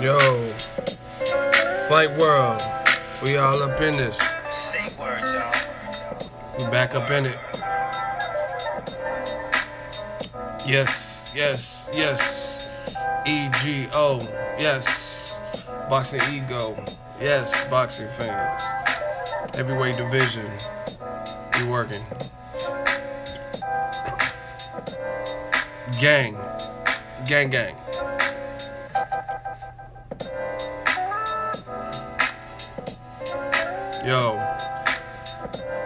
Yo, Fight World, we all up in this. Say words, y'all. We back up in it. Yes, yes, yes. EGO, yes. Boxingego, yes. Boxing fans. Heavyweight division, we working. Gang, gang, gang. Yo,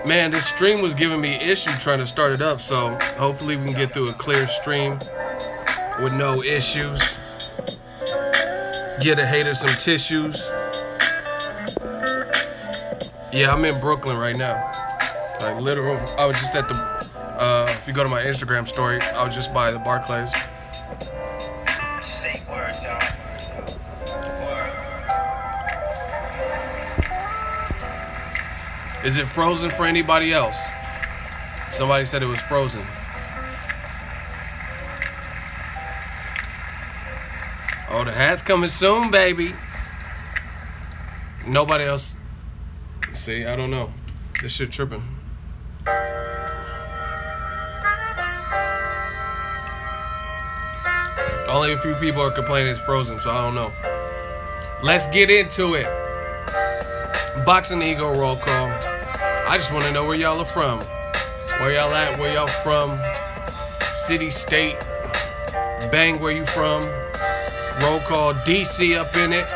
man, this stream was giving me issue trying to start it up, so hopefully we can get through a clear stream with no issues. Get a hater some tissues. Yeah, I'm in Brooklyn right now. Like literal, I was just at the, if you go to my Instagram story, I was just by the Barclays. Say words, y'all. Is it frozen for anybody else? Somebody said it was frozen. Oh, the hat's coming soon, baby. Nobody else. See, I don't know. This shit tripping. Only a few people are complaining it's frozen, so I don't know. Let's get into it. Boxingego roll call. I just want to know where y'all are from. Where y'all at? Where y'all from? City, state. Bang, where you from? Roll call. DC up in it.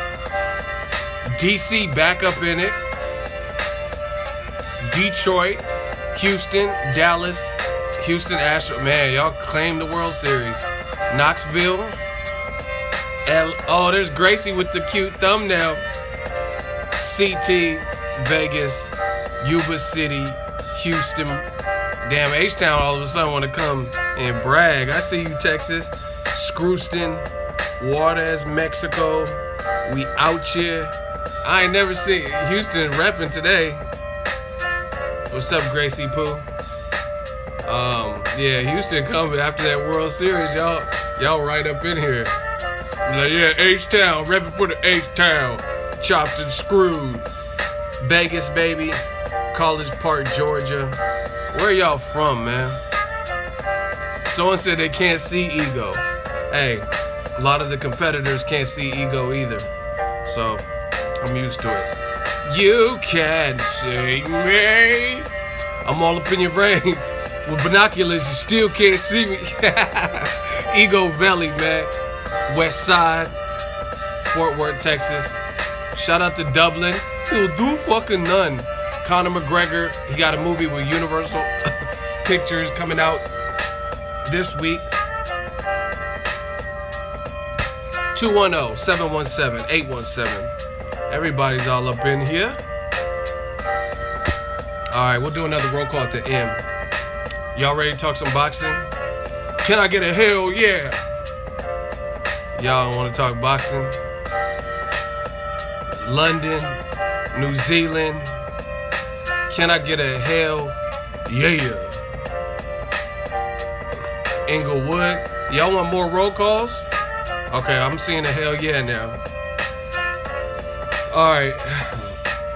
DC back up in it. Detroit, Houston, Dallas, Houston Astros. Man, y'all claim the World Series. Knoxville. Oh, there's Gracie with the cute thumbnail. CT, Vegas, Yuba City, Houston. Damn, H-Town all of a sudden want to come and brag. I see you, Texas. Screwston, Juarez, Mexico. We out here. I ain't never seen Houston repping today. What's up, Gracie Pooh? Yeah, Houston coming after that World Series. Y'all right up in here. Like, yeah, H-Town, repping for the H-Town. Chopped and screwed. Vegas, baby. College Park, Georgia. Where y'all from, man? Someone said they can't see Ego. Hey, a lot of the competitors can't see Ego either. So, I'm used to it. You can't see me. I'm all up in your range. With binoculars, you still can't see me. Ego Valley, man. West Side. Fort Worth, Texas. Shout out to Dublin. He'll do fucking none. Conor McGregor, he got a movie with Universal Pictures coming out this week. 210-717-817. Everybody's all up in here. Alright, we'll do another roll call at the end. Y'all ready to talk some boxing? Can I get a hell yeah? Y'all don't want to talk boxing? London, New Zealand. Can I get a hell yeah? Inglewood. Y'all want more roll calls? Okay, I'm seeing a hell yeah now. Alright.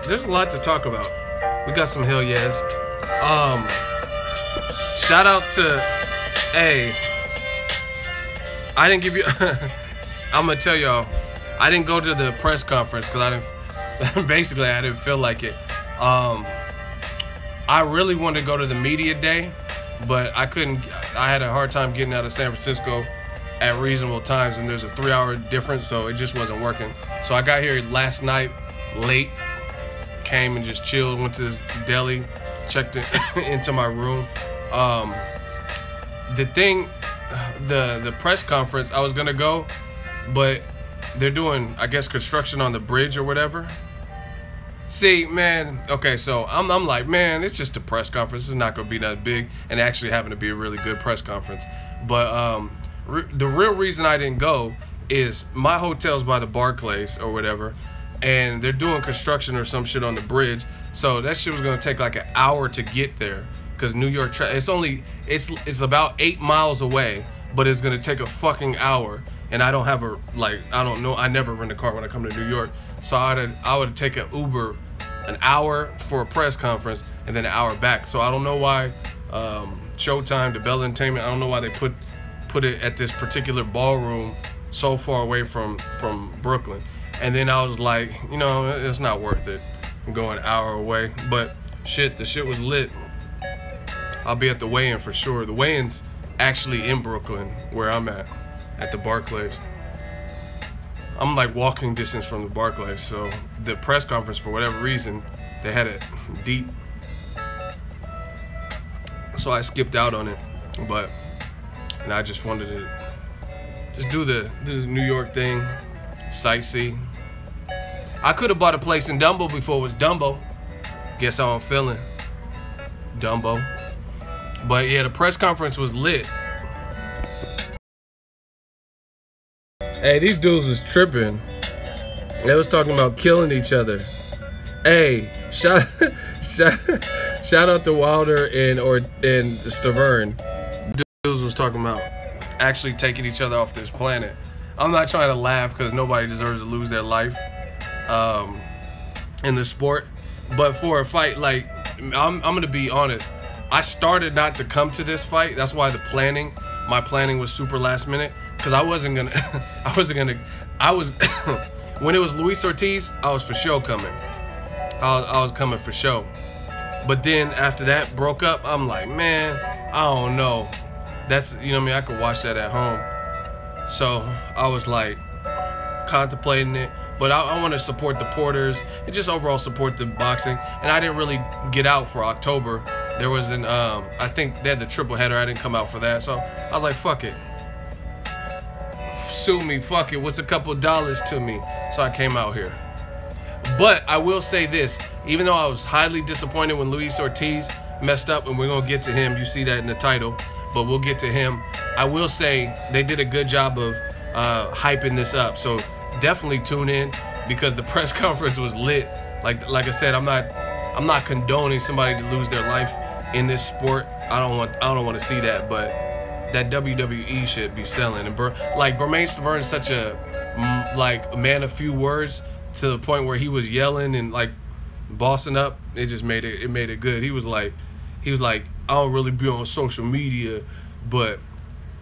There's a lot to talk about. We got some hell yes. Shout out to, hey, I didn't give you, I'm gonna tell y'all, I didn't go to the press conference because I didn't, basically I didn't feel like it. I really wanted to go to the media day, but I couldn't, I had a hard time getting out of San Francisco at reasonable times, and there's a 3-hour difference, so it just wasn't working. So I got here last night, late, came and just chilled, went to this deli, checked into my room. The thing, the press conference, I was gonna go, but they're doing, I guess, construction on the bridge or whatever. See, man, okay, so I'm like, man, it's just a press conference. It's not gonna be that big, and it actually happened to be a really good press conference. But the real reason I didn't go is my hotel's by the Barclays or whatever, and they're doing construction or some shit on the bridge. So that shit was gonna take like an hour to get there, because New York, it's about 8 miles away, but it's gonna take a fucking hour. and I don't have a, like, I don't know, I never rent a car when I come to New York. So I would take an Uber an hour for a press conference and then an hour back. So I don't know why Showtime, the Bell Entertainment, I don't know why they put it at this particular ballroom so far away from Brooklyn. And then I was like, you know, it's not worth it. I'm going an hour away. But shit, the shit was lit. I'll be at the weigh-in for sure. The weigh-in's actually in Brooklyn, where I'm at the Barclays. I'm like walking distance from the Barclays, so the press conference, for whatever reason, they had it deep. So I skipped out on it, and I just wanted to just do the New York thing, sightsee. I could have bought a place in Dumbo before it was Dumbo. Guess how I'm feeling, Dumbo. But yeah, the press conference was lit. Hey, these dudes was tripping. They was talking about killing each other. Hey, shout out to Wilder and Stiverne. Dudes was talking about actually taking each other off this planet. I'm not trying to laugh because nobody deserves to lose their life in the sport. But for a fight, like, I'm gonna be honest. I started not to come to this fight. That's why my planning was super last minute. Cause I was when it was Luis Ortiz, I was for sure coming. I was coming for sure. But then after that broke up, I'm like, man, I don't know. That's, you know what I mean, I could watch that at home. So I was like contemplating it. But I want to support the Porters and just overall support the boxing. And I didn't really get out for October. There was I think they had the triple header. I didn't come out for that. So I was like, fuck it. Sue me, fuck it. What's a couple dollars to me? So I came out here. But I will say this, even though I was highly disappointed when Luis Ortiz messed up, and we're gonna get to him, you see that in the title, but we'll get to him. I will say they did a good job of hyping this up. So definitely tune in, because the press conference was lit. Like I said, I'm not condoning somebody to lose their life in this sport. I don't want to see that, but that WWE shit be selling. And Wilder-Stiverne is such a man of few words, to the point where he was yelling and like bossing up. It just made it good. He was like, I don't really be on social media, but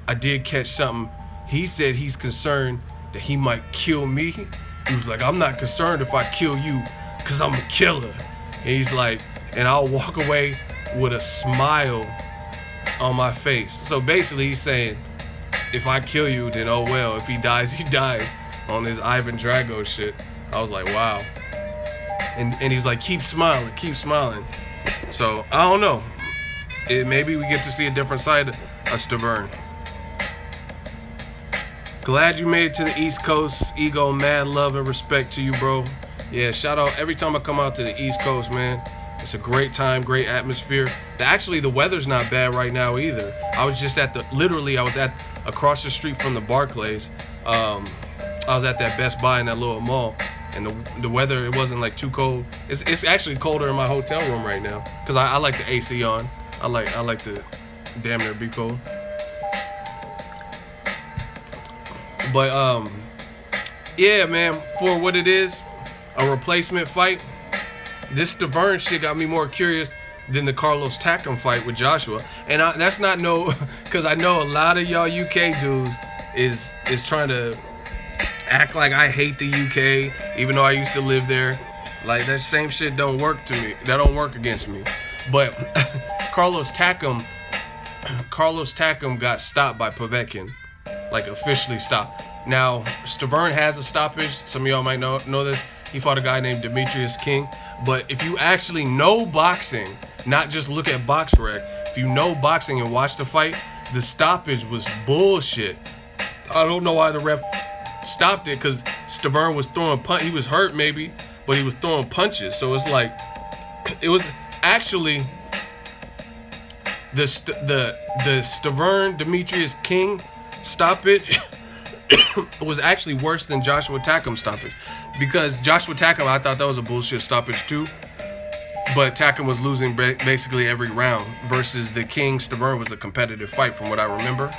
I did catch something. He said he's concerned that he might kill me. He was like, I'm not concerned if I kill you, cause I'm a killer. And he's like, and I'll walk away with a smile on my face. So basically he's saying, if I kill you, then oh well. If he dies, he dies, on this Ivan Drago shit. I was like, wow. And he's like, keep smiling, keep smiling. So I don't know. Maybe we get to see a different side of Stiverne. Glad you made it to the East Coast. Ego, mad love and respect to you, bro. Yeah, shout out every time I come out to the East Coast, man. It's a great time, great atmosphere. Actually, the weather's not bad right now either. I was just at across the street from the Barclays. I was at that Best Buy in that little mall, and the weather, it wasn't like too cold. It's actually colder in my hotel room right now, because I like the AC on. I like to damn near be cold. But yeah, man, for what it is, a replacement fight. This Stiverne shit got me more curious than the Carlos Takam fight with Joshua. And that's not because I know a lot of y'all UK dudes is trying to act like I hate the UK, even though I used to live there. Like, that same shit don't work to me. That don't work against me. But Carlos Takam got stopped by Povetkin, like officially stopped. Now Stiverne has a stoppage. Some of y'all might know this. He fought a guy named Demetrius King. But if you actually know boxing, not just look at BoxRec, if you know boxing and watch the fight, the stoppage was bullshit. I don't know why the ref stopped it, because Stiverne was throwing punch. He was hurt maybe, but he was throwing punches. So it's like, it was actually the Stiverne Demetrius King stoppage was actually worse than Joshua Takam stoppage, because Joshua Takam, I thought that was a bullshit stoppage too, but Takam was losing basically every round, versus the King Stiverne was a competitive fight from what I remember.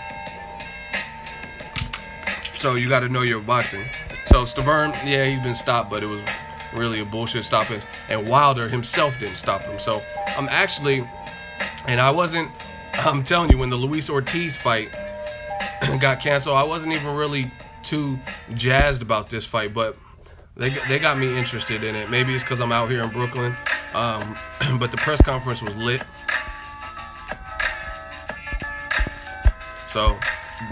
So you got to know your boxing. So Stiverne, yeah, he's been stopped, but it was really a bullshit stopping. And Wilder himself didn't stop him. So I'm actually, and I'm telling you, when the Luis Ortiz fight got canceled, I wasn't even really too jazzed about this fight, but they got me interested in it. Maybe it's because I'm out here in Brooklyn. But the press conference was lit. So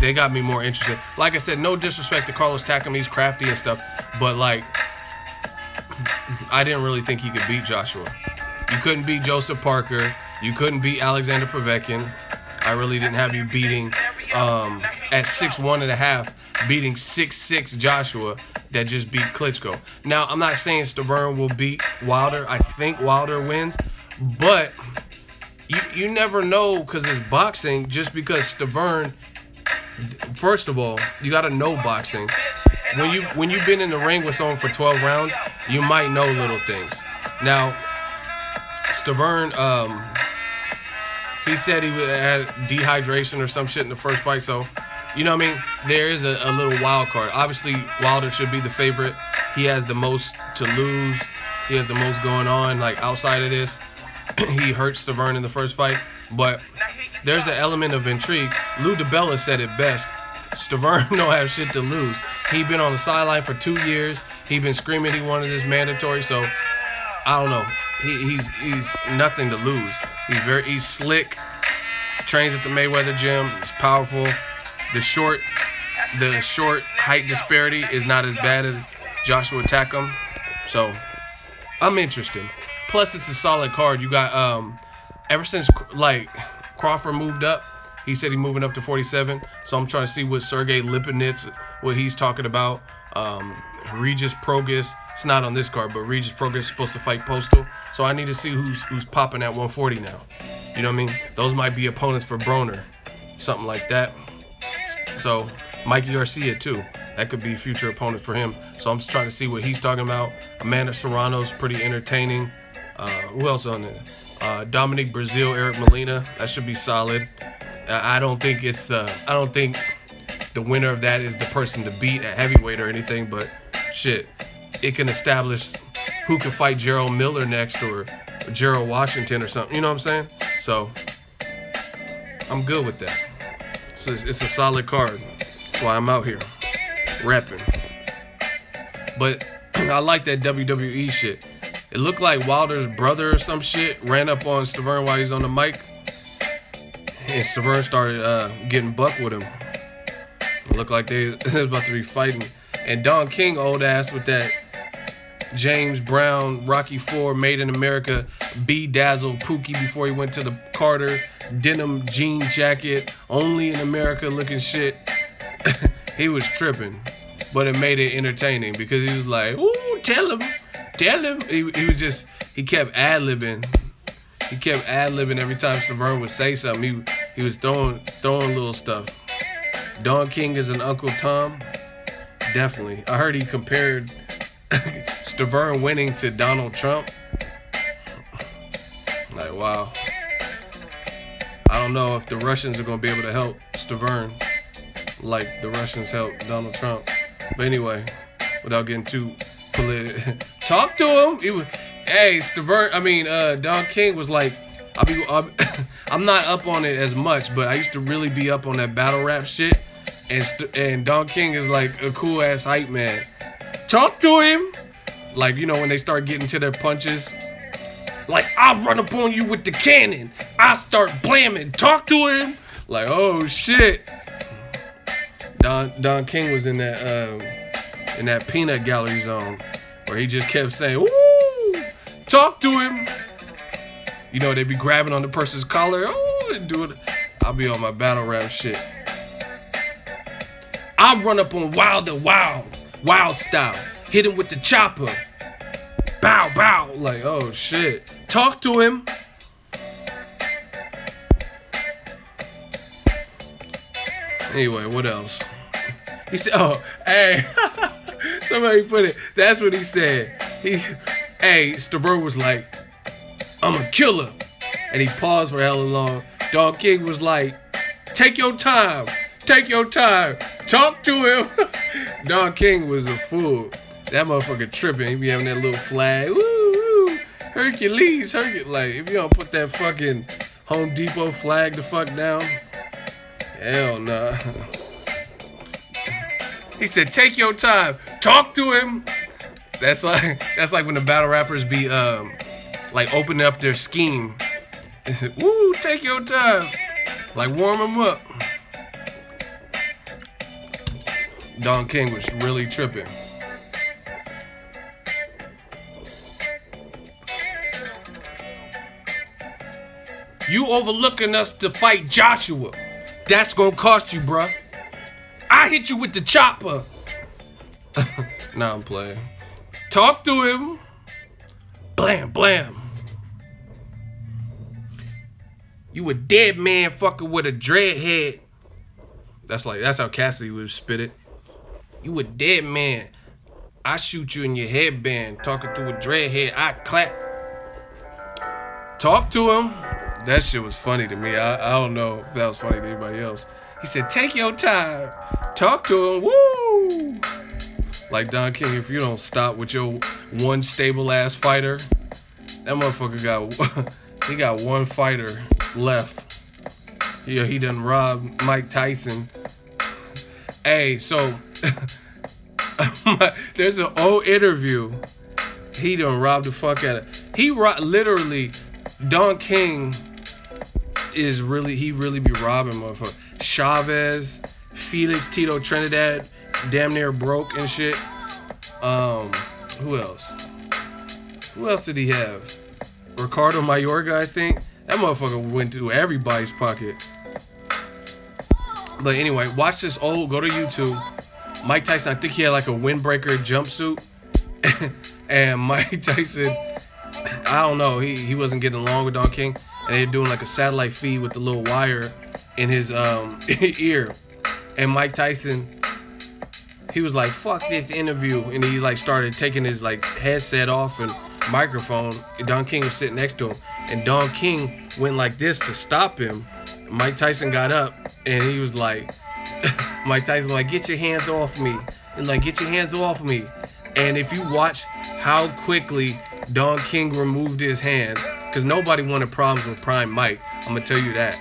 they got me more interested. Like I said, no disrespect to Carlos Takam, he's crafty and stuff, but like, I didn't really think he could beat Joshua. You couldn't beat Joseph Parker. You couldn't beat Alexander Povetkin. I really didn't have you beating at 6'1.5", beating 6'6" Joshua that just beat Klitschko. Now, I'm not saying Stiverne will beat Wilder. I think Wilder wins, but you never know because it's boxing. Just because Stiverne, first of all, you got to know boxing. When you've been in the ring with someone for 12 rounds, you might know little things. Now, Stiverne, he said he had dehydration or some shit in the first fight, so you know what I mean? There is a little wild card. Obviously, Wilder should be the favorite. He has the most to lose. He has the most going on, like, outside of this. He hurt Stiverne in the first fight, but there's an element of intrigue. Lou DiBella said it best. Stiverne don't have shit to lose. He been on the sideline for 2 years. He been screaming he wanted this mandatory, so I don't know. He's nothing to lose. He's slick. Trains at the Mayweather gym. He's powerful. The short height disparity is not as bad as Joshua Takam. So I'm interested. Plus, it's a solid card. You got ever since like Crawford moved up, he said he's moving up to 47. So I'm trying to see what Sergey Lipinets, what he's talking about. Regis Prograis, it's not on this card, but Regis Prograis is supposed to fight Postal. So I need to see who's popping at 140 now. You know what I mean? Those might be opponents for Broner, something like that. So Mikey Garcia too. That could be future opponent for him. So I'm just trying to see what he's talking about. Amanda Serrano's pretty entertaining. Who else on there? Dominic Brazil, Eric Molina. That should be solid. I don't think the winner of that is the person to beat at heavyweight or anything, but shit, it can establish who can fight Gerald Miller next or Gerald Washington or something. You know what I'm saying? So I'm good with that. It's a solid card. That's why I'm out here repping. But I like that WWE shit. It looked like Wilder's brother or some shit ran up on Stiverne while he's on the mic, and Stiverne started getting buck with him. It looked like they was about to be fighting. And Don King, old ass, with that James Brown Rocky IV Made in America bedazzled Pookie before he went to the Carter denim jean jacket, only in America looking shit. He was tripping, but it made it entertaining because he was like, "Ooh, tell him." He kept ad-libbing. He kept ad-libbing every time Stiverne would say something. He was throwing little stuff. Don King is an Uncle Tom. Definitely. I heard he compared Stiverne winning to Donald Trump. Like, wow. I don't know if the Russians are going to be able to help Stiverne like the Russians helped Donald Trump. But anyway, without getting too political, talk to him. Hey, Don King was like, I'm not up on it as much, but I used to really be up on that battle rap shit. And Don King is like a cool ass hype man. Talk to him. Like, you know, when they start getting to their punches. Like, I'll run up on you with the cannon. I start blamming. Talk to him. Like, oh shit. Don King was in that peanut gallery zone where he just kept saying, "Ooh, talk to him." You know, they be grabbing on the person's collar. Oh, and do it. I'll be on my battle rap shit. I'll run up on Wilder wild style. Hit him with the chopper. Bow, bow. Like, oh shit. Talk to him. Anyway, what else? He said, oh, hey. Somebody put it. That's what he said. Stiverne was like, "I'm a killer." And he paused for hella long. Don King was like, "Take your time. Take your time. Talk to him. Don King was a fool. That motherfucker tripping. He be having that little flag. Woo, woo. Hercules. Like, if you don't put that fucking Home Depot flag the fuck down, hell nah. He said, take your time. Talk to him. That's like when the battle rappers be like opening up their scheme. Woo, take your time. Like warm them up. Don King was really tripping. You overlooking us to fight Joshua. That's gonna cost you, bruh. I hit you with the chopper. Nah, I'm playing. Talk to him. Blam, blam. You a dead man fucking with a dread head. That's how Cassidy would spit it. You a dead man. I shoot you in your headband. Talking to a dread head, I clap. Talk to him. That shit was funny to me. I don't know if that was funny to anybody else. He said, take your time. Talk to him. Woo! Like Don King, if you don't stop with your one stable ass fighter, that motherfucker got one fighter left. Yeah, he done robbed Mike Tyson. Hey, so there's an old interview. He done robbed the fuck out of. Literally, Don King he really be robbing motherfuckers. Chavez, Felix, Tito Trinidad, damn near broke and shit. Who else? Who else did he have? Ricardo Mayorga, I think. That motherfucker went through everybody's pocket. But anyway, watch this old, go to YouTube. Mike Tyson, I think he had like a windbreaker jumpsuit. And Mike Tyson, I don't know, he wasn't getting along with Don King. And they're doing like a satellite feed with the little wire in his ear. And Mike Tyson, he was like, fuck this interview. And he like started taking his like headset off and microphone. And Don King was sitting next to him. And Don King went like this to stop him. Mike Tyson got up and he was like, Mike Tyson was like, get your hands off me. And like, get your hands off me. And if you watch how quickly Don King removed his hand, because nobody wanted problems with Prime Mike, I'm gonna tell you that.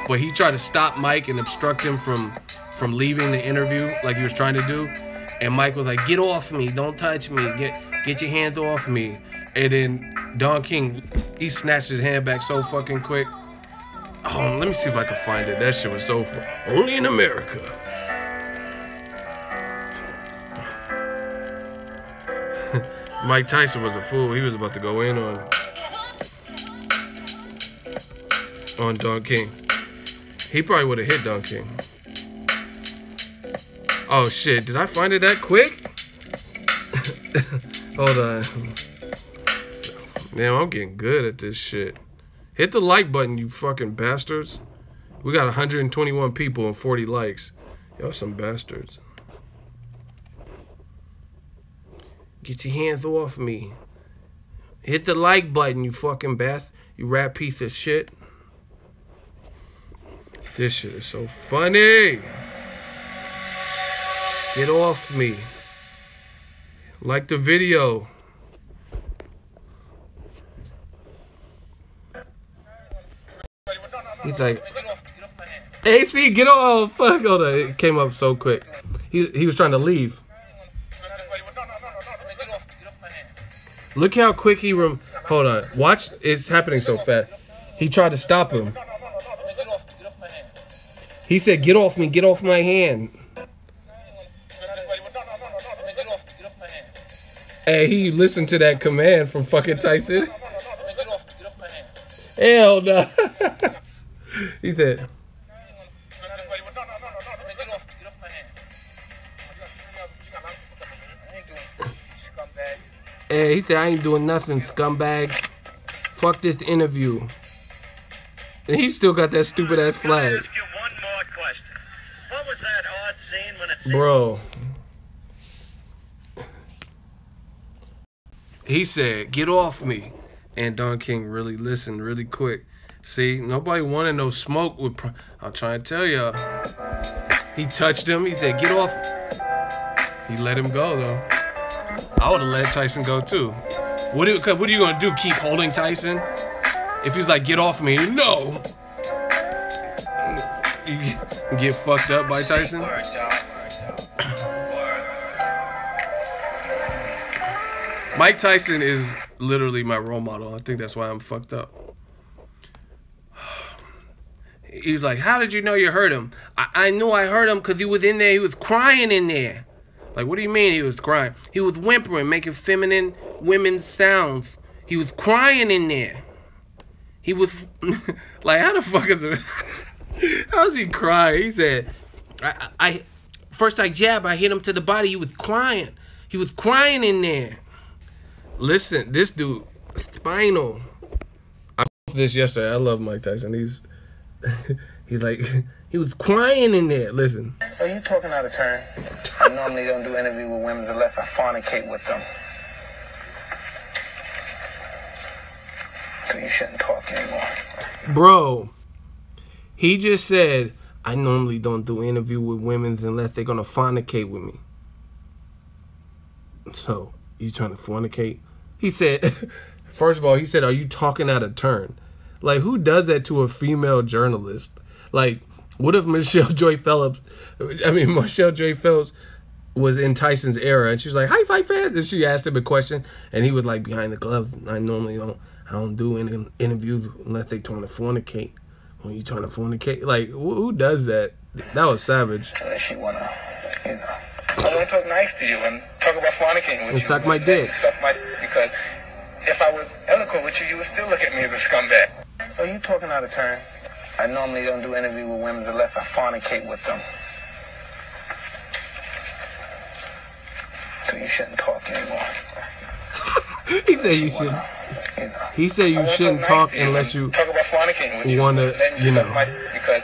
But he tried to stop Mike and obstruct him from leaving the interview like he was trying to do. And Mike was like, get off me, don't touch me, get your hands off me. And then Don King, he snatched his hand back so fucking quick. Oh, let me see if I can find it. That shit was so fun. Only in America. Mike Tyson was a fool. He was about to go in on Don King. He probably would have hit Don King. Oh shit, did I find it that quick? Hold on. Man, I'm getting good at this shit. Hit the like button, you fucking bastards. We got 121 people and 40 likes. Y'all some bastards. Get your hands off me. Hit the like button, you fucking bastard. You rat piece of shit. This shit is so funny. Get off me. Like the video. He's like, AC, get off. Oh, fuck. Hold on. It came up so quick. He was trying to leave. Look how quick he hold on. Watch. It's happening so fast. He tried to stop him. He said, get off me. Get off my hand. Hey, he listened to that command from fucking Tyson. Hell no. He said, hey, he said, I ain't doing nothing, scumbag. Fuck this interview. And he still got that stupid ass flag. Ask you one more question. What was that odd scene when it Bro. He said, get off me. And Don King really listened really quick. See, nobody wanted no smoke with I'm trying to tell y'all. He touched him. He said, "Get off." He let him go though. I would have let Tyson go too. What are you gonna do? Keep holding Tyson? If he's like, "Get off me," no. You get fucked up by Tyson. Mike Tyson is literally my role model. I think that's why I'm fucked up. He's like, "How did you know you hurt him?" I knew I hurt him because he was in there. He was crying in there. Like, what do you mean he was crying? He was whimpering, making feminine women's sounds. He was crying in there. He was like, how the fuck is it? How's he crying? He said, first I jab, I hit him to the body. He was crying. He was crying in there. Listen, this dude, spinal. I posted this yesterday. I love Mike Tyson. He's like, he was crying in there. Listen. Are you talking out of turn? I normally don't do interviews with women unless I fornicate with them. So you shouldn't talk anymore. Bro, he just said, I normally don't do interview with women unless they're gonna fornicate with me. So, you trying to fornicate? He said, first of all, he said, are you talking out of turn? Like, who does that to a female journalist? Like, what if Michelle Joy Phillips was in Tyson's era and she's like, "Hi, fight fans," and she asked him a question and he was like, "Behind the gloves, I don't do any interviews unless they trying to fornicate." When you trying to fornicate, like, who does that? That was savage. Unless you wanna, I wanna talk nice to you and talk about fornicating with you. Suck my dick. Because if I was eloquent with you, you would still look at me as a scumbag. Are you talking out of turn? I normally don't do interviews with women unless I fornicate with them. So you shouldn't talk anymore. He said you should. He said you shouldn't talk unless you talk about fornicating with you. Wanna, you know. Because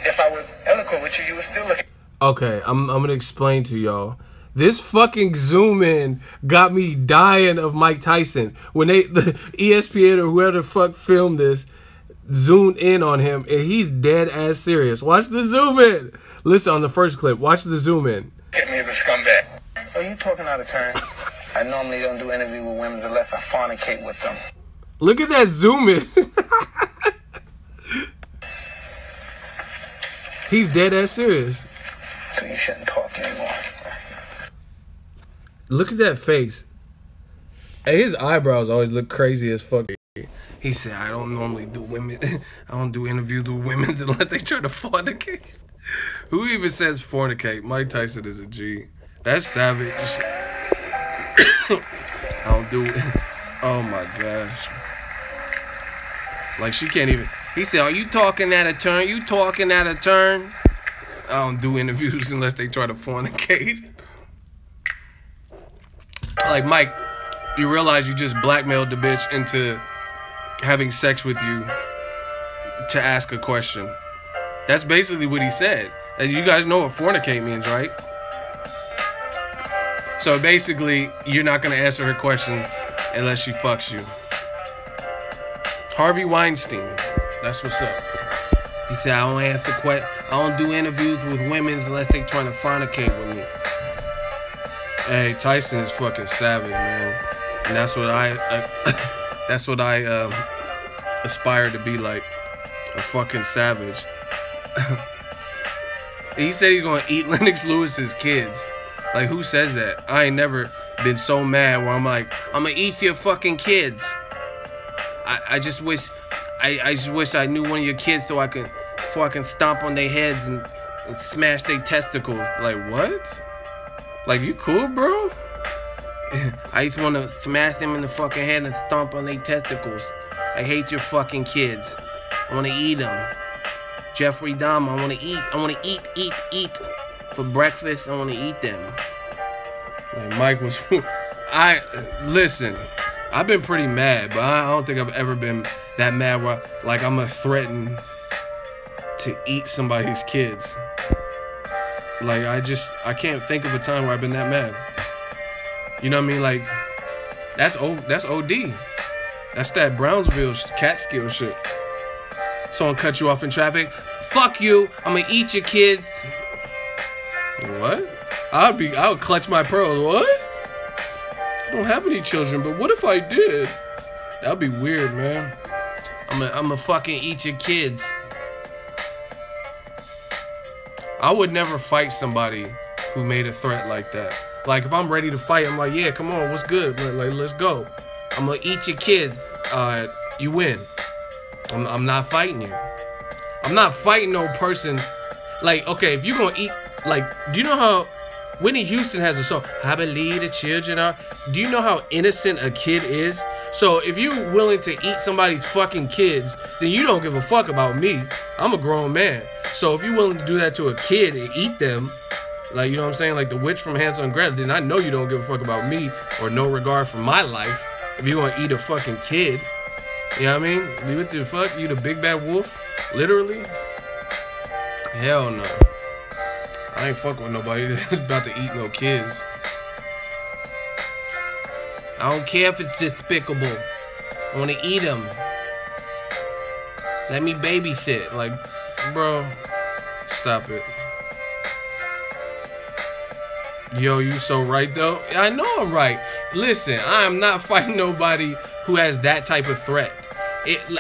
if I was eloquent with you, you would still look at. Okay, I'm gonna explain to y'all. This fucking zoom in got me dying of Mike Tyson. When the ESPN or whoever the fuck filmed this, zoomed in on him and he's dead ass serious. Watch the zoom in. Listen on the first clip. Watch the zoom in. Get me as a scumbag. Are you talking out of turn? I normally don't do interviews with women unless I fornicate with them. Look at that zoom in. He's dead ass serious. So you shouldn't talk anymore. Look at that face. Hey, his eyebrows always look crazy as fuck. He said, I don't normally do women. I don't do interviews with women unless they try to fornicate. Who even says fornicate? Mike Tyson is a G. That's savage. I don't do it. Oh my gosh. Like, she can't even. He said, are you talking out of turn? You talking out of turn? I don't do interviews unless they try to fornicate. Like, Mike, you realize you just blackmailed the bitch into having sex with you to ask a question. That's basically what he said. And you guys know what fornicate means, right? So basically, you're not going to answer her question unless she fucks you. Harvey Weinstein, that's what's up. He said, I don't answer questions. I don't do interviews with women unless they trying to fornicate with me. Hey, Tyson is fucking savage, man. And that's what I aspire to be like, a fucking savage. He said he's gonna eat Lennox Lewis's kids. Like, who says that? I ain't never been so mad where I'm like, I'm gonna eat your fucking kids. I just wish I knew one of your kids so I can stomp on their heads and smash their testicles. Like, what? Like, you cool, bro? I just want to smash them in the fucking head and stomp on their testicles. I hate your fucking kids. I want to eat them. Jeffrey Dahmer, I want to eat. I want to eat. For breakfast, I want to eat them. Like, Mike was... Listen, I've been pretty mad, but I don't think I've ever been that mad where, like, I'm going to threaten to eat somebody's kids. Like, I can't think of a time where I've been that mad. You know what I mean? Like, that's OD. That's that Brownsville Catskill shit. Someone cut you off in traffic. Fuck you. I'm gonna eat your kid. What? I would clutch my pearls. What? I don't have any children, but what if I did? That'd be weird, man. I'm a fucking eat your kids. I would never fight somebody who made a threat like that. Like, if I'm ready to fight, I'm like, yeah, come on, what's good? Like, let's go. I'm gonna eat your kids. You win. I'm not fighting you. I'm not fighting no person. Like, okay, if you're gonna eat, like, do you know how Whitney Houston has a song, I believe the children are. Do you know how innocent a kid is? So if you're willing to eat somebody's fucking kids, then you don't give a fuck about me. I'm a grown man. So if you're willing to do that to a kid and eat them, like, you know what I'm saying? Like the witch from Hansel and Gretel, then I know you don't give a fuck about me or no regard for my life. If you want to eat a fucking kid, you know what I mean? What the fuck? You the big bad wolf? Literally? Hell no. I ain't fucking with nobody that's about to eat no kids. I don't care if it's despicable. I want to eat them. Let me babysit. Like, bro, stop it. Yo, you so right, though. I know I'm right. Listen, I am not fighting nobody who has that type of threat.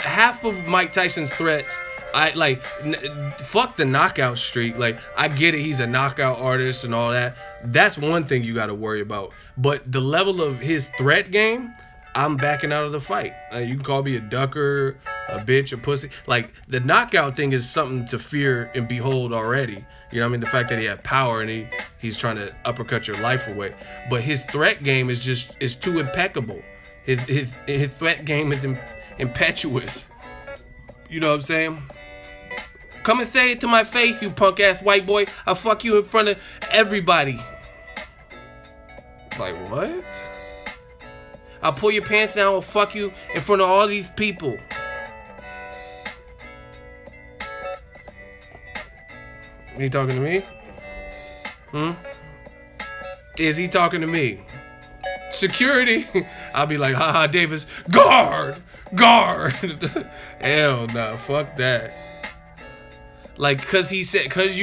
Half of Mike Tyson's threats, fuck the knockout streak. Like, I get it, he's a knockout artist and all that. That's one thing you got to worry about. But the level of his threat game, I'm backing out of the fight. You can call me a ducker, a bitch, a pussy. Like, the knockout thing is something to fear and behold already. You know what I mean? The fact that he had power and he's trying to uppercut your life away. But his threat game is too impeccable. His threat game is impetuous. You know what I'm saying? Come and say it to my face, you punk ass white boy. I'll fuck you in front of everybody. Like, what? I'll pull your pants down and fuck you in front of all these people. He talking to me? Is he talking to me? Security? I'll be like, haha, Davis, guard! Guard! Hell nah, fuck that. Like, cause you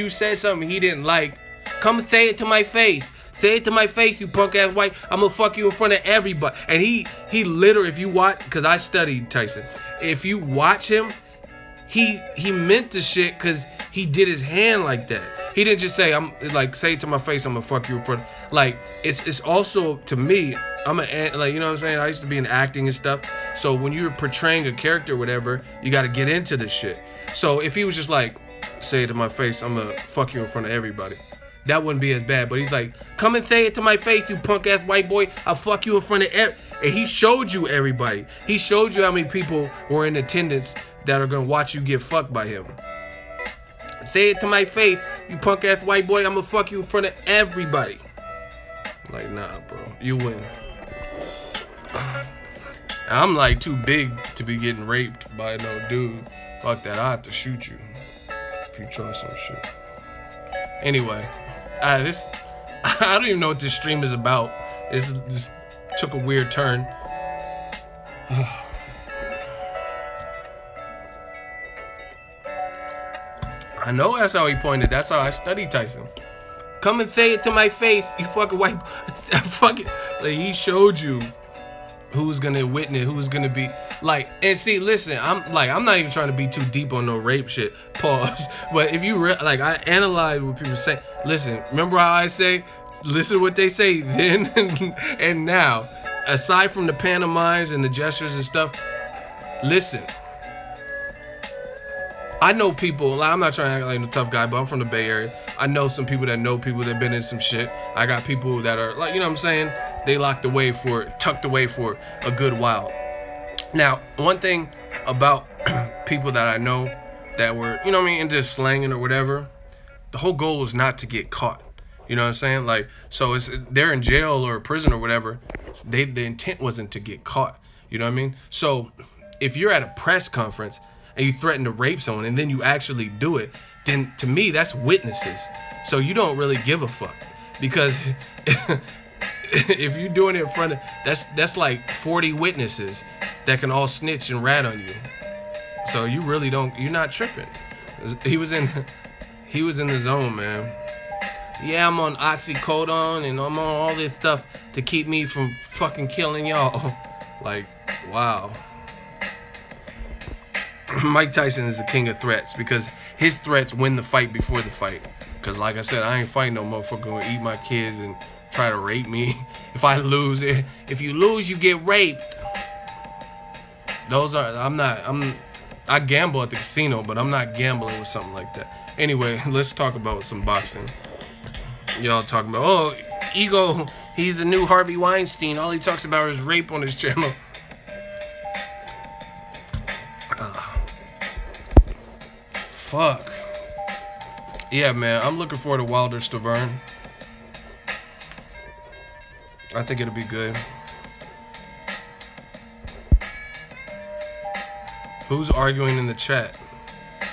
said something he didn't like. Come say it to my face. Say it to my face, you punk ass white. I'm gonna fuck you in front of everybody. And he literally, if you watch, cause I studied Tyson. If you watch him, he meant the shit cause he did his hand like that. He didn't just say, I'm like, say it to my face, I'm gonna fuck you in front. Like, it's also, to me, like, you know what I'm saying? I used to be in acting and stuff. So when you're portraying a character or whatever, you gotta get into this shit. So if he was just like, say it to my face, I'm gonna fuck you in front of everybody, that wouldn't be as bad. But he's like, come and say it to my face, you punk ass white boy. I'll fuck you in front of and he showed you everybody. He showed you how many people were in attendance that are gonna watch you get fucked by him. Say it to my face, you punk ass white boy. I'm gonna fuck you in front of everybody. Like, nah, bro, you win. I'm like too big to be getting raped by no dude. Fuck that, I have to shoot you if you try some shit. Anyway, I don't even know what this stream is about. This just took a weird turn. I know that's how he pointed. That's how I studied Tyson. Come and say it to my face, you fucking white. Fucking, like, he showed you who's gonna witness, who's gonna be like. And see, listen, I'm not even trying to be too deep on no rape shit. Pause. But if you like, I analyze what people say. Listen, remember how I say, listen to what they say then and now. Aside from the pantomimes and the gestures and stuff, listen. I know people, like, I'm not trying to act like a tough guy, but I'm from the Bay Area. I know some people that know people that been in some shit. I got people that are, like, you know what I'm saying? They tucked away for a good while. Now, one thing about people that I know that were, you know what I mean, into slanging or whatever, the whole goal is not to get caught. You know what I'm saying? Like, so they're in jail or prison or whatever. The intent wasn't to get caught. You know what I mean? So if you're at a press conference and you threaten to rape someone and then you actually do it, then to me, that's witnesses. So you don't really give a fuck. Because if you're doing it in front of, that's like 40 witnesses that can all snitch and rat on you. So you really don't, you're not tripping. He was in the zone, man. Yeah, I'm on oxycodone and I'm on all this stuff to keep me from fucking killing y'all. Like, wow. Mike Tyson is the king of threats because his threats win the fight before the fight. Because like I said, I ain't fighting no motherfucker gonna eat my kids and try to rape me. If I lose it, if you lose, you get raped. Those are, I gamble at the casino, but I'm not gambling with something like that. Anyway, let's talk about some boxing. Y'all talking about, oh, Ego, he's the new Harvey Weinstein. All he talks about is rape on his channel. Fuck. Yeah, man, I'm looking forward to Wilder-Stiverne. I think it'll be good. Who's arguing in the chat?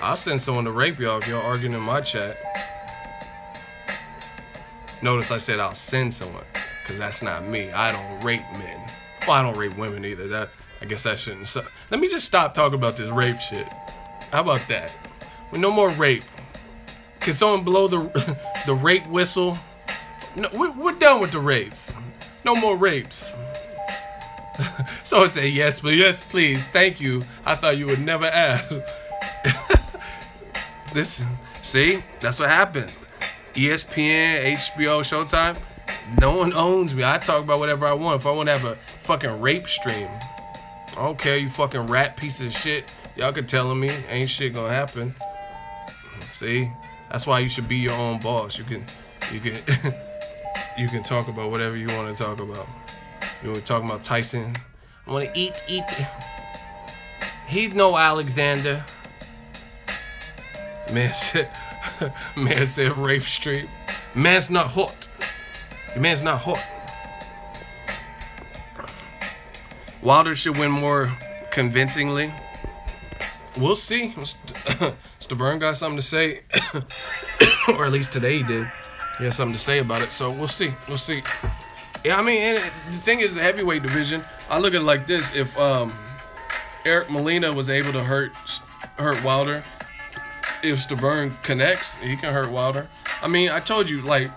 I'll send someone to rape y'all if y'all arguing in my chat. Notice I said I'll send someone, because that's not me. I don't rape men. Well, I don't rape women either. I guess that shouldn't. Let me just stop talking about this rape shit. How about that? No more rape. Can someone blow the rape whistle? No, we're done with the rapes. No more rapes. Someone say yes, but yes, please. Thank you. I thought you would never ask. See, that's what happens. ESPN, HBO, Showtime. No one owns me. I talk about whatever I want. If I want to have a fucking rape stream, I don't care. You fucking rat piece of shit. Y'all can telling me ain't shit gonna happen. See, that's why you should be your own boss. You can you can talk about whatever you want to talk about. You want to talk about Tyson? I want to eat. He's no Alexander. Man said rape stream. Man's not hot. The man's not hot. Wilder should win more convincingly. We'll see. Stiverne got something to say, or at least today he did. He has something to say about it. So we'll see. We'll see. Yeah, I mean, and the thing is, the heavyweight division. I look at it like this: if Eric Molina was able to hurt Wilder, if Stiverne connects, he can hurt Wilder. I mean, I told you, like,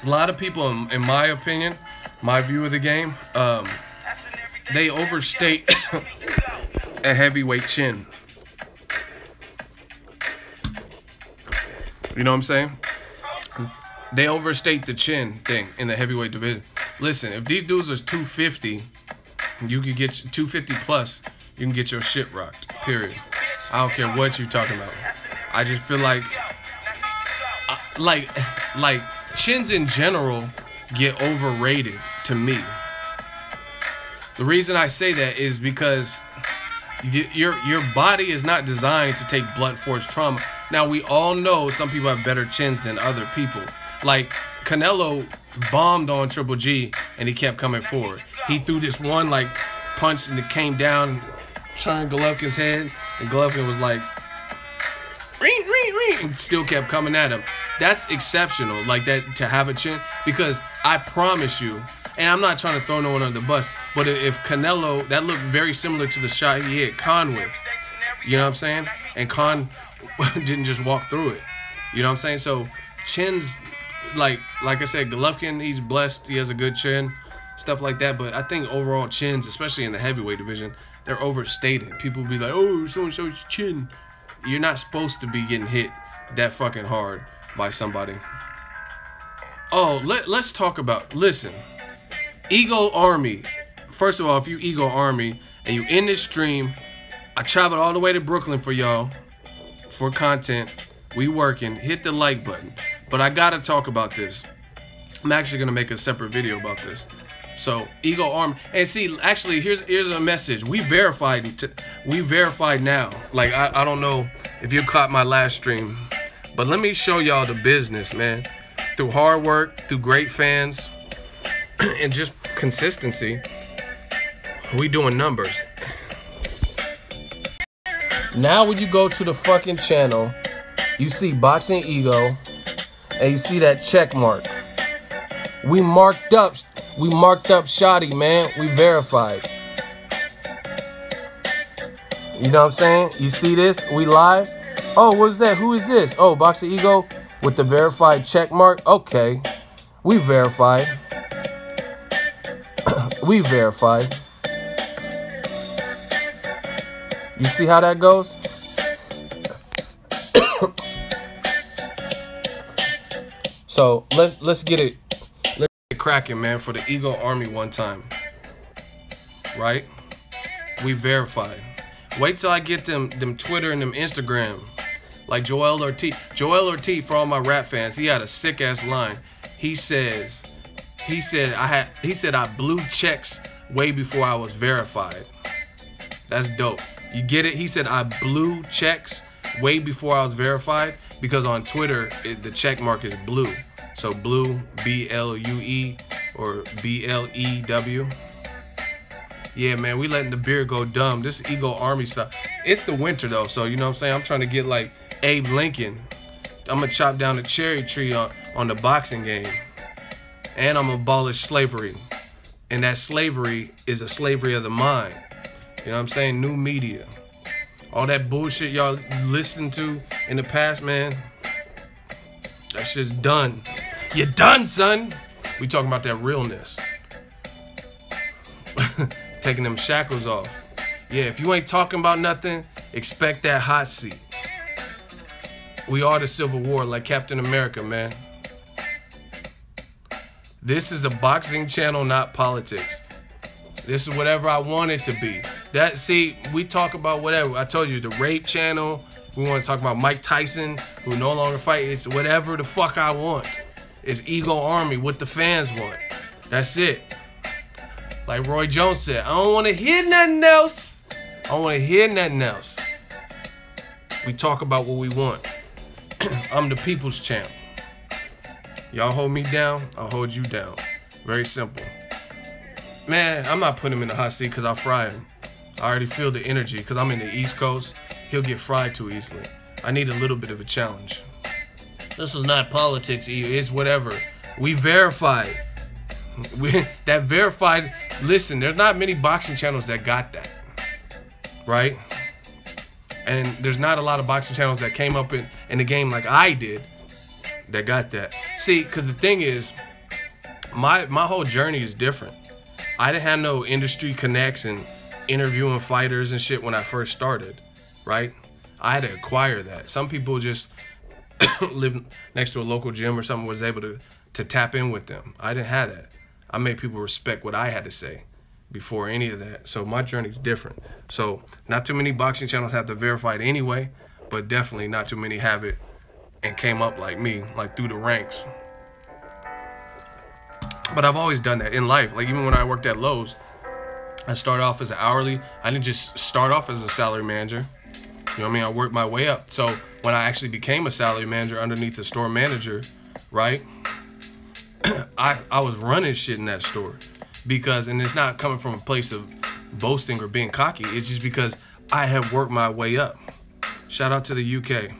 a lot of people, in my opinion, my view of the game, they overstate a heavyweight chin. You know what I'm saying? They overstate the chin thing in the heavyweight division. Listen, if these dudes are 250, you can get 250 plus, you can get your shit rocked. Period. I don't care what you're talking about. I just feel like chins in general get overrated to me. The reason I say that is because your body is not designed to take blunt force trauma. Now, we all know some people have better chins than other people. Like, Canelo bombed on Triple G, and he kept coming forward. He threw this one, like, punch, and it came down, turned Golovkin's head, and Golovkin was like, ring, ring, ring, and still kept coming at him. That's exceptional, like that, to have a chin, because I promise you, and I'm not trying to throw no one under the bus, but if Canelo, that looked very similar to the shot he hit Khan with. You know what I'm saying? And Khan didn't just walk through it. You know what I'm saying? So chins, like I said, Golovkin, he's blessed. He has a good chin, stuff like that. But I think overall chins, especially in the heavyweight division, they're overstated. People be like, oh, so-and-so's chin. You're not supposed to be getting hit that fucking hard by somebody. Oh, let's talk about, listen, Ego Army. First of all, if you Ego Army and you in this stream, I traveled all the way to Brooklyn for y'all for content. We working. Hit the like button. But I gotta talk about this. I'm actually gonna make a separate video about this. So Ego Army, and see, actually, here's a message. We verified now. Like I don't know if you caught my last stream, but let me show y'all the business, man. Through hard work, through great fans, and just consistency, we doing numbers. Now when you go to the fucking channel, you see Boxingego, and you see that check mark. We marked up Shotty, man. We verified. You know what I'm saying? You see this? We live. Oh, what is that? Who is this? Oh, Boxingego. with the verified check mark. Okay, we verified. We verified. You see how that goes? So let's get it cracking, man, for the Ego Army one time. Right? We verified. Wait till I get them Twitter and them Instagram. Like Joel Ortiz. Joel Ortiz, for all my rap fans, he had a sick ass line. He said I blew checks way before I was verified. That's dope. You get it? He said I blew checks way before I was verified, because on Twitter the check mark is blue. So blue, B-L-U-E or B-L-E-W. Yeah, man, we letting the beer go dumb. This Ego Army stuff. It's the winter though, so you know what I'm saying? I'm trying to get like Abe Lincoln. I'm gonna chop down the cherry tree on the boxing game. And I'm gonna abolish slavery. And that slavery is a slavery of the mind. You know what I'm saying? New media. All that bullshit y'all listened to in the past, man, that shit's done. You done, son. We talking about that realness. Taking them shackles off. Yeah, if you ain't talking about nothing, expect that hot seat. We are the Civil War, like Captain America, man. This is a boxing channel, not politics. This is whatever I want it to be. See, we talk about whatever. I told you, the rape channel. We want to talk about Mike Tyson, who no longer fights. It's whatever the fuck I want. It's Ego Army, what the fans want. That's it. Like Roy Jones said, I don't want to hear nothing else. I don't want to hear nothing else. We talk about what we want. I'm the people's champ. Y'all hold me down, I'll hold you down. Very simple. Man, I'm not putting him in the hot seat because I'll fry him. I already feel the energy because I'm in the East Coast. He'll get fried too easily. I need a little bit of a challenge. This is not politics, it's whatever. We verified. That verified. Listen, there's not many boxing channels that got that, right? And there's not a lot of boxing channels that came up in the game like I did that got that. See, because the thing is, my whole journey is different. I didn't have no industry connects and interviewing fighters and shit when I first started, right? I had to acquire that. Some people just live next to a local gym or something, was able to tap in with them. I didn't have that. I made people respect what I had to say before any of that. So my journey's different. So not too many boxing channels have to verify it anyway, but definitely not too many have it and came up like me, like through the ranks. But I've always done that in life. Like even when I worked at Lowe's, I started off as an hourly. I didn't just start off as a salary manager. You know what I mean? I worked my way up. So when I actually became a salary manager underneath the store manager, right? I was running shit in that store because, and it's not coming from a place of boasting or being cocky. It's just because I have worked my way up. Shout out to the UK.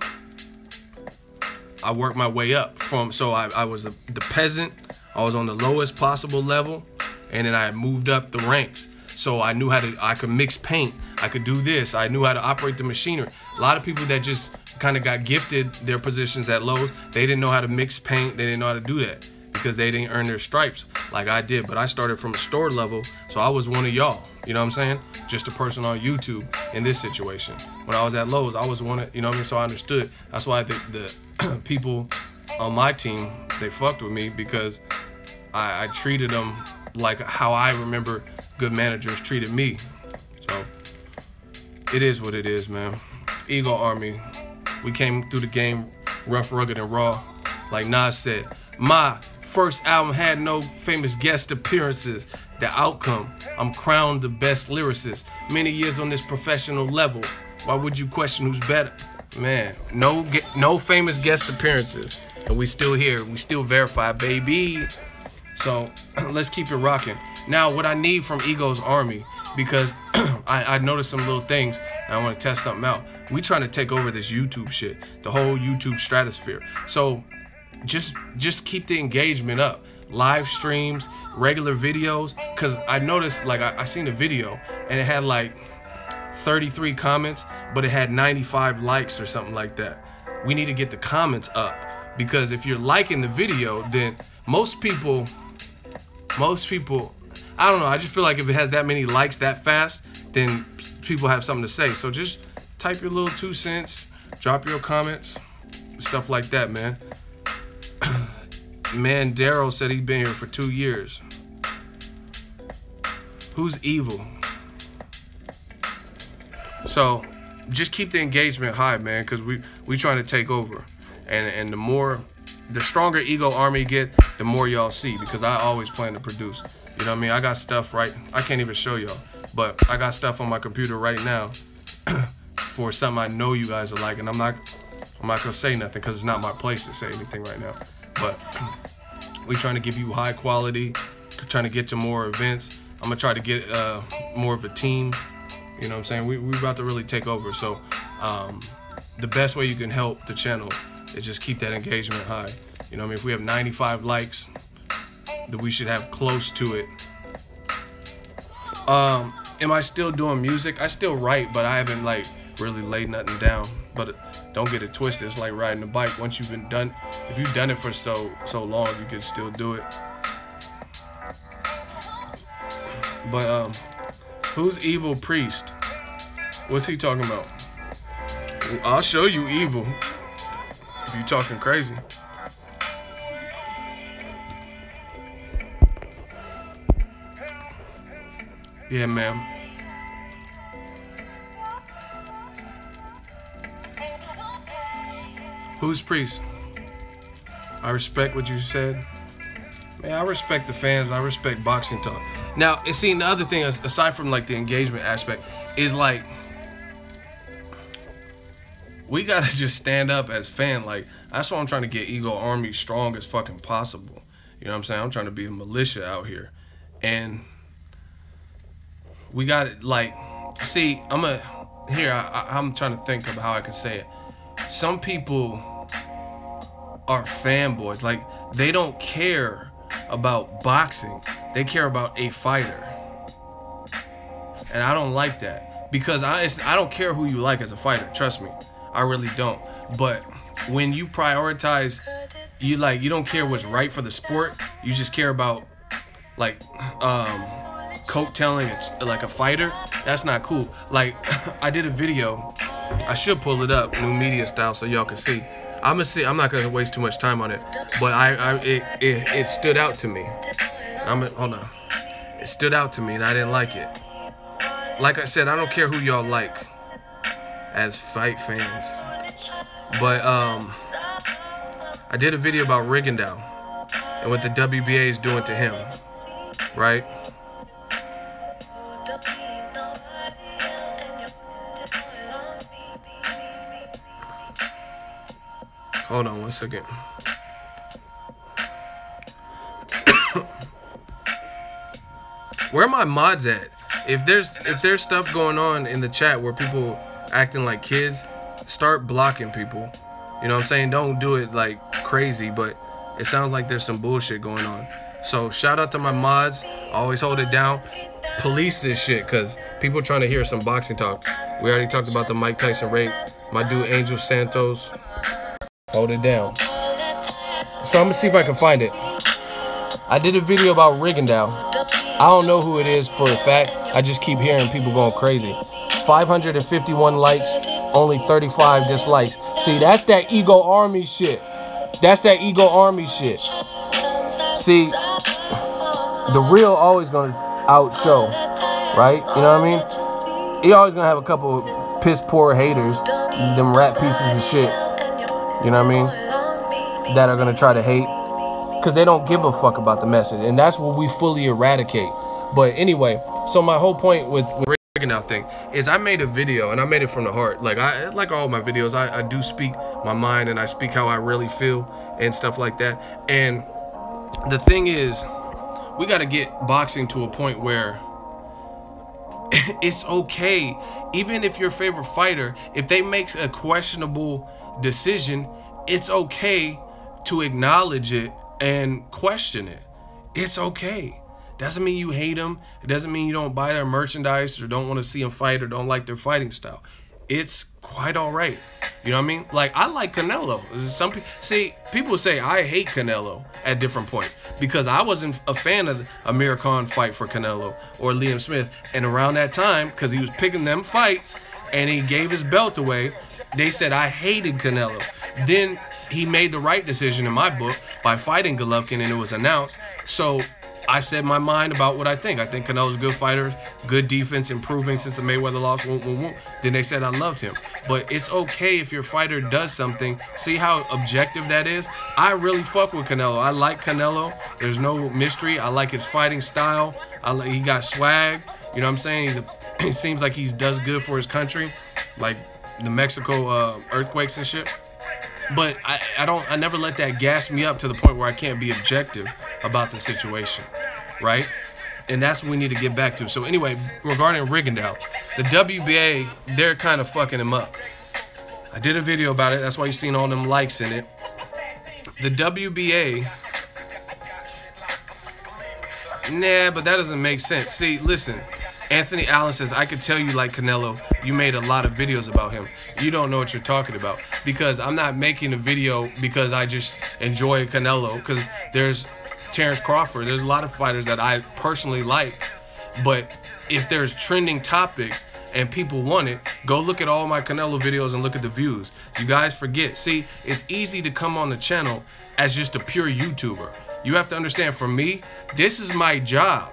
I worked my way up from, so I was the peasant. I was on the lowest possible level, and then I moved up the ranks. So I knew I could mix paint. I could do this. I knew how to operate the machinery. A lot of people that just kind of got gifted their positions at Lowe's, they didn't know how to mix paint. They didn't know how to do that because they didn't earn their stripes like I did. But I started from a store level, so I was one of y'all. You know what I'm saying? Just a person on YouTube in this situation. When I was at Lowe's, I was one of, you know what I mean? So I understood. That's why the people on my team, they fucked with me because I treated them like how I remember good managers treated me. So it is what it is, man. Ego Army. We came through the game rough, rugged, and raw. Like Nas said, my first album had no famous guest appearances. The outcome, I'm crowned the best lyricist. Many years on this professional level. Why would you question who's better? Man, no famous guest appearances. And we still here. We still verified, baby. So let's keep it rocking. Now, what I need from Ego's Army, because I noticed some little things and I want to test something out. We trying to take over this YouTube shit, the whole YouTube stratosphere. So just keep the engagement up. Live streams, regular videos. Because I noticed, like, I seen a video and it had like 33 comments, but it had 95 likes or something like that. We need to get the comments up. Because if you're liking the video, then most people, I don't know, I just feel like if it has that many likes that fast, then people have something to say. So just type your little 2 cents, drop your comments, stuff like that, man. Man, Daryl said he's been here for 2 years. Who's evil? So just keep the engagement high, man, because we trying to take over. And the stronger Ego Army get, the more y'all see, because I always plan to produce. You know what I mean? I got stuff right. I can't even show y'all, but I got stuff on my computer right now for something I know you guys are like, and I'm not gonna say nothing because it's not my place to say anything right now. But we trying to give you high quality, trying to get to more events. I'm gonna try to get more of a team. You know what I'm saying? We about to really take over. So the best way you can help the channel is just keep that engagement high. You know what I mean? If we have 95 likes, then we should have close to it. Am I still doing music? I still write, but I haven't like really laid nothing down. But don't get it twisted. It's like riding a bike. Once you've been done, if you've done it for so long, you can still do it. But who's Evil Priest? What's he talking about? I'll show you evil if you talking crazy. Yeah, man. Who's Priest? I respect what you said. Man, I respect the fans. I respect boxing talk. Now, and see, the other thing, aside from like the engagement aspect, is like we gotta just stand up as fan. Like that's why I'm trying to get Ego Army strong as fucking possible. You know what I'm saying? I'm trying to be a militia out here, and we got it. Like, see, I'm trying to think of how I can say it. Some people are fanboys. Like they don't care about boxing. They care about a fighter. And I don't like that. Because I don't care who you like as a fighter. Trust me. I really don't. But when you prioritize, you don't care what's right for the sport. You just care about like coattailing like a fighter. That's not cool. Like I did a video. I should pull it up, new media style, so y'all can see. I'm not gonna waste too much time on it, but it stood out to me. Hold on. It stood out to me, and I didn't like it. Like I said, I don't care who y'all like as fight fans, but I did a video about Rigondeaux and what the WBA is doing to him, right? Hold on 1 second. Where are my mods at? If there's stuff going on in the chat where people acting like kids, start blocking people. You know what I'm saying? Don't do it like crazy, but it sounds like there's some bullshit going on. So shout out to my mods. Always hold it down. Police this shit, cause people trying to hear some boxing talk. We already talked about the Mike Tyson rape. My dude Angel Santos. Hold it down. So I'm gonna see if I can find it. I did a video about Rigondeaux. I don't know who it is for a fact. I just keep hearing people going crazy. 551 likes, only 35 dislikes. See, that's that Ego Army shit. That's that Ego Army shit. See, the real always gonna outshow, right? You know what I mean? He always gonna have a couple of piss poor haters, them rat pieces of shit. You know what I mean? That are gonna try to hate because they don't give a fuck about the message, and that's what we fully eradicate. But anyway, so my whole point with Rigondeaux thing is I made a video, and I made it from the heart. Like like all my videos, I do speak my mind, and I speak how I really feel and stuff like that. And the thing is, we got to get boxing to a point where it's okay, even if your favorite fighter, if they make a questionable decision, it's okay to acknowledge it and question it. It's okay. Doesn't mean you hate them. It doesn't mean you don't buy their merchandise or don't want to see them fight or don't like their fighting style. it's quite all right. You know what I mean? Like, I like Canelo. Some people see, people say I hate Canelo at different points because I wasn't a fan of the Amir Khan fight for Canelo or Liam Smith. And around that time, because he was picking them fights and he gave his belt away, they said I hated Canelo. Then he made the right decision in my book by fighting Golovkin, and it was announced. So I said my mind about what I think. I think Canelo's a good fighter, good defense, improving since the Mayweather loss. Then they said I loved him. But it's okay if your fighter does something. See how objective that is? I really fuck with Canelo. I like Canelo. There's no mystery. I like his fighting style. He got swag. You know what I'm saying? He seems like he does good for his country, like the Mexico earthquakes and shit. But I never let that gas me up to the point where I can't be objective about the situation, right? And that's what we need to get back to. So anyway, regarding Rigondeaux, the WBA, they're kind of fucking him up. I did a video about it. That's why you're seeing all them likes in it. The WBA, nah, but that doesn't make sense. See, listen, Anthony Allen says, I could tell you like Canelo, you made a lot of videos about him. You don't know what you're talking about. Because I'm not making a video because I just enjoy Canelo. Because there's Terrence Crawford. There's a lot of fighters that I personally like. But if there's trending topics and people want it, go look at all my Canelo videos and look at the views. You guys forget. See, it's easy to come on the channel as just a pure YouTuber. You have to understand, for me, this is my job.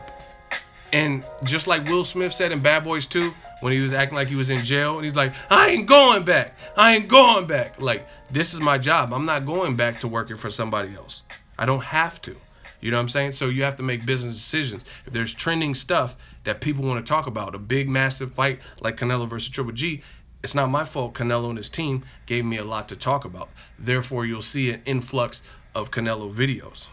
And just like Will Smith said in Bad Boys 2, when he was acting like he was in jail, and he's like, I ain't going back. I ain't going back. Like, this is my job. I'm not going back to working for somebody else. I don't have to. You know what I'm saying? So you have to make business decisions. If there's trending stuff that people want to talk about, a big, massive fight like Canelo versus Triple G, it's not my fault Canelo and his team gave me a lot to talk about. Therefore, you'll see an influx of Canelo videos.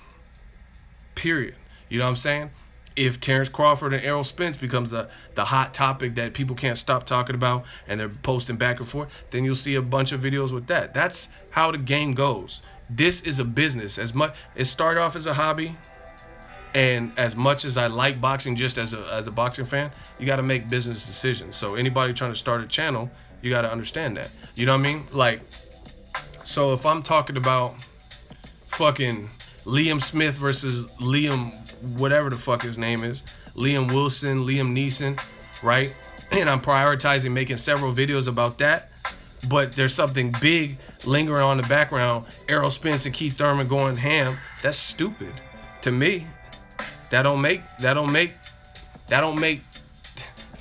Period. You know what I'm saying? If Terrence Crawford and Errol Spence becomes the hot topic that people can't stop talking about and they're posting back and forth, then you'll see a bunch of videos with that. That's how the game goes. This is a business. As much it started off as a hobby, and as much as I like boxing just as a boxing fan, you got to make business decisions. So anybody trying to start a channel, you got to understand that. You know what I mean? Like, so if I'm talking about fucking Liam Smith versus Liam whatever the fuck his name is, Liam Wilson, Liam Neeson, right? And I'm prioritizing making several videos about that, but there's something big lingering on the background, Errol Spence and Keith Thurman going ham. That's stupid to me. That don't make if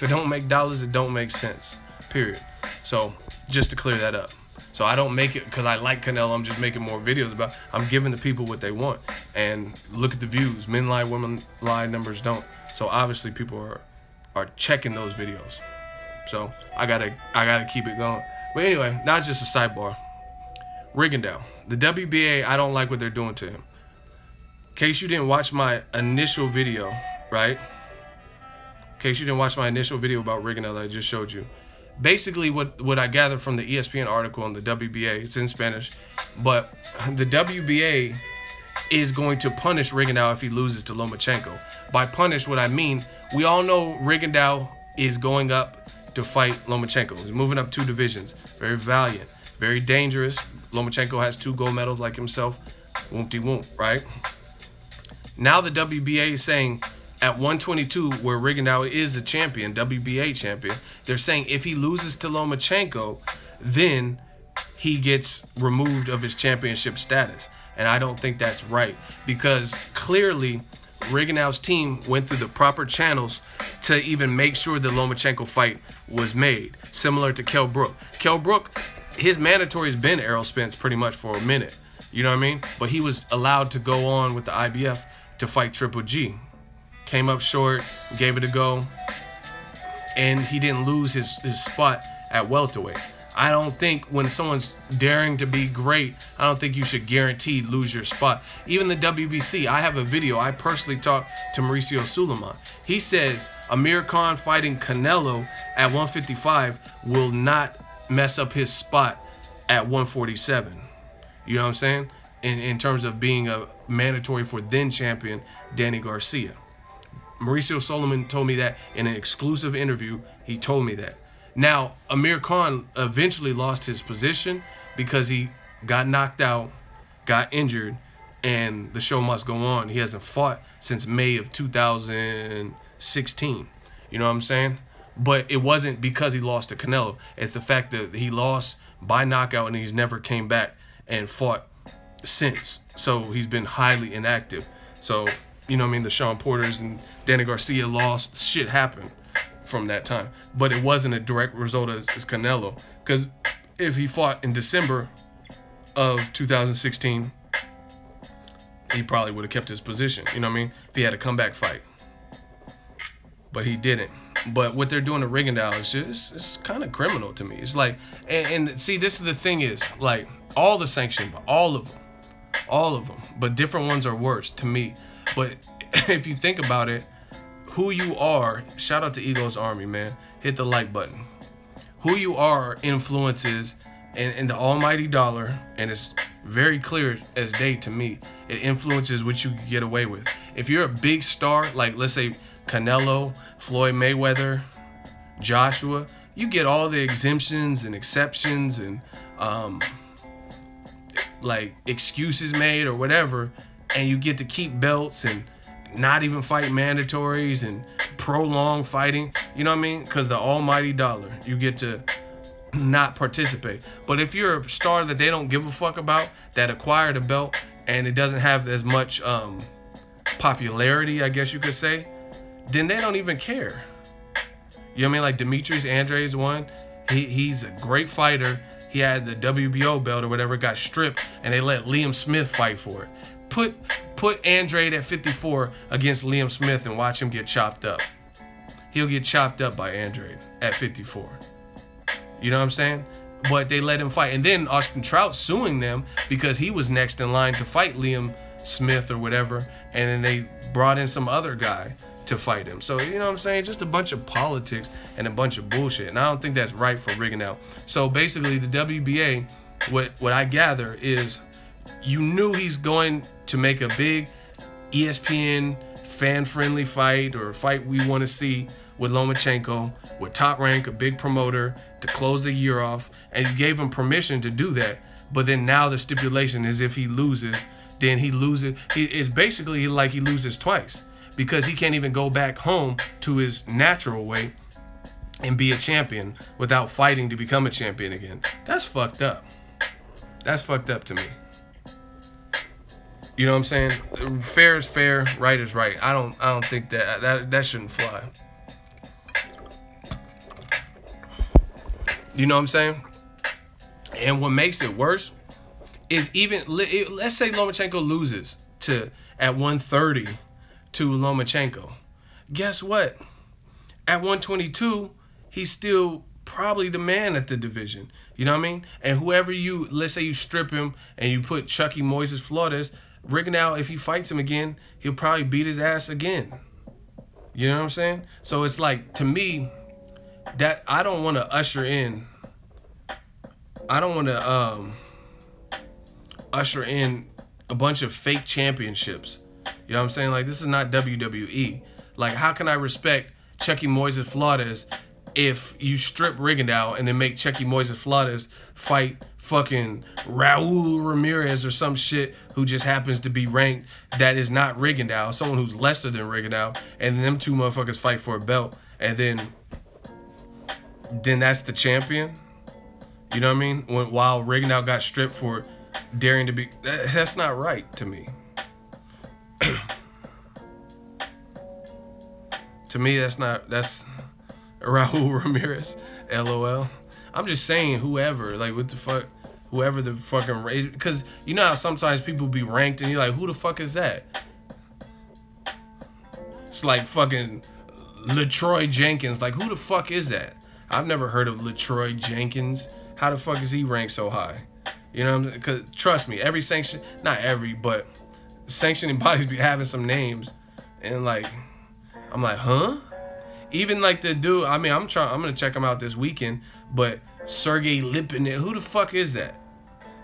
it don't make dollars, it don't make sense, period. So just to clear that up. So I don't make it because I like Canelo. I'm just making more videos about. I'm giving the people what they want. And look at the views. Men lie, women lie, numbers don't. So obviously people are checking those videos. So I gotta keep it going. But anyway, not just a sidebar. Rigondeaux, the WBA, I don't like what they're doing to him. In case you didn't watch my initial video, right? In case you didn't watch my initial video about Rigondeaux that I just showed you. Basically, what I gathered from the ESPN article on the WBA, it's in Spanish, but the WBA is going to punish Rigondeaux if he loses to Lomachenko. By punish, what I mean, we all know Rigondeaux is going up to fight Lomachenko. He's moving up 2 divisions. Very valiant, very dangerous. Lomachenko has 2 gold medals like himself. Whoop-de-whoop, right? Now the WBA is saying, at 122, where Rigondeaux is the champion, WBA champion, they're saying if he loses to Lomachenko, then he gets removed of his championship status. And I don't think that's right, because clearly Rigondeaux's team went through the proper channels to even make sure the Lomachenko fight was made, similar to Kell Brook. Kell Brook, his mandatory has been Errol Spence pretty much for a minute. You know what I mean? But he was allowed to go on with the IBF to fight Triple G. Came up short, gave it a go, and he didn't lose his spot at welterweight. I don't think when someone's daring to be great, I don't think you should guaranteed lose your spot. Even the WBC, I have a video. I personally talked to Mauricio Suleiman. He says Amir Khan fighting Canelo at 155 will not mess up his spot at 147. You know what I'm saying? In terms of being a mandatory for then champion Danny Garcia. Mauricio Suleiman told me that in an exclusive interview. He told me that. Now, Amir Khan eventually lost his position because he got knocked out, got injured, and the show must go on. He hasn't fought since May of 2016. You know what I'm saying? But it wasn't because he lost to Canelo. It's the fact that he lost by knockout and he's never came back and fought since. So he's been highly inactive. So, you know what I mean? The Shawn Porters and Danny Garcia lost. Shit happened from that time. But it wasn't a direct result as Canelo. Because if he fought in December of 2016, he probably would have kept his position. You know what I mean? If he had a comeback fight. But he didn't. But what they're doing to Rigondeaux is just, it's kind of criminal to me. It's like, and see, this is the thing is, like, all the sanctions, all of them, but different ones are worse to me. But if you think about it, who you are, shout out to Ego's Army, man. Hit the like button. Who you are influences, and the almighty dollar, and it's very clear as day to me, it influences what you can get away with. If you're a big star, like let's say Canelo, Floyd Mayweather, Joshua, you get all the exemptions and exceptions and like excuses made or whatever, and you get to keep belts and not even fight mandatories and prolong fighting, you know what I mean? Because the almighty dollar, you get to not participate. But if you're a star that they don't give a fuck about, that acquired a belt and it doesn't have as much popularity, I guess you could say, then they don't even care. You know what I mean? Like Demetrius Andrade's one. He's a great fighter. He had the WBO belt or whatever, got stripped, and they let Liam Smith fight for it. Put Andrade at 54 against Liam Smith and watch him get chopped up. He'll get chopped up by Andrade at 54. You know what I'm saying? But they let him fight. And then Austin Trout suing them because he was next in line to fight Liam Smith or whatever, and then they brought in some other guy to fight him. So, you know what I'm saying? Just a bunch of politics and a bunch of bullshit. And I don't think that's right for Rigondeaux. So basically the WBA, what I gather is you knew he's going to make a big ESPN fan-friendly fight or a fight we want to see with Lomachenko, with Top Rank, a big promoter, to close the year off. And you gave him permission to do that. But then now the stipulation is if he loses, then he loses. It's basically like he loses twice, because he can't even go back home to his natural weight and be a champion without fighting to become a champion again. That's fucked up. That's fucked up to me. You know what I'm saying? Fair is fair, right is right. I don't think that shouldn't fly. You know what I'm saying? And what makes it worse is even, let's say Lomachenko loses at 130 to Lomachenko. Guess what? At 122, he's still probably the man at the division. You know what I mean? And whoever let's say you strip him and you put Chucky Moises Flores, Rigondeaux, if he fights him again, he'll probably beat his ass again. You know what I'm saying? So it's like, to me, that I don't want to usher in a bunch of fake championships. You know what I'm saying? Like, this is not WWE. Like, how can I respect Chucky Moises Flores if you strip Rigondeaux and then make Chucky Moises Flores fight fucking Raul Ramirez or some shit who just happens to be ranked that is not Rigondeaux, someone who's lesser than Rigondeaux, and then them two motherfuckers fight for a belt, and then that's the champion? You know what I mean? While Rigondeaux got stripped for daring to be... That's not right to me. To me, that's Raul Ramirez, LOL. I'm just saying whoever, like, what the fuck, whoever the fucking, because you know how sometimes people be ranked and you're like, who the fuck is that? It's like fucking LaTroy Jenkins. Like, who the fuck is that? I've never heard of LaTroy Jenkins. How the fuck is he ranked so high? You know what I'm saying? Because trust me, every sanction, not every, but sanctioning bodies be having some names, and like, I'm like, huh? Even like the dude, I mean, I'm gonna check him out this weekend, but Sergey Lipinets, who the fuck is that?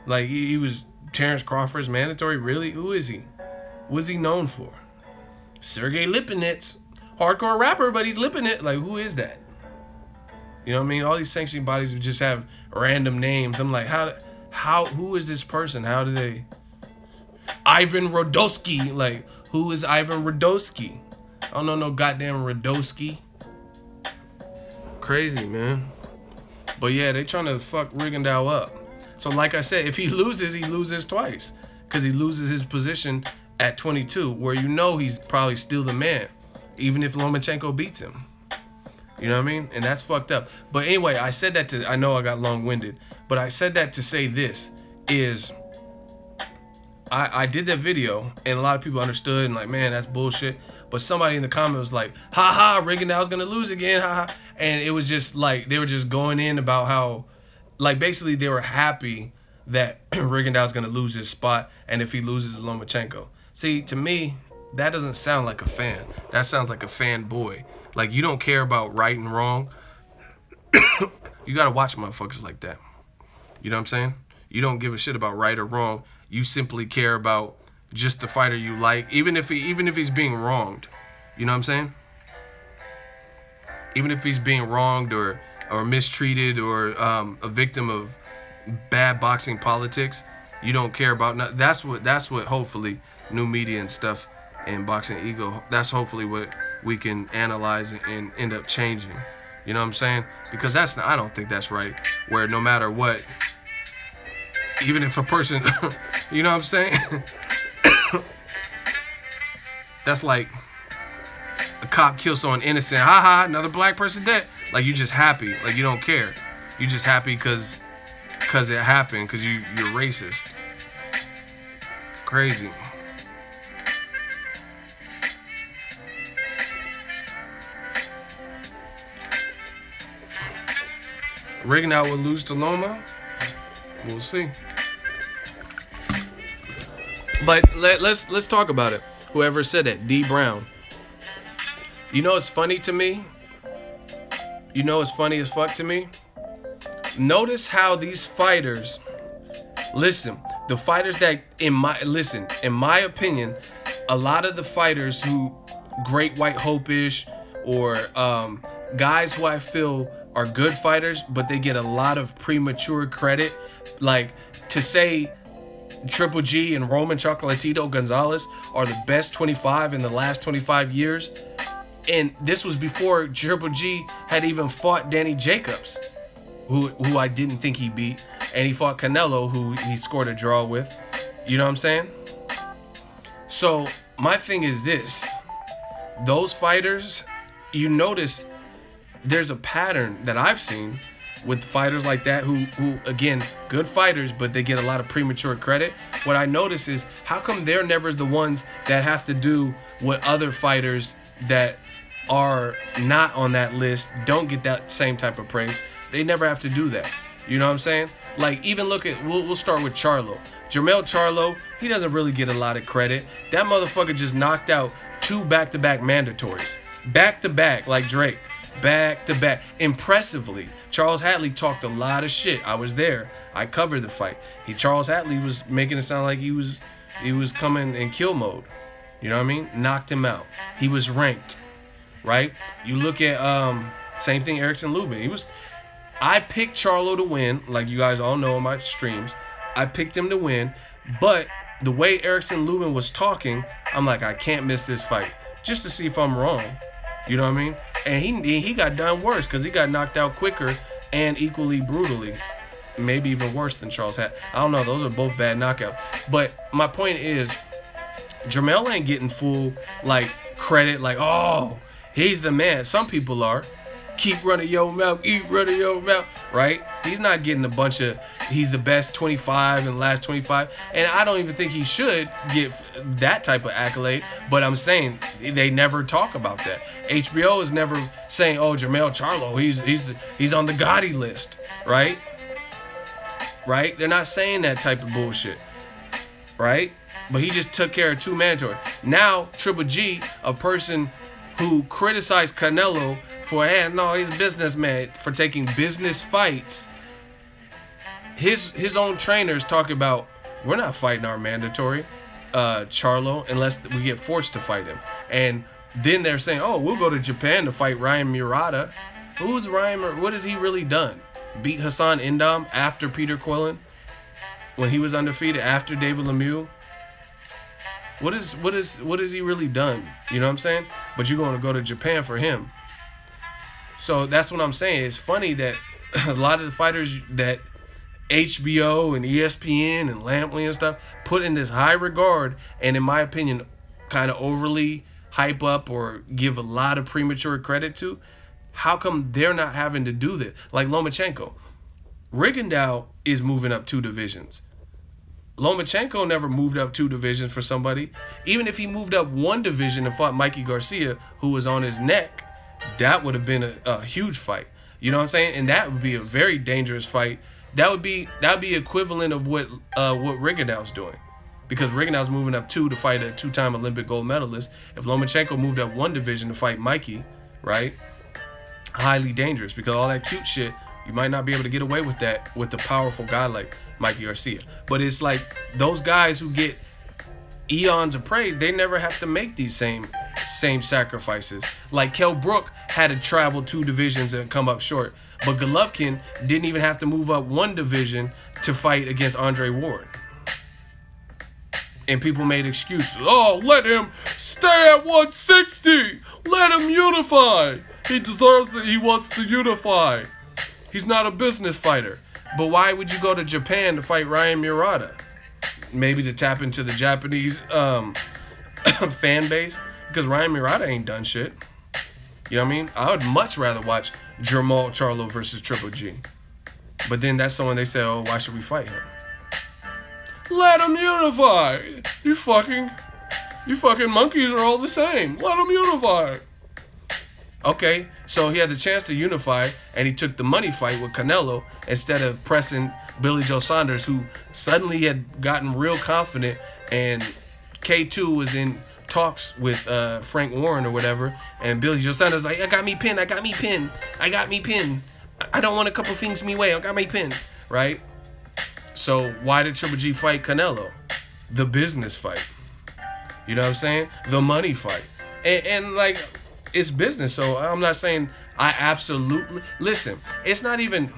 Like, he was Terrence Crawford's mandatory, really? Who is he? What's he known for? Sergey Lipinets, hardcore rapper, but he's Lipinets. Like, who is that? You know what I mean? All these sanctioning bodies just have random names. I'm like, who is this person? How do they? Ivan Rodowski. Like, who is Ivan Rodowski? I don't know no goddamn Rodowski. Crazy, man. But yeah, they trying to fuck Rigondeaux up. So like I said, if he loses twice. Because he loses his position at 22, where you know he's probably still the man, even if Lomachenko beats him. You know what I mean? And that's fucked up. But anyway, I said that to, I know I got long-winded, but I said that to say this is, I did that video, and a lot of people understood and like, man, that's bullshit. But somebody in the comment was like, haha, Rigondeaux's gonna lose again, haha. And it was just like, they were just going in about how, like, basically they were happy that Rigondeaux's gonna lose his spot, and if he loses Lomachenko. See, to me, that doesn't sound like a fan. That sounds like a fanboy. Like, you don't care about right and wrong. You gotta watch motherfuckers like that. You know what I'm saying? You don't give a shit about right or wrong. You simply care about just the fighter you like, even if he's being wronged. You know what I'm saying? Even if he's being wronged or mistreated or a victim of bad boxing politics, you don't care about. That's what hopefully new media and stuff and Boxingego, that's hopefully what we can analyze and end up changing. You know what I'm saying? Because I don't think that's right, where no matter what, even if a person, you know what I'm saying? That's like a cop kills someone innocent. Haha, another black person dead. Like, you just happy. Like, you don't care. You just happy because it happened, because you're racist. Crazy. Rigondeaux will lose to Loma. We'll see. But let's talk about it. Whoever said that, D Brown. You know what's funny to me? You know what's funny as fuck to me? Notice how these fighters, listen, the fighters that, in my opinion, a lot of the fighters who Great White Hope-ish or guys who I feel are good fighters, but they get a lot of premature credit. Like, to say Triple G and Roman Chocolatito Gonzalez are the best 25 in the last 25 years. And this was before Triple G had even fought Danny Jacobs, who I didn't think he beat. And he fought Canelo, who he scored a draw with. You know what I'm saying? So my thing is this. Those fighters, you notice there's a pattern that I've seen with fighters like that who again, good fighters, but they get a lot of premature credit. What I notice is, how come they're never the ones that have to do what other fighters that are not on that list don't get that same type of praise? They never have to do that. You know what I'm saying? Like, even look at, we'll start with Charlo. Jermell Charlo, he doesn't really get a lot of credit. That motherfucker just knocked out 2 back-to-back mandatories. Back-to-back, like Drake. Back-to-back. Impressively. Charles Hatley talked a lot of shit. I was there. I covered the fight. Charles Hatley was making it sound like he was coming in kill mode. You know what I mean? Knocked him out. He was ranked. Right? You look at same thing, Erickson Lubin. I picked Charlo to win, like you guys all know on my streams. I picked him to win, but the way Erickson Lubin was talking, I'm like, I can't miss this fight, just to see if I'm wrong. You know what I mean? And he got done worse, because he got knocked out quicker and equally brutally. Maybe even worse than Charles Hatley. I don't know. Those are both bad knockouts. But my point is, Jermell ain't getting full, like, credit, like, oh, he's the man. Some people are. Keep running your mouth, keep running your mouth, right? He's not getting a bunch of, he's the best 25 in the last 25. And I don't even think he should get that type of accolade. But I'm saying, they never talk about that. HBO is never saying, oh, Jermell Charlo, he's on the Gotti list, right? Right? They're not saying that type of bullshit, right? But he just took care of 2 mandatory. Now, Triple G, a person who criticized Canelo for, hey, no, he's a businessman, for taking business fights. His own trainers talk about, we're not fighting our mandatory Charlo unless we get forced to fight him. And then they're saying, oh, we'll go to Japan to fight Ryan Murata. Who's Ryan? What has he really done? Beat Hassan Indam after Peter Quillen when he was undefeated after David Lemieux? What has he really done? You know what I'm saying? But you're going to go to Japan for him. So that's what I'm saying. It's funny that a lot of the fighters that HBO and ESPN and Lampley and stuff put in this high regard, and in my opinion, kind of overly hype up or give a lot of premature credit to, how come they're not having to do this? Like Lomachenko. Rigondeaux is moving up 2 divisions. Lomachenko never moved up 2 divisions for somebody. Even if he moved up 1 division and fought Mikey Garcia, who was on his neck, that would have been a huge fight. You know what I'm saying? And that would be a very dangerous fight. That would be equivalent of what Rigondeaux's doing. Because Rigondeaux's moving up 2 to fight a 2-time Olympic gold medalist. If Lomachenko moved up 1 division to fight Mikey, right? Highly dangerous, because all that cute shit, you might not be able to get away with that with a powerful guy like Mikey Garcia. But it's like those guys who get eons of praise, they never have to make these same sacrifices. Like Kell Brook had to travel 2 divisions and come up short. But Golovkin didn't even have to move up 1 division to fight against Andre Ward. And people made excuses. Oh, let him stay at 160. Let him unify. He deserves it. He wants to unify. He's not a business fighter. But why would you go to Japan to fight Ryan Murata? Maybe to tap into the Japanese fan base? Because Ryan Murata ain't done shit. You know what I mean? I would much rather watch Jermall Charlo versus Triple G. But then that's someone they say, oh, why should we fight him? Let him unify. You fucking monkeys are all the same. Let him unify. Okay, so he had the chance to unify, and he took the money fight with Canelo instead of pressing Billy Joe Saunders, who suddenly had gotten real confident, and K2 was in talks with Frank Warren or whatever, and Billy Joe Saunders like, I got me pinned. I don't want a couple things me way. I got me pinned, right? So why did Triple G fight Canelo? The business fight. You know what I'm saying? The money fight. And like, it's business. So I'm not saying I absolutely listen. It's not even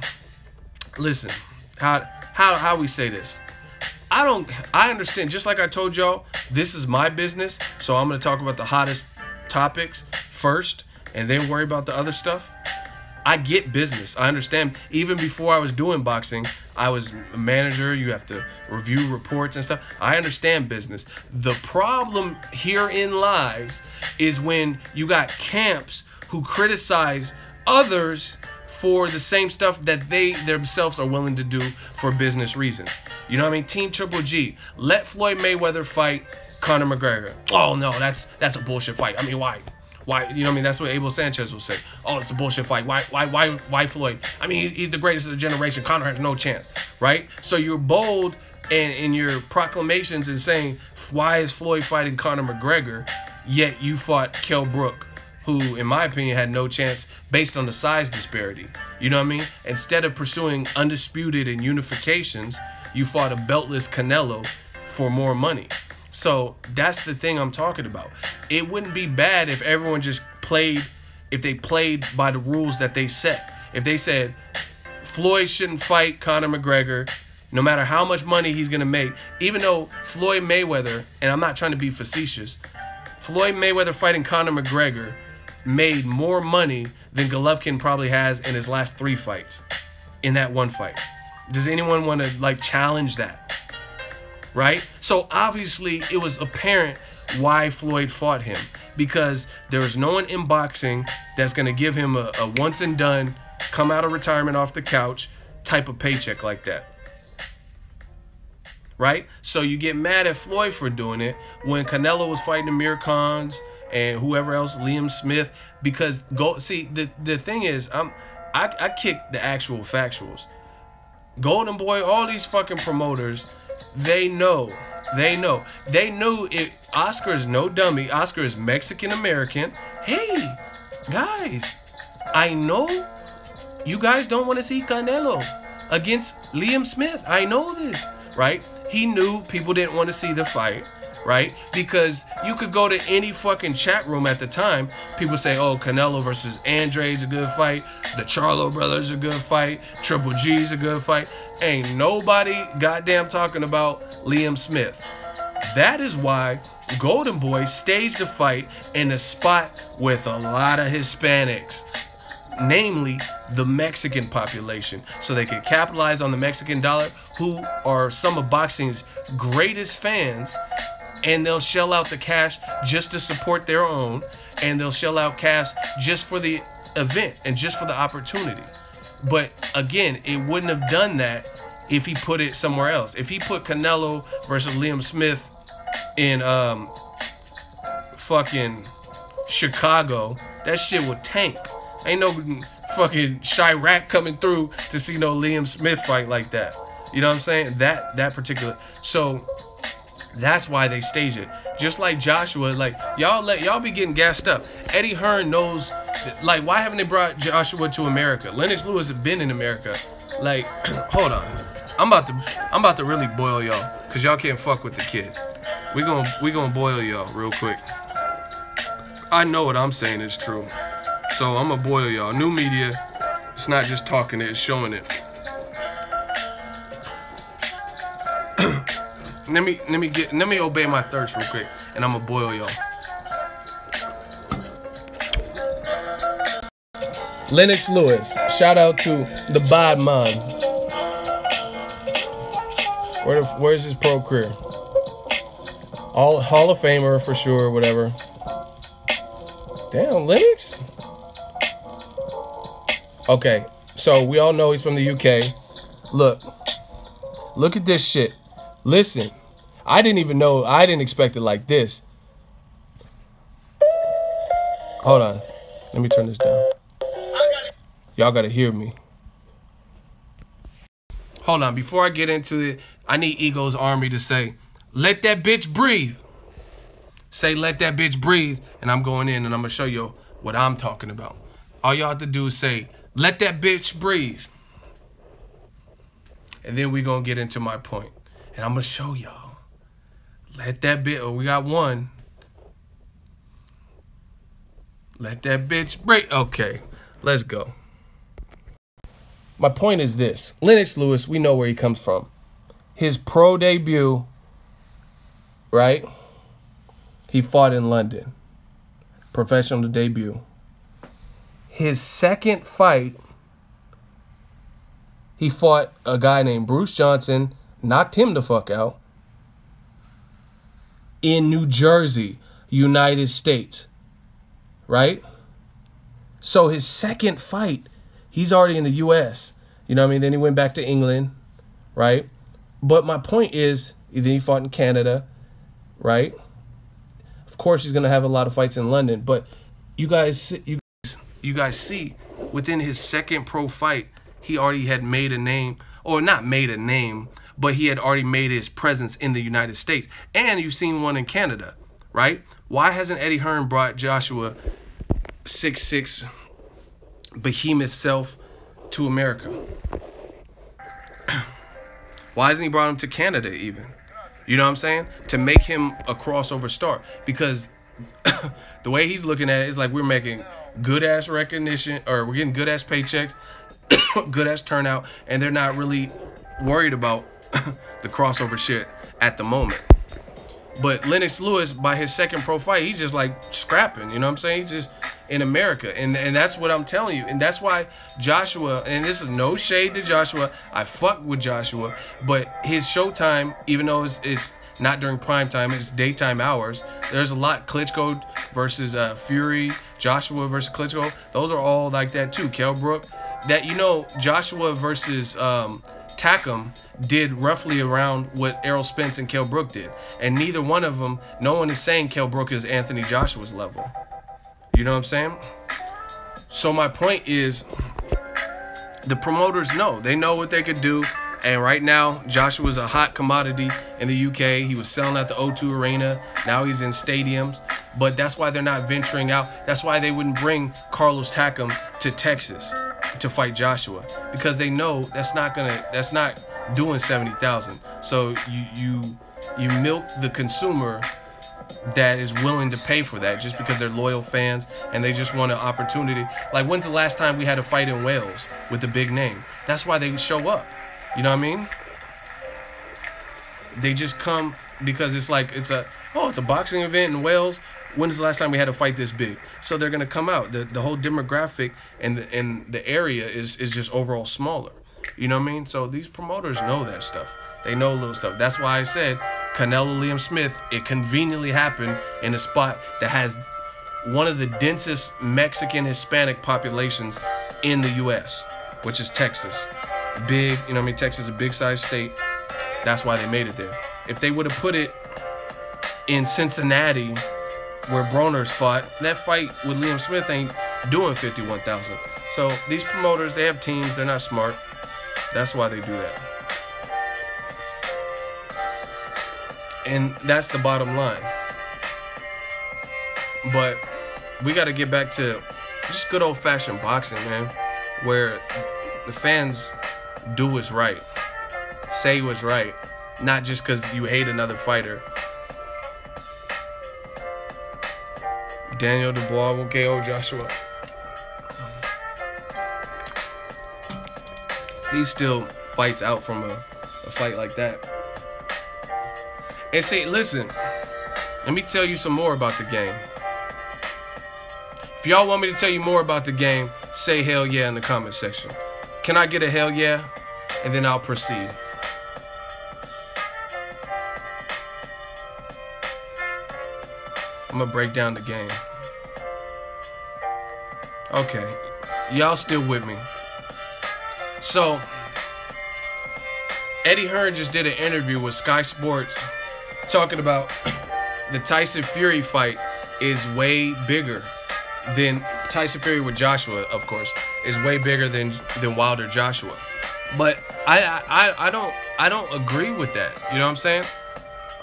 listen. How we say this? I understand. Just like I told y'all, this is my business. So I'm gonna talk about the hottest topics first, and then worry about the other stuff. I get business. I understand. Even before I was doing boxing, I was a manager. You have to review reports and stuff. I understand business. The problem herein lies is when you got camps who criticize others for the same stuff that they themselves are willing to do for business reasons. You know what I mean? Team Triple G, let Floyd Mayweather fight Conor McGregor. Oh no, that's a bullshit fight. I mean, why? Why? You know what I mean? That's what Abel Sanchez will say. Oh, it's a bullshit fight. Why Floyd? I mean, he's the greatest of the generation. Conor has no chance, right? So you're bold in your proclamations and saying, why is Floyd fighting Conor McGregor, yet you fought Kell Brook, who, in my opinion, had no chance based on the size disparity. You know what I mean? Instead of pursuing undisputed and unifications, you fought a beltless Canelo for more money. So that's the thing I'm talking about. It wouldn't be bad if everyone just played, if they played by the rules that they set. If they said, Floyd shouldn't fight Conor McGregor, no matter how much money he's going to make, even though Floyd Mayweather, and I'm not trying to be facetious, Floyd Mayweather fighting Conor McGregor made more money than Golovkin probably has in his last 3 fights in that one fight. Does anyone want to like challenge that? Right? So obviously it was apparent why Floyd fought him, because there was no one in boxing that's going to give him a once and done, come out of retirement off the couch type of paycheck like that. Right? So you get mad at Floyd for doing it when Canelo was fighting Amir Khans and whoever else, Liam Smith, because the thing is, I kick the actual factuals. Golden Boy, all these fucking promoters, they knew it. Oscar is no dummy. Oscar is Mexican American. Hey, guys, I know you guys don't want to see Canelo against Liam Smith. I know this, right? He knew people didn't want to see the fight. right? Because you could go to any fucking chat room at the time. People say, oh, Canelo versus Andre's a good fight. The Charlo brothers are a good fight. Triple G's a good fight. Ain't nobody goddamn talking about Liam Smith. That is why Golden Boy staged the fight in a spot with a lot of Hispanics, namely the Mexican population, so they could capitalize on the Mexican dollar, who are some of boxing's greatest fans, and they'll shell out the cash just to support their own, and they'll shell out cash just for the event and just for the opportunity. But again, it wouldn't have done that if he put it somewhere else. If he put Canelo versus Liam Smith in fucking Chicago, that shit would tank. Ain't no fucking Chirac coming through to see no Liam Smith fight like that. You know what I'm saying? That particular. So that's why they stage it. Just like Joshua, like y'all be getting gassed up. Eddie Hearn knows, like, why haven't they brought Joshua to America? Lennox Lewis has been in America. Like, hold on. I'm about to really boil y'all, cause y'all can't fuck with the kids. We gonna boil y'all real quick. I know what I'm saying is true, so I'm gonna boil y'all. New media, it's not just talking it, it's showing it. let me obey my thirst real quick, and I'm gonna boil y'all. Lennox Lewis, shout out to the Bod Man. Where's his pro career? All Hall of Famer for sure, whatever. Damn, Lennox. Okay, so we all know he's from the UK. Look at this shit. Listen, I didn't expect it like this. Hold on, let me turn this down. Y'all gotta hear me. Hold on, before I get into it, I need Ego's Army to say, let that bitch breathe. Say, let that bitch breathe, and I'm going in and I'm gonna show you what I'm talking about. All y'all have to do is say, let that bitch breathe. And then we gonna get into my point. And I'm gonna show y'all. Let that bitch, oh, we got one. Let that bitch breathe. Okay, let's go. My point is this. Lennox Lewis, we know where he comes from. His pro debut, right? He fought in London. Professional debut. His second fight, he fought a guy named Bruce Johnson, knocked him the fuck out, in New Jersey, United States, right? So his second fight, he's already in the U.S., you know what I mean? Then he went back to England, right? But my point is, then he fought in Canada, right? Of course, he's going to have a lot of fights in London, but you guys see, within his second pro fight, he already had made a name, or not made a name, but he had already made his presence in the United States. And you've seen one in Canada, right? Why hasn't Eddie Hearn brought Joshua 6'6" behemoth self to America? Why hasn't he brought him to Canada even? You know what I'm saying? To make him a crossover star. Because the way he's looking at it is like we're making good-ass recognition, or we're getting good-ass paychecks, good-ass turnout, and they're not really worried about the crossover shit at the moment. But Lennox Lewis, by his second pro fight, he's just like scrapping, you know what I'm saying? He's just in America. And that's what I'm telling you. And that's why Joshua, and this is no shade to Joshua, I fuck with Joshua, but his showtime, even though it's not during prime time, it's daytime hours, there's a lot. Klitschko versus Fury, Joshua versus Klitschko, those are all like that too. Kell Brook, that, you know, Joshua versus Takam did roughly around what Errol Spence and Kell Brook did. And neither one of them, no one is saying Kell Brook is Anthony Joshua's level. You know what I'm saying? So my point is, the promoters know. They know what they could do. And right now, Joshua's a hot commodity in the UK. He was selling at the O2 Arena. Now he's in stadiums. But that's why they're not venturing out. That's why they wouldn't bring Carlos Takam to Texas to fight Joshua, because they know that's not doing 70,000. So you You milk the consumer that is willing to pay for that just because they're loyal fans and they just want an opportunity. Like, when's the last time we had a fight in Wales with a big name? That's why they show up. You know what I mean? They just come because it's like, it's a boxing event in Wales. When is the last time we had a fight this big? So they're gonna come out. The whole demographic and the area is just overall smaller. You know what I mean? So these promoters know that stuff. They know little stuff. That's why I said Canelo Liam Smith, it conveniently happened in a spot that has one of the densest Mexican Hispanic populations in the US, which is Texas. Big, you know what I mean? Texas is a big size state. That's why they made it there. If they would have put it in Cincinnati, where Broner's fought, that fight with Liam Smith ain't doing 51,000. So these promoters, they have teams, they're not smart. That's why they do that. And that's the bottom line. But we got to get back to just good old-fashioned boxing, man, where the fans do what's right, say what's right, not just because you hate another fighter. Daniel Dubois will KO Joshua. He still fights out from a fight like that. And see, listen, let me tell you some more about the game. If y'all want me to tell you more about the game, say hell yeah in the comment section. Can I get a hell yeah? And then I'll proceed. I'm gonna break down the game. Okay, y'all still with me. So, Eddie Hearn just did an interview with Sky Sports talking about the Tyson Fury fight is way bigger than Tyson Fury with Joshua, of course, is way bigger than Wilder Joshua. But I don't agree with that. You know what I'm saying?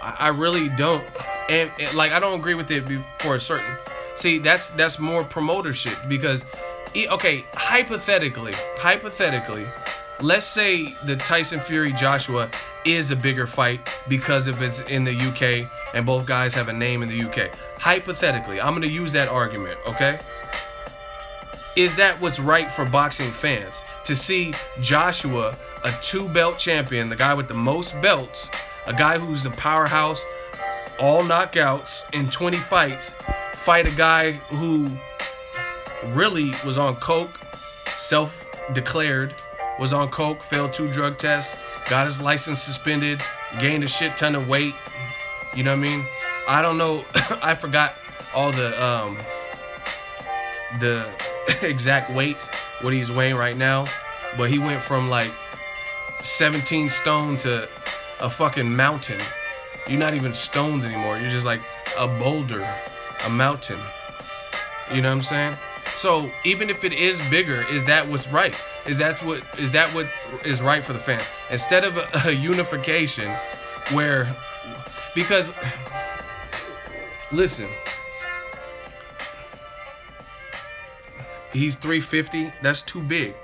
I really don't. And like, I don't agree with it for a certain. See, that's more promoter shit because, okay, hypothetically, let's say the Tyson Fury Joshua is a bigger fight because if it's in the UK and both guys have a name in the UK. Hypothetically, I'm gonna use that argument, okay? Is that what's right for boxing fans? To see Joshua, a 2-belt champion, the guy with the most belts, a guy who's a powerhouse, all knockouts in 20 fights, fight a guy who really was on coke, self-declared, was on coke, failed 2 drug tests, got his license suspended, gained a shit ton of weight. You know what I mean? I don't know. I forgot all the exact weights, what he's weighing right now, but he went from like 17 stone to a fucking mountain. You're not even stones anymore. You're just like a boulder, a mountain. You know what I'm saying? So even if it is bigger, is that what's right? Is that what is right for the fan? Instead of a unification where, because listen, he's 350. That's too big.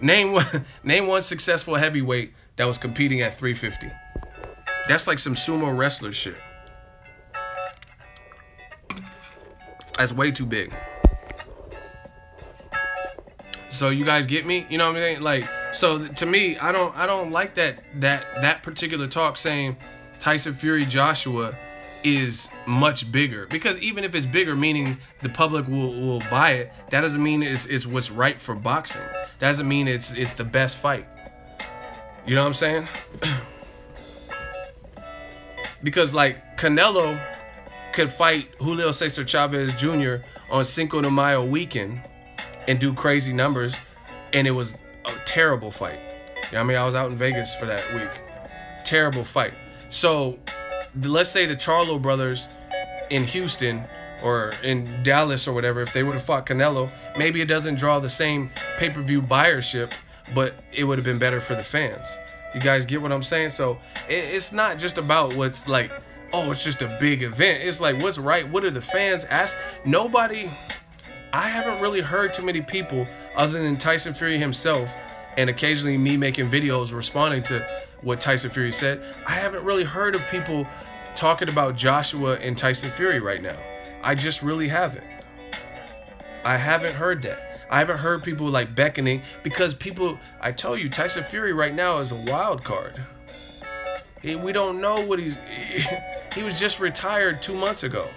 Name one successful heavyweight that was competing at 350. That's like some sumo wrestler shit. That's way too big. So you guys get me? You know what I'm saying? Like, so to me, I don't like that particular talk saying Tyson Fury Joshua is much bigger, because even if it's bigger, meaning the public will buy it, that doesn't mean it's what's right for boxing. That doesn't mean it's the best fight. You know what I'm saying? Because like Canelo could fight Julio Cesar Chavez Jr. on Cinco de Mayo weekend and do crazy numbers, and it was a terrible fight. You know what I mean? I was out in Vegas for that week. Terrible fight. So let's say the Charlo brothers in Houston or in Dallas or whatever, if they would have fought Canelo, maybe it doesn't draw the same pay-per-view buyership, but it would have been better for the fans. You guys get what I'm saying? So it's not just about what's like, oh, it's just a big event. It's like, what's right? What are the fans ask? Nobody, I haven't really heard too many people other than Tyson Fury himself and occasionally me making videos responding to what Tyson Fury said, I haven't really heard of people talking about Joshua and Tyson Fury right now. I just really haven't. I haven't heard that. I haven't heard people like beckoning, because people, I tell you, Tyson Fury right now is a wild card. We don't know what he was just retired 2 months ago.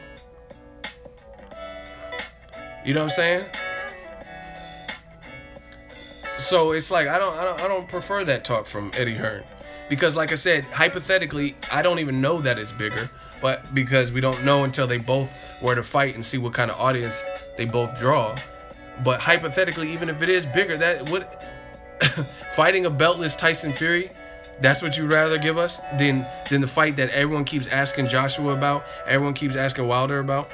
You know what I'm saying? So it's like I don't prefer that talk from Eddie Hearn, because like I said, hypothetically, I don't even know that it's bigger, but because we don't know until they both were to fight and see what kind of audience they both draw. But hypothetically, even if it is bigger, that would fighting a beltless Tyson Fury, that's what you'd rather give us than the fight that everyone keeps asking Joshua about, everyone keeps asking Wilder about,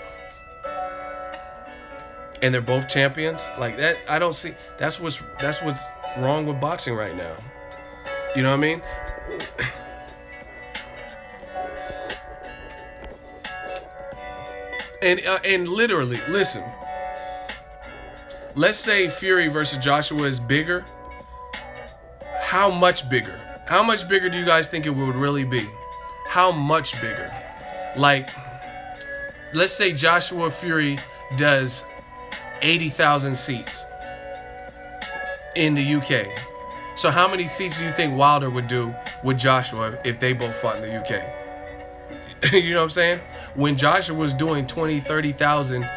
and they're both champions like that. I don't see. That's what's wrong with boxing right now. You know what I mean? And literally, listen. Let's say Fury versus Joshua is bigger. How much bigger? How much bigger do you guys think it would really be? How much bigger? Like, let's say Joshua Fury does 80,000 seats in the UK. So how many seats do you think Wilder would do with Joshua if they both fought in the UK? You know what I'm saying? When Joshua was doing 20, 30,000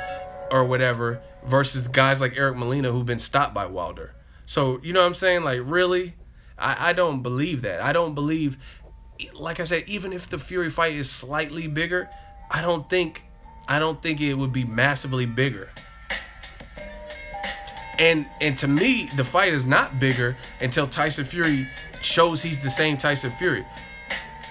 or whatever versus guys like Eric Molina who've been stopped by Wilder. So, you know what I'm saying? Like, really? I don't believe that. I don't believe, like I said, even if the Fury fight is slightly bigger, I don't think it would be massively bigger. And to me, the fight is not bigger until Tyson Fury shows he's the same Tyson Fury.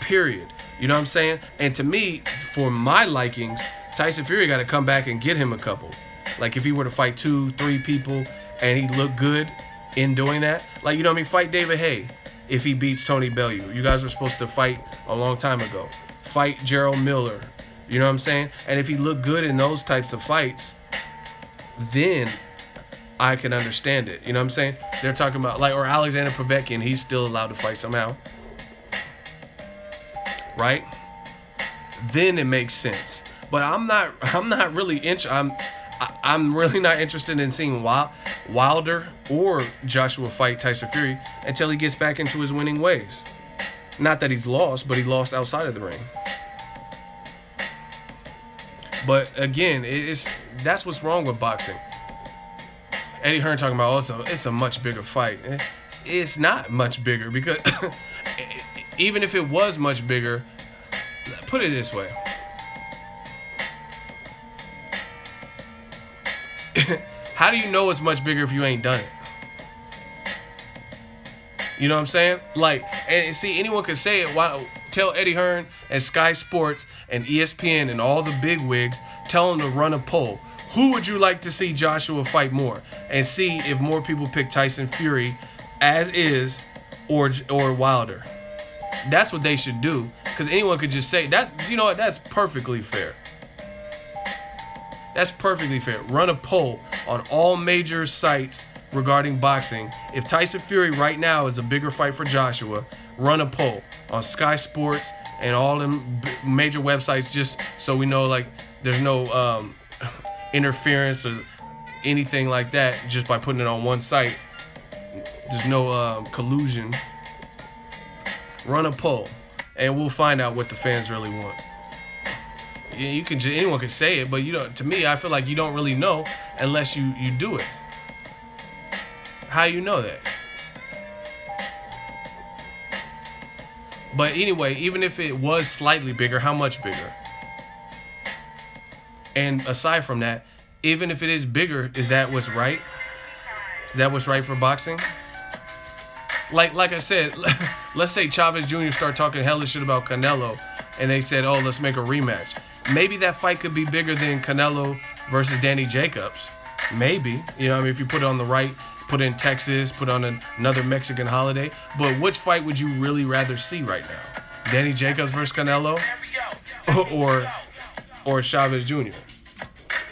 Period. You know what I'm saying? And to me, for my likings, Tyson Fury got to come back and get him a couple. Like if he were to fight 2, 3 people and he looked good in doing that. Like, you know what I mean? Fight David Haye if he beats Tony Bellew. You guys were supposed to fight a long time ago. Fight Gerald Miller. You know what I'm saying? And if he looked good in those types of fights, then I can understand it. You know what I'm saying? They're talking about, like, or Alexander Povetkin, he's still allowed to fight somehow. Right? Then it makes sense. But I'm really not interested in seeing Wilder or Joshua fight Tyson Fury until he gets back into his winning ways. Not that he's lost, but he lost outside of the ring. But again, that's what's wrong with boxing. Eddie Hearn talking about, also, it's a much bigger fight. It's not much bigger, because even if it was much bigger, put it this way. How do you know it's much bigger if you ain't done it? You know what I'm saying? Like, and see, anyone could say it. Tell Eddie Hearn and Sky Sports and ESPN and all the big wigs, tell them to run a poll. Who would you like to see Joshua fight more? And see if more people pick Tyson Fury as is or Wilder. That's what they should do, because anyone could just say that. You know what? That's perfectly fair. That's perfectly fair. Run a poll on all major sites regarding boxing. If Tyson Fury right now is a bigger fight for Joshua, run a poll on Sky Sports and all them major websites, just so we know, like, there's no interference or anything like that just by putting it on one site. There's no collusion. Run a poll and we'll find out what the fans really want. You can, anyone can say it, but you know, to me, I feel like you don't really know unless you do it. How you know that? But anyway, even if it was slightly bigger, how much bigger? And aside from that, even if it is bigger, is that what's right? Is that what's right for boxing? Like I said, let's say Chavez Jr. start talking hellish shit about Canelo, and they said, oh, let's make a rematch. Maybe that fight could be bigger than Canelo versus Danny Jacobs. Maybe. You know what I mean? If you put it on the right, put it in Texas, put on another Mexican holiday. But which fight would you really rather see right now? Danny Jacobs versus Canelo? Or Chavez Jr.?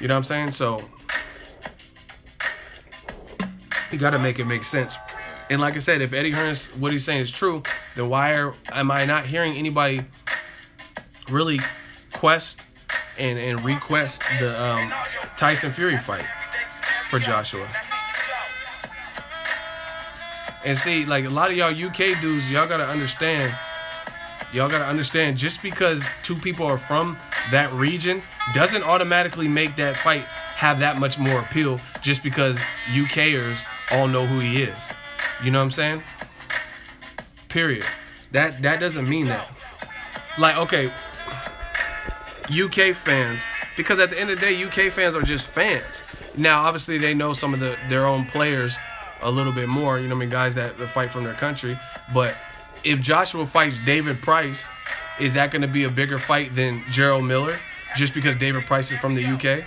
You know what I'm saying? So you got to make it make sense And like I said, if Eddie Hearn's what he's saying is true, then why am I not hearing anybody really quest and request the Tyson Fury fight for Joshua? And see, like a lot of y'all UK dudes, y'all gotta understand. Just because two people are from that region doesn't automatically make that fight have that much more appeal. Just because UKers all know who he is. You know what I'm saying? Period. That doesn't mean that. Like, okay, UK fans, because at the end of the day, UK fans are just fans. Now, obviously, they know some of their own players a little bit more. You know what I mean? Guys that fight from their country. But if Joshua fights David Price, is that going to be a bigger fight than Gerald Miller? Just because David Price is from the UK?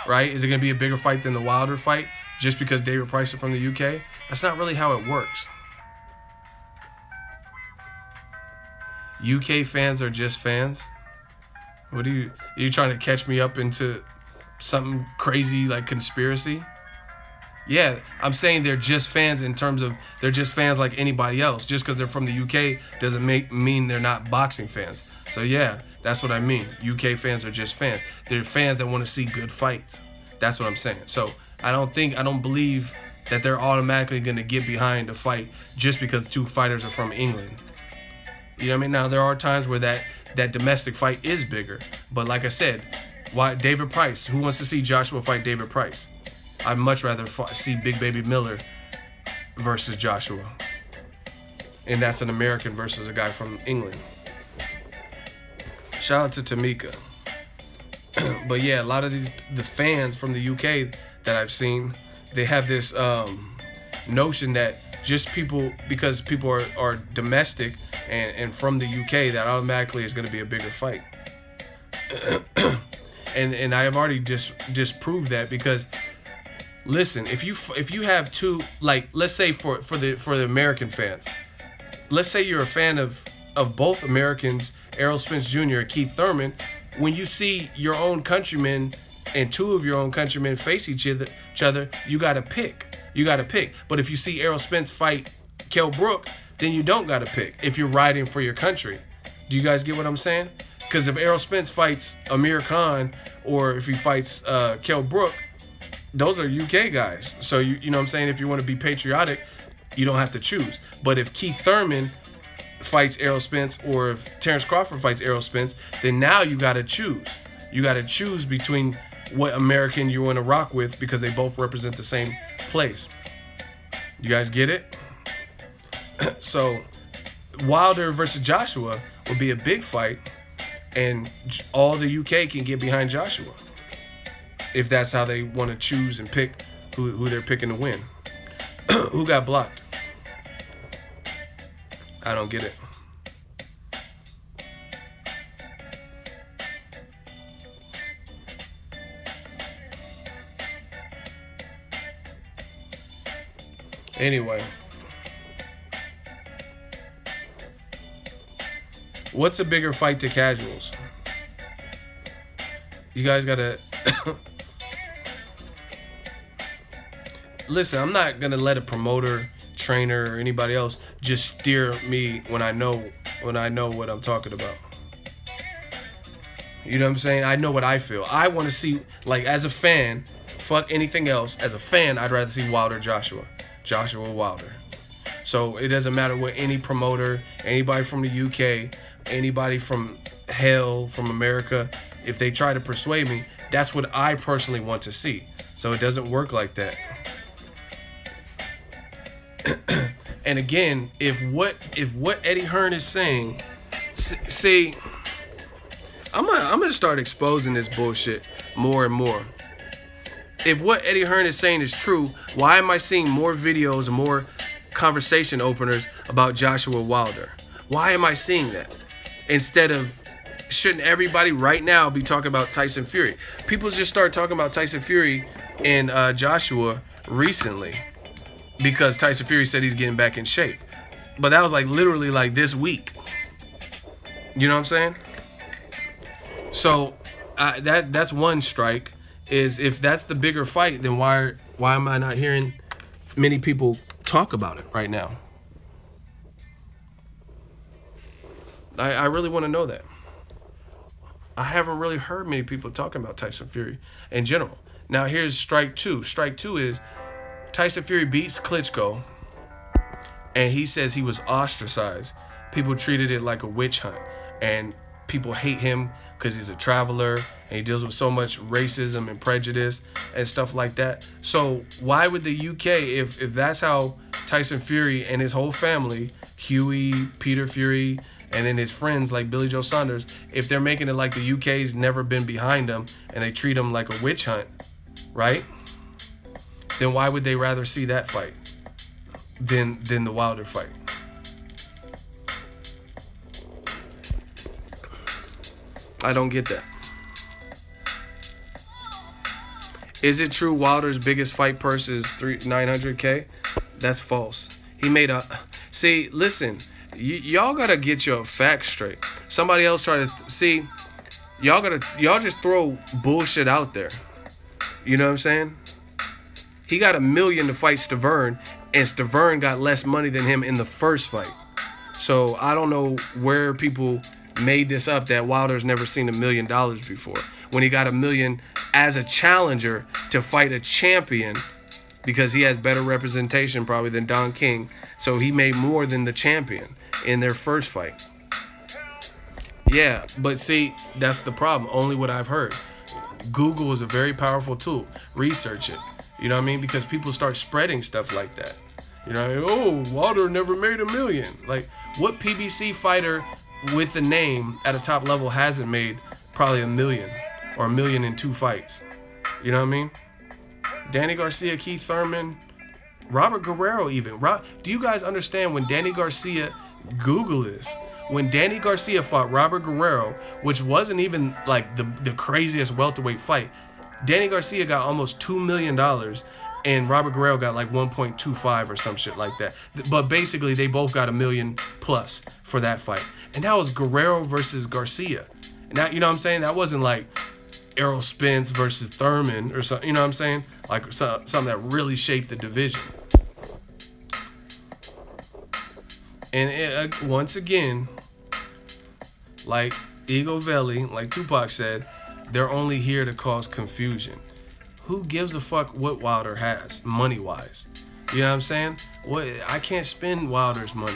Right? Is it going to be a bigger fight than the Wilder fight? Just because David Price is from the UK? That's not really how it works. UK fans are just fans. What are you trying to catch me up into something crazy like conspiracy? Yeah, I'm saying they're just fans in terms of they're just fans like anybody else. Just because they're from the UK doesn't mean they're not boxing fans. So yeah, that's what I mean. UK fans are just fans. They're fans that want to see good fights. That's what I'm saying. So I don't believe that they're automatically going to get behind a fight just because two fighters are from England. You know what I mean? Now, there are times where that domestic fight is bigger. But like I said, why David Price? Who wants to see Joshua fight David Price? I'd much rather see Big Baby Miller versus Joshua. And that's an American versus a guy from England. Shout out to Tamika. But yeah, a lot of the fans from the UK that I've seen, they have this notion that just because people are domestic and from the UK, that automatically is going to be a bigger fight. and I have already disproved that, because listen, if you have two, like, let's say for the American fans, let's say you're a fan of both Americans, Errol Spence Jr. and Keith Thurman. When you see your own countrymen and two of your own countrymen face each other, you gotta pick. But if you see Errol Spence fight Kell Brook, then you don't gotta pick if you're riding for your country. Do you guys get what I'm saying? Because if Errol Spence fights Amir Khan, or if he fights Kell Brook, those are UK guys. So you know what I'm saying? If you want to be patriotic, you don't have to choose. But if Keith Thurman fights Errol Spence, or if Terrence Crawford fights Errol Spence, then now you got to choose. You got to choose between what American you want to rock with, because they both represent the same place. You guys get it? So Wilder versus Joshua would be a big fight, and all the UK can get behind Joshua if that's how they want to choose and pick who they're picking to win. Who got blocked? I don't get it. Anyway, what's a bigger fight to casuals? You guys gotta listen. I'm not gonna let a promoter, trainer, or anybody else just steer me when I know what I'm talking about. You know what I'm saying? I know what I feel. I want to see, like, as a fan, fuck anything else. As a fan, I'd rather see Wilder Joshua Wilder. So it doesn't matter what any promoter, anybody from the UK, anybody from hell, from America, if they try to persuade me, that's what I personally want to see. So it doesn't work like that. And again, if what Eddie Hearn is saying, see, I'm gonna start exposing this bullshit more and more. If what Eddie Hearn is saying is true, why am I seeing more videos and more conversation openers about Joshua Wilder? Why am I seeing that? Instead of, shouldn't everybody right now be talking about Tyson Fury? People just started talking about Tyson Fury and Joshua recently, because Tyson Fury said he's getting back in shape. But that was like literally like this week. You know what I'm saying? So that's one strike. Is if that's the bigger fight, then why am I not hearing many people talk about it right now? I really want to know that. I haven't really heard many people talking about Tyson Fury in general. Now here's strike two. Strike two is Tyson Fury beats Klitschko, and he says he was ostracized. People treated it like a witch hunt, and people hate him because he's a traveler and he deals with so much racism and prejudice and stuff like that. So why would the UK, if that's how Tyson Fury and his whole family, Huey, Peter Fury, and then his friends like Billy Joe Saunders, if they're making it like the UK's never been behind them and they treat him like a witch hunt, right? Then why would they rather see that fight than the Wilder fight? I don't get that. Is it true Wilder's biggest fight purse is $900K? That's false. He made a... See, listen, y'all gotta get your facts straight. Somebody else try to... See, y'all just throw bullshit out there. You know what I'm saying? He got $1 million to fight Stiverne, and Stiverne got less money than him in the first fight. So I don't know where people made this up that Wilder's never seen $1 million before, when he got $1 million as a challenger to fight a champion, because he has better representation probably than Don King. So he made more than the champion in their first fight. Yeah, but see, that's the problem. Only what I've heard. Google is a very powerful tool. Research it. You know what I mean? Because people start spreading stuff like that. You know, oh, Wilder never made $1 million. Like, what PBC fighter with the name at a top level hasn't made probably $1 million or $1 million in 2 fights? You know what I mean? Danny Garcia, Keith Thurman, Robert Guerrero even. Do you guys understand when Danny Garcia, Google this, when Danny Garcia fought Robert Guerrero, which wasn't even like the craziest welterweight fight, Danny Garcia got almost $2 million and Robert Guerrero got like 1.25 or some shit like that. But basically they both got $1 million plus for that fight. And that was Guerrero versus Garcia. And that, you know what I'm saying? That wasn't like Errol Spence versus Thurman or something, you know what I'm saying? Like something that really shaped the division. And once again, like Ego Valley, like Tupac said, they're only here to cause confusion. Who gives a fuck what Wilder has, money-wise? You know what I'm saying? I can't spend Wilder's money.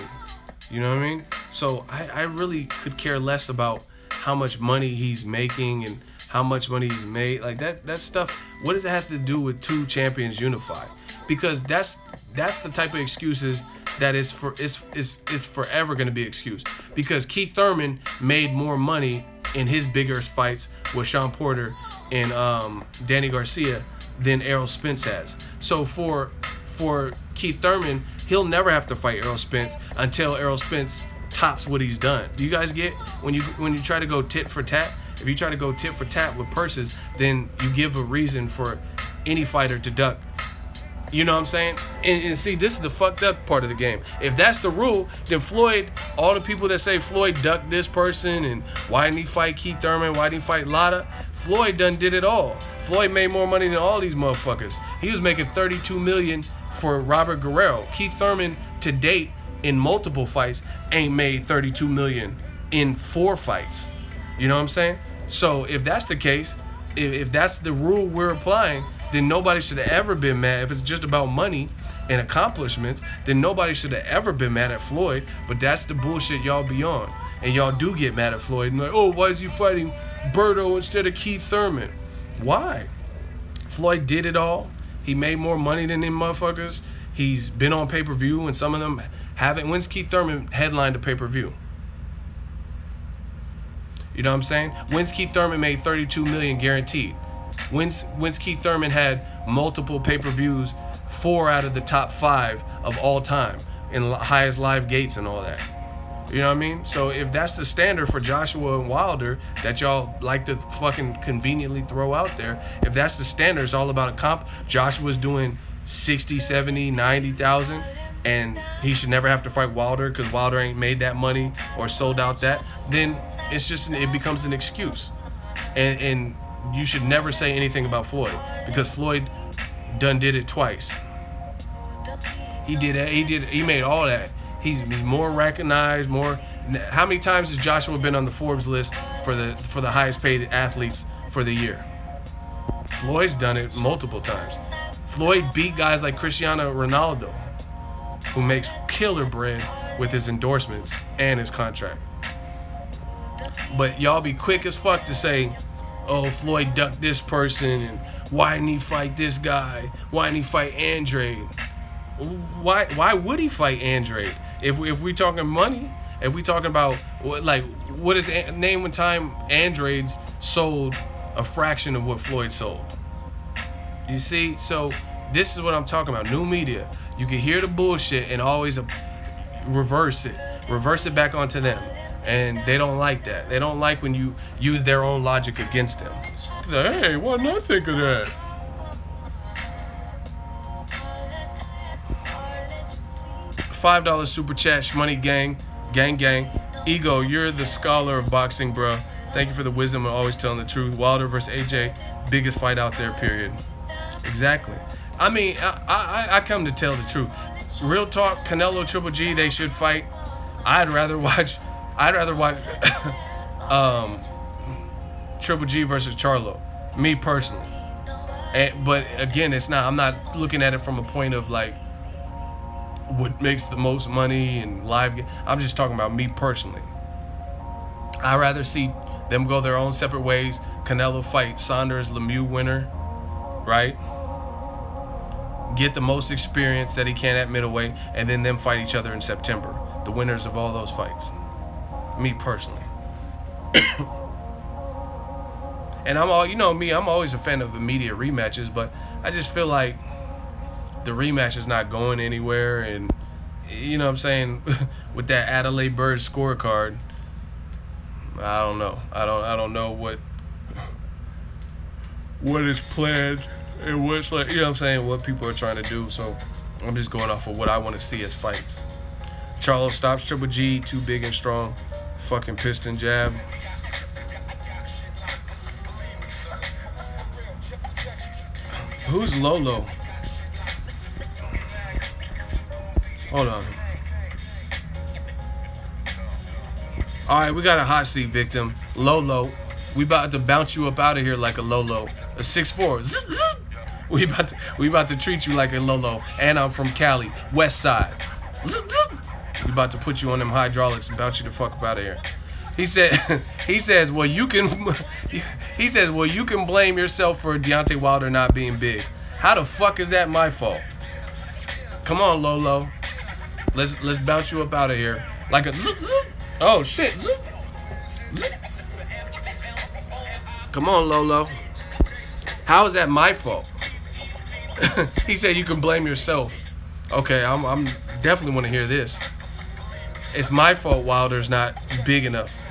You know what I mean? So I really could care less about how much money he's making and how much money he's made. Like that stuff, what does it have to do with 2 champions unified? Because that's the type of excuses that is forever going to be excused. Because Keith Thurman made more money in his bigger fights with Shawn Porter and Danny Garcia than Errol Spence has. So for Keith Thurman, he'll never have to fight Errol Spence until Errol Spence tops what he's done. Do you guys get when you try to go tit for tat? If you try to go tit for tat with purses, then you give a reason for any fighter to duck. You know what I'm saying? And see, this is the fucked up part of the game. If that's the rule, then Floyd, all the people that say Floyd ducked this person and why didn't he fight Keith Thurman, why didn't he fight Lotta? Floyd done did it all. Floyd made more money than all these motherfuckers. He was making $32 million for Robert Guerrero. Keith Thurman to date in multiple fights ain't made $32 million in 4 fights. You know what I'm saying? So if that's the case, if that's the rule we're applying, then nobody should have ever been mad. If it's just about money and accomplishments, then nobody should have ever been mad at Floyd. But that's the bullshit y'all be on. And y'all do get mad at Floyd and like, oh, why is he fighting Berto instead of Keith Thurman? Why? Floyd did it all. He made more money than them motherfuckers. He's been on pay-per-view and some of them haven't. When's Keith Thurman headlined a pay-per-view? You know what I'm saying? When's Keith Thurman made $32 million guaranteed? When's Keith Thurman had multiple pay-per-views, 4 out of the top 5 of all time, and highest live gates and all that? You know what I mean? So if that's the standard for Joshua and Wilder that y'all like to fucking conveniently throw out there, if that's the standard, it's all about a comp. Joshua's doing 60, 70, 90,000, and he should never have to fight Wilder because Wilder ain't made that money or sold out that, then it becomes an excuse. And you should never say anything about Floyd because Floyd done did it twice. He did that. He made all that. He's more recognized. More. How many times has Joshua been on the Forbes list for the highest paid athletes for the year? Floyd's done it multiple times. Floyd beat guys like Cristiano Ronaldo, who makes killer bread with his endorsements and his contract. But y'all be quick as fuck to say, oh, Floyd ducked this person, and why didn't he fight this guy? Why didn't he fight Andre? Why would he fight Andre? If we talking money, if we talking about what is name one time Andre's sold a fraction of what Floyd sold. You see, so this is what I'm talking about. New media, you can hear the bullshit and always reverse it back onto them, and they don't like that. They don't like when you use their own logic against them. Like, hey, why not think of that? $5 super chat, Money gang. Ego, you're the scholar of boxing, bro. Thank you for the wisdom and always telling the truth. Wilder versus AJ, biggest fight out there, period. Exactly. I mean, I come to tell the truth. Real talk, Canelo, Triple G, they should fight. I'd rather watch Triple G versus Charlo, me personally. But again, I'm not looking at it from a point of like what makes the most money and live. I'm just talking about me personally. I'd rather see them go their own separate ways. Canelo fight Saunders, Lemieux winner, right? Get the most experience that he can at middleweight, and then them fight each other in September. The winners of all those fights. Me personally. And I'm always a fan of immediate rematches, but I just feel like the rematch is not going anywhere, and you know what I'm saying, with that Adelaide Bird scorecard, I don't know. I don't know what is planned and what's like, you know what I'm saying, what people are trying to do. So I'm just going off of what I want to see as fights. Charlo stops Triple G, too big and strong. Fucking piston jab. Who's Lolo? Hold on. Alright, we got a hot seat victim. Lolo. We about to bounce you up out of here like a Lolo. A 6'4". We about to treat you like a Lolo. And I'm from Cali, West Side. We about to put you on them hydraulics and bounce you the fuck up out of here. He says, well, you can blame yourself for Deontay Wilder not being big. How the fuck is that my fault? Come on, Lolo. Let's bounce you up out of here. Like a oh shit. Come on, Lolo. How is that my fault? He said you can blame yourself. Okay, I'm definitely want to hear this. It's my fault Wilder's not big enough.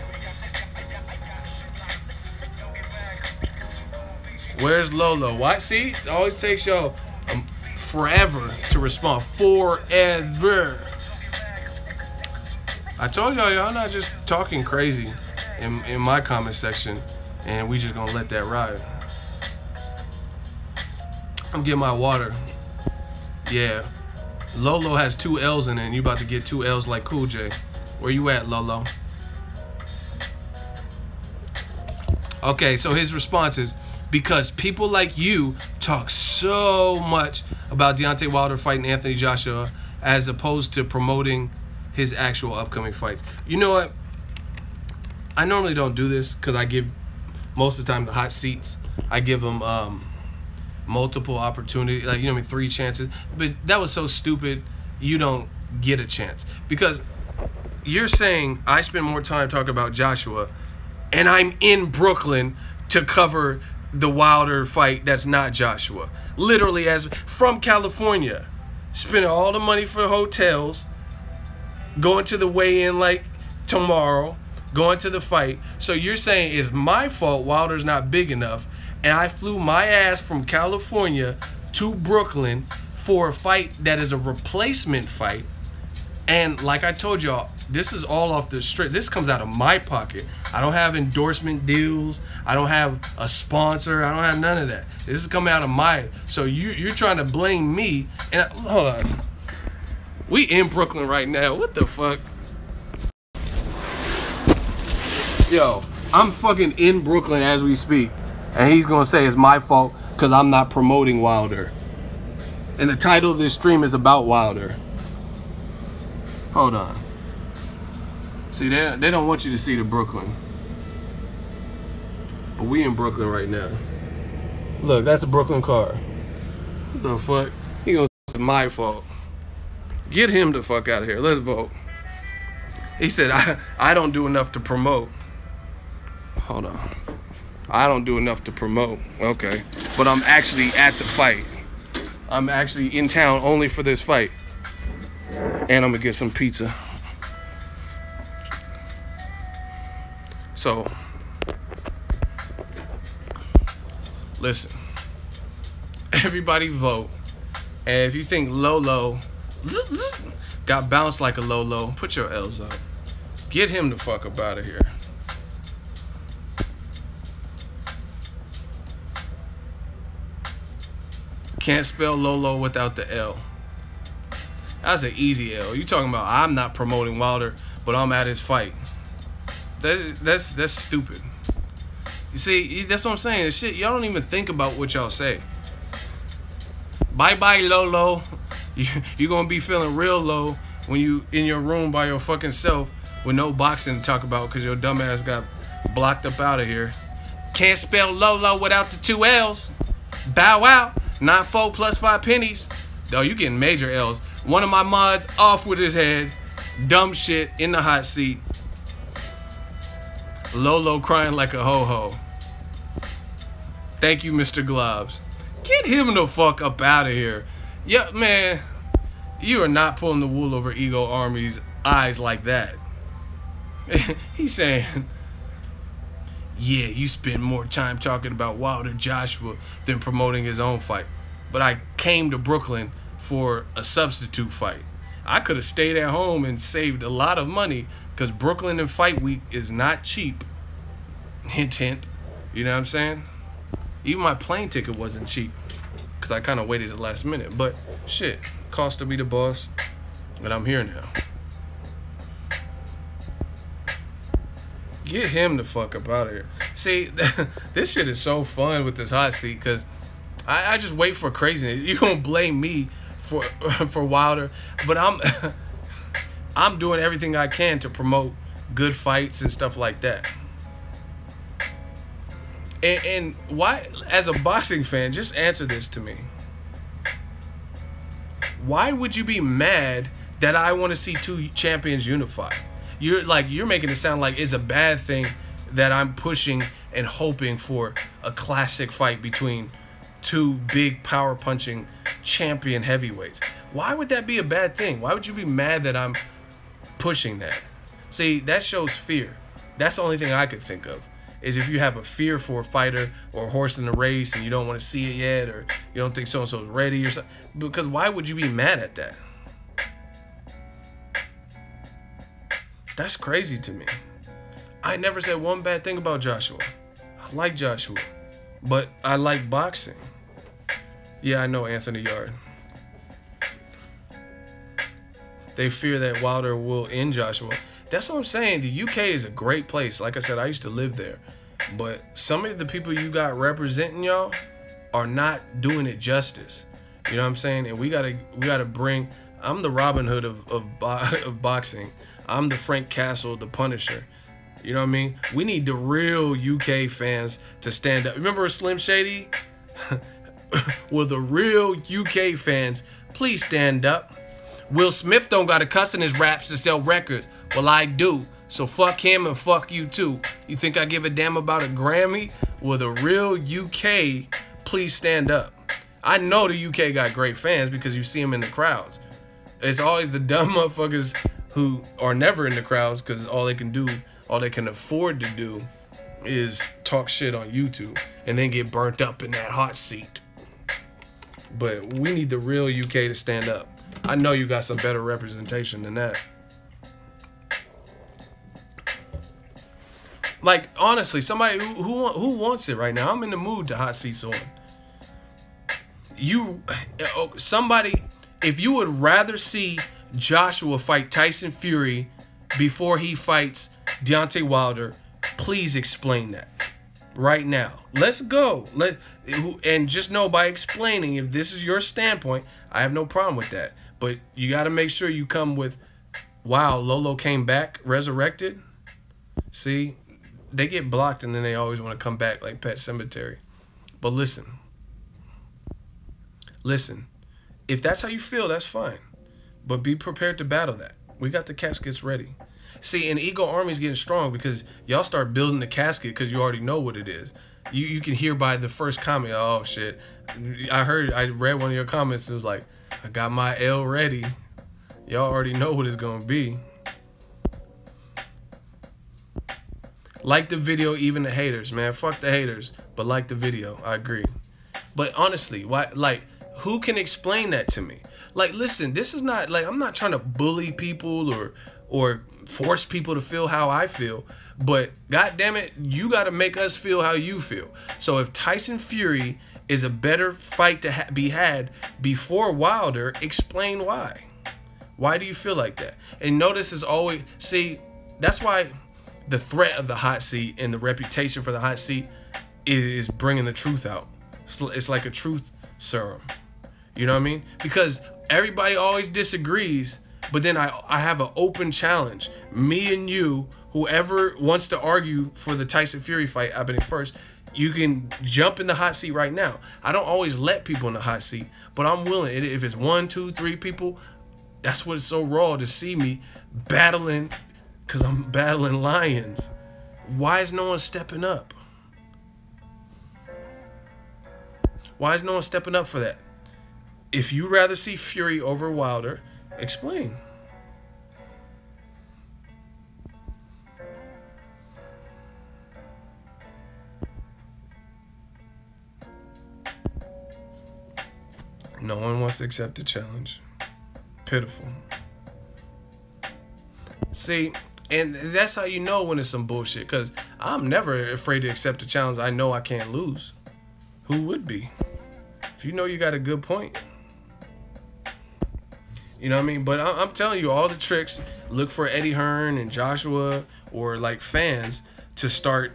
Where's Lolo? What? See? It always takes y'all forever to respond. Forever. I told y'all not just talking crazy in my comment section, and we just gonna let that ride. I'm getting my water. Yeah. Lolo has 2 L's in it, and you about to get 2 L's like Cool J. Where you at, Lolo? Okay, so his response is, because people like you talk so much about Deontay Wilder fighting Anthony Joshua as opposed to promoting his actual upcoming fights. You know what? I normally don't do this because I give most of the time the hot seats. I give them multiple opportunities, like, you know what I mean, 3 chances. But that was so stupid, you don't get a chance. Because you're saying I spend more time talking about Joshua, and I'm in Brooklyn to cover the Wilder fight that's not Joshua. Literally, as from California, spending all the money for hotels, going to the weigh-in like tomorrow, going to the fight. So you're saying it's my fault Wilder's not big enough, and I flew my ass from California to Brooklyn for a fight that is a replacement fight. And like I told y'all, this is all off the strip. This comes out of my pocket. I don't have endorsement deals. I don't have a sponsor. I don't have none of that. This is coming out of my. So you're trying to blame me. And hold on. We in Brooklyn right now. What the fuck? Yo, I'm fucking in Brooklyn as we speak. And he's gonna say it's my fault because I'm not promoting Wilder. And the title of this stream is about Wilder. Hold on. See, they don't want you to see the Brooklyn. But we in Brooklyn right now. Look, that's a Brooklyn car. What the fuck? He gonna say it's my fault. Get him the fuck out of here. Let's vote. He said, I don't do enough to promote. Hold on. I don't do enough to promote. Okay. But I'm actually at the fight. I'm actually in town only for this fight. And I'm gonna get some pizza. So, listen. Everybody vote. And if you think Lolo got bounced like a Lolo, put your L's up. Get him the fuck up out of here. Can't spell Lolo without the L. That's an easy L. You talking about I'm not promoting Wilder, but I'm at his fight. That's stupid. You see, that's what I'm saying. Shit, y'all don't even think about what y'all say. Bye-bye, Lolo. You're going to be feeling real low when you in your room by your fucking self with no boxing to talk about because your dumb ass got blocked up out of here. Can't spell Lolo without the 2 L's. Bow wow. 9-4 plus 5 pennies. Oh, you getting major L's. One of my mods off with his head. Dumb shit in the hot seat. Lolo crying like a ho-ho. Thank you, Mr. Globs. Get him the fuck up out of here. Yeah, man. You are not pulling the wool over Ego Army's eyes like that. He's saying, yeah, you spend more time talking about Wilder Joshua than promoting his own fight. But I came to Brooklyn for a substitute fight. I could have stayed at home and saved a lot of money because Brooklyn and Fight Week is not cheap. Hint, hint. You know what I'm saying? Even my plane ticket wasn't cheap because I kind of waited at the last minute. But shit, cost to be the boss, and I'm here now. Get him the fuck up out of here. See, this shit is so fun with this hot seat because I just wait for craziness. You gonna blame me for Wilder, but I'm doing everything I can to promote good fights and stuff like that. And why, as a boxing fan, just answer this to me. Why would you be mad that I want to see 2 champions unify? You're making it sound like it's a bad thing that I'm pushing and hoping for a classic fight between 2 big power punching champion heavyweights. Why would that be a bad thing? Why would you be mad that I'm pushing that? See, that shows fear. That's the only thing I could think of. Is if you have a fear for a fighter or a horse in the race and you don't want to see it yet, or you don't think so-and-so's ready or something. Because why would you be mad at that? That's crazy to me. I never said one bad thing about Joshua. I like Joshua, but I like boxing. Yeah, I know Anthony Yard. They fear that Wilder will end Joshua. That's what I'm saying. The UK is a great place. Like I said, I used to live there. But some of the people you got representing y'all are not doing it justice. You know what I'm saying? And we gotta bring. I'm the Robin Hood of boxing. I'm the Frank Castle, the Punisher. You know what I mean? We need the real UK fans to stand up. Remember Slim Shady? Well, the real UK fans, please stand up. Will Smith don't got to cuss in his raps to sell records. Well, I do. So fuck him and fuck you too. You think I give a damn about a Grammy? Well, the real UK, please stand up. I know the UK got great fans because you see them in the crowds. It's always the dumb motherfuckers who are never in the crowds because all they can afford to do is talk shit on YouTube and then get burnt up in that hot seat. But we need the real UK to stand up. I know you got some better representation than that. Like, honestly, somebody who wants it right now? I'm in the mood to hot seat someone. Somebody, if you would rather see Joshua fight Tyson Fury before he fights Deontay Wilder. Please explain that right now. Let's go. And just know, by explaining, if this is your standpoint, I have no problem with that. But you got to make sure you come with, wow, Lolo came back, resurrected. See, they get blocked and then they always want to come back like Pet Sematary. But listen, if that's how you feel, that's fine. But be prepared to battle that. We got the caskets ready. See, and Ego Army's getting strong because y'all start building the casket because you already know what it is. You can hear by the first comment, oh shit. I read one of your comments, it was like, I got my L ready. Y'all already know what it's gonna be. Like the video, even the haters, man. Fuck the haters, but like the video. I agree. But honestly, why? Like, who can explain that to me? Like, listen, this is not like, I'm not trying to bully people or force people to feel how I feel. But God damn it, you got to make us feel how you feel. So if Tyson Fury is a better fight to be had before Wilder, explain why. Why do you feel like that? And notice is always, see, that's why the threat of the hot seat and the reputation for the hot seat is bringing the truth out. It's like a truth serum. You know what I mean? Because everybody always disagrees, but then I have an open challenge. Me and you, whoever wants to argue for the Tyson Fury fight happening first, you can jump in the hot seat right now. I don't always let people in the hot seat, but I'm willing. If it's 1, 2, 3 people, that's what's so raw to see me battling, because I'm battling lions. Why is no one stepping up? Why is no one stepping up for that? If you rather see Fury over Wilder, explain. No one wants to accept the challenge. Pitiful. See, and that's how you know when it's some bullshit, because I'm never afraid to accept a challenge I know I can't lose. Who would be? If you know you got a good point. You know what I mean? But I'm telling you all the tricks. Look for Eddie Hearn and Joshua or like fans to start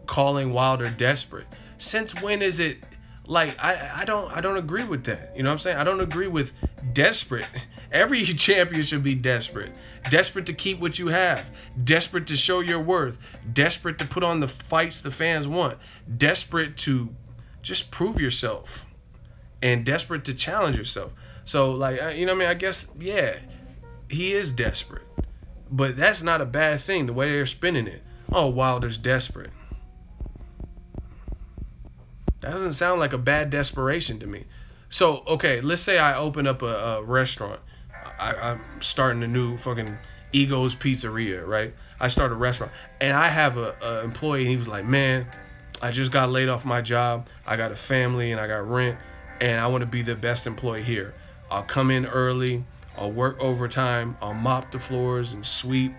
calling Wilder desperate. Since when is it like I don't agree with that. You know what I'm saying? I don't agree with desperate. Every champion should be desperate. Desperate to keep what you have. Desperate to show your worth. Desperate to put on the fights the fans want. Desperate to just prove yourself. And desperate to challenge yourself. So, like, you know what I mean? I guess, yeah, he is desperate. But that's not a bad thing, the way they're spinning it. Oh, Wilder's desperate. That doesn't sound like a bad desperation to me. So, okay, let's say I open up a restaurant. I'm starting a new fucking Ego's Pizzeria, right? I start a restaurant. And I have a employee, and he was like, man, I just got laid off my job. I got a family, and I got rent. And I want to be the best employee here. I'll come in early. I'll work overtime. I'll mop the floors and sweep.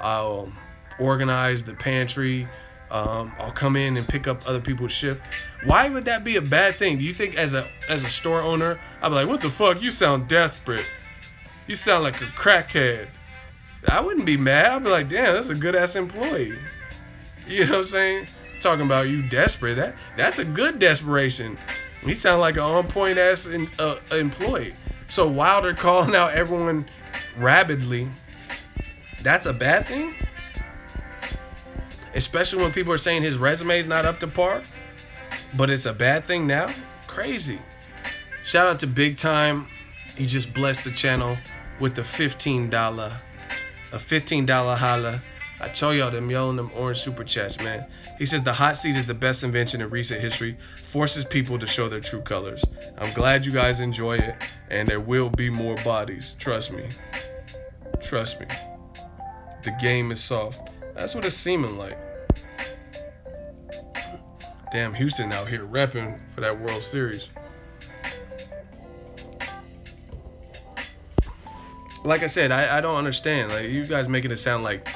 I'll organize the pantry. I'll come in and pick up other people's shift. Why would that be a bad thing? Do you think as a store owner, I'd be like, what the fuck? You sound desperate. You sound like a crackhead. I wouldn't be mad. I'd be like, damn, that's a good ass employee. You know what I'm saying? Talking about you desperate. That's a good desperation. He sound like an on-point ass employee. So Wilder calling out everyone rabidly, that's a bad thing? Especially when people are saying his resume is not up to par, but it's a bad thing now? Crazy. Shout out to Big Time. He just blessed the channel with the $15 holla. I told y'all them yelling them orange super chats, man. He says the hot seat is the best invention in recent history. Forces people to show their true colors. I'm glad you guys enjoy it, and there will be more bodies. Trust me. Trust me. The game is soft. That's what it's seeming like. Damn, Houston out here repping for that World Series. Like I said, I don't understand. Like, you guys making it sound like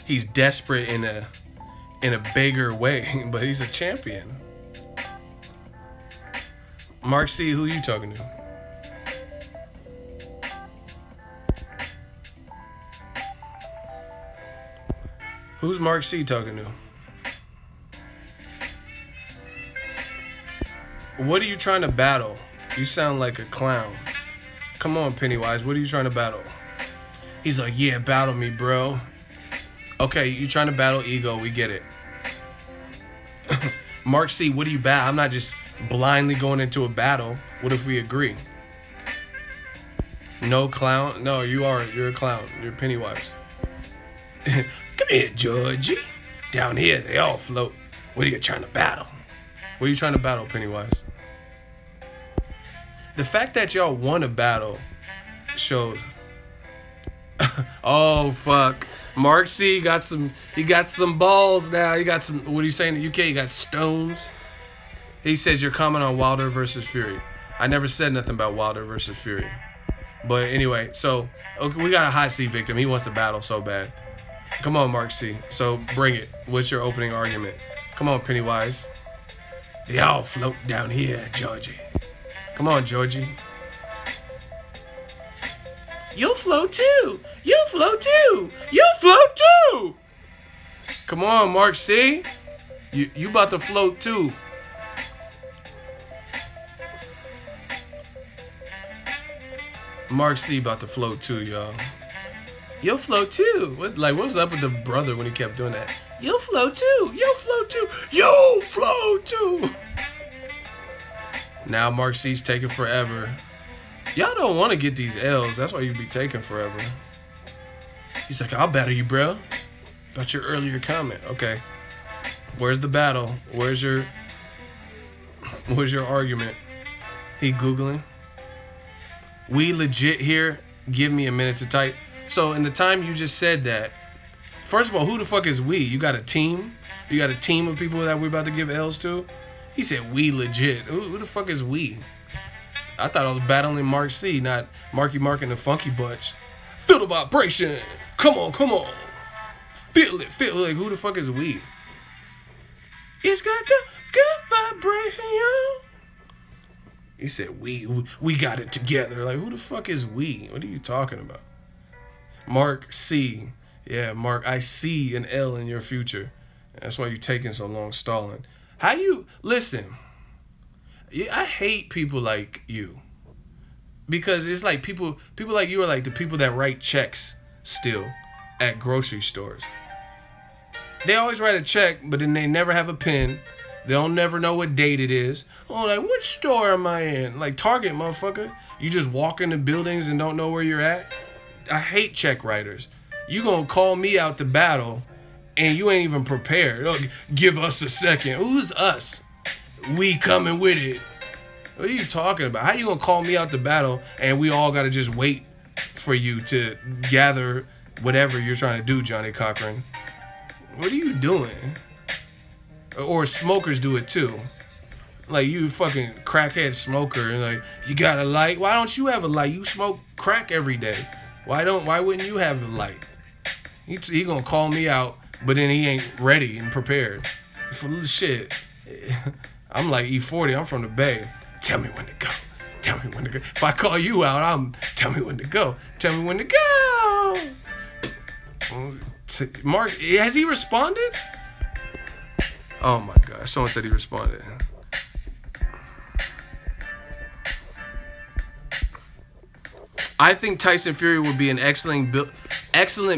he's desperate in a bigger way, but he's a champion. Mark C, who you talking to? Who's Mark C talking to? What are you trying to battle? You sound like a clown. Come on, Pennywise. What are you trying to battle? He's like, yeah, battle me, bro. Okay, you trying to battle ego. We get it. Mark C, what do you battle? I'm not just blindly going into a battle. What if we agree? No clown? No, you're a clown. You're Pennywise. Come here, Georgie. Down here, they all float. What are you trying to battle? What are you trying to battle, Pennywise? The fact that y'all won a battle shows. Oh, fuck. Mark C got some, he got some balls now. He got some, what are you saying in the UK? He got stones. He says your comment on Wilder versus Fury. I never said nothing about Wilder versus Fury. But anyway, so okay, we got a hot seat victim. He wants to battle so bad. Come on, Mark C. So bring it. What's your opening argument? Come on, Pennywise. They all float down here, Georgie. Come on, Georgie. You'll float too. You'll float too. You'll float too. Come on, Mark C. You about to float too. Mark C about to float too, y'all. You'll float too. What's up with the brother when he kept doing that? You'll float too. You'll float too. You'll float too. Now Mark C's taking forever. Y'all don't want to get these L's. That's why you be taking forever. He's like, I'll battle you, bro. About your earlier comment. Okay. Where's the battle? Where's your argument? He Googling. We legit here. Give me a minute to type. So in the time you just said that, first of all, who the fuck is we? You got a team? You got a team of people that we're about to give L's to? He said we legit. Who the fuck is we? I thought I was battling Mark C, not Marky Mark and the Funky Bunch. Feel the vibration. Come on, come on. Feel it, feel it. Like, who the fuck is we? It's got the good vibration, yo. He said we got it together. Like, who the fuck is we? What are you talking about? Mark C. Yeah, Mark, I see an L in your future. That's why you're taking so long stalling. How you listen? I hate people like you, because it's like people like you are like the people that write checks still at grocery stores. They always write a check, but then they never have a pen. They'll never know what date it is. Oh, like, which store am I in? Like Target, motherfucker. You just walk into buildings and don't know where you're at. I hate check writers. You gonna call me out to battle, and you ain't even prepared. Oh, give us a second. Who's us? We coming with it. What are you talking about? How you gonna call me out to battle and we all gotta just wait for you to gather whatever you're trying to do, Johnny Cochran? What are you doing? Or smokers do it too. Like, you fucking crackhead smoker, and like, you got a light? Why don't you have a light? You smoke crack every day. Why wouldn't you have a light? He gonna call me out, but then he ain't ready and prepared. For shit. I'm like E40, I'm from the Bay. Tell me when to go. Tell me when to go. If I call you out, tell me when to go. Tell me when to go. Mark, has he responded? Oh my gosh, someone said he responded. I think Tyson Fury would be an excellent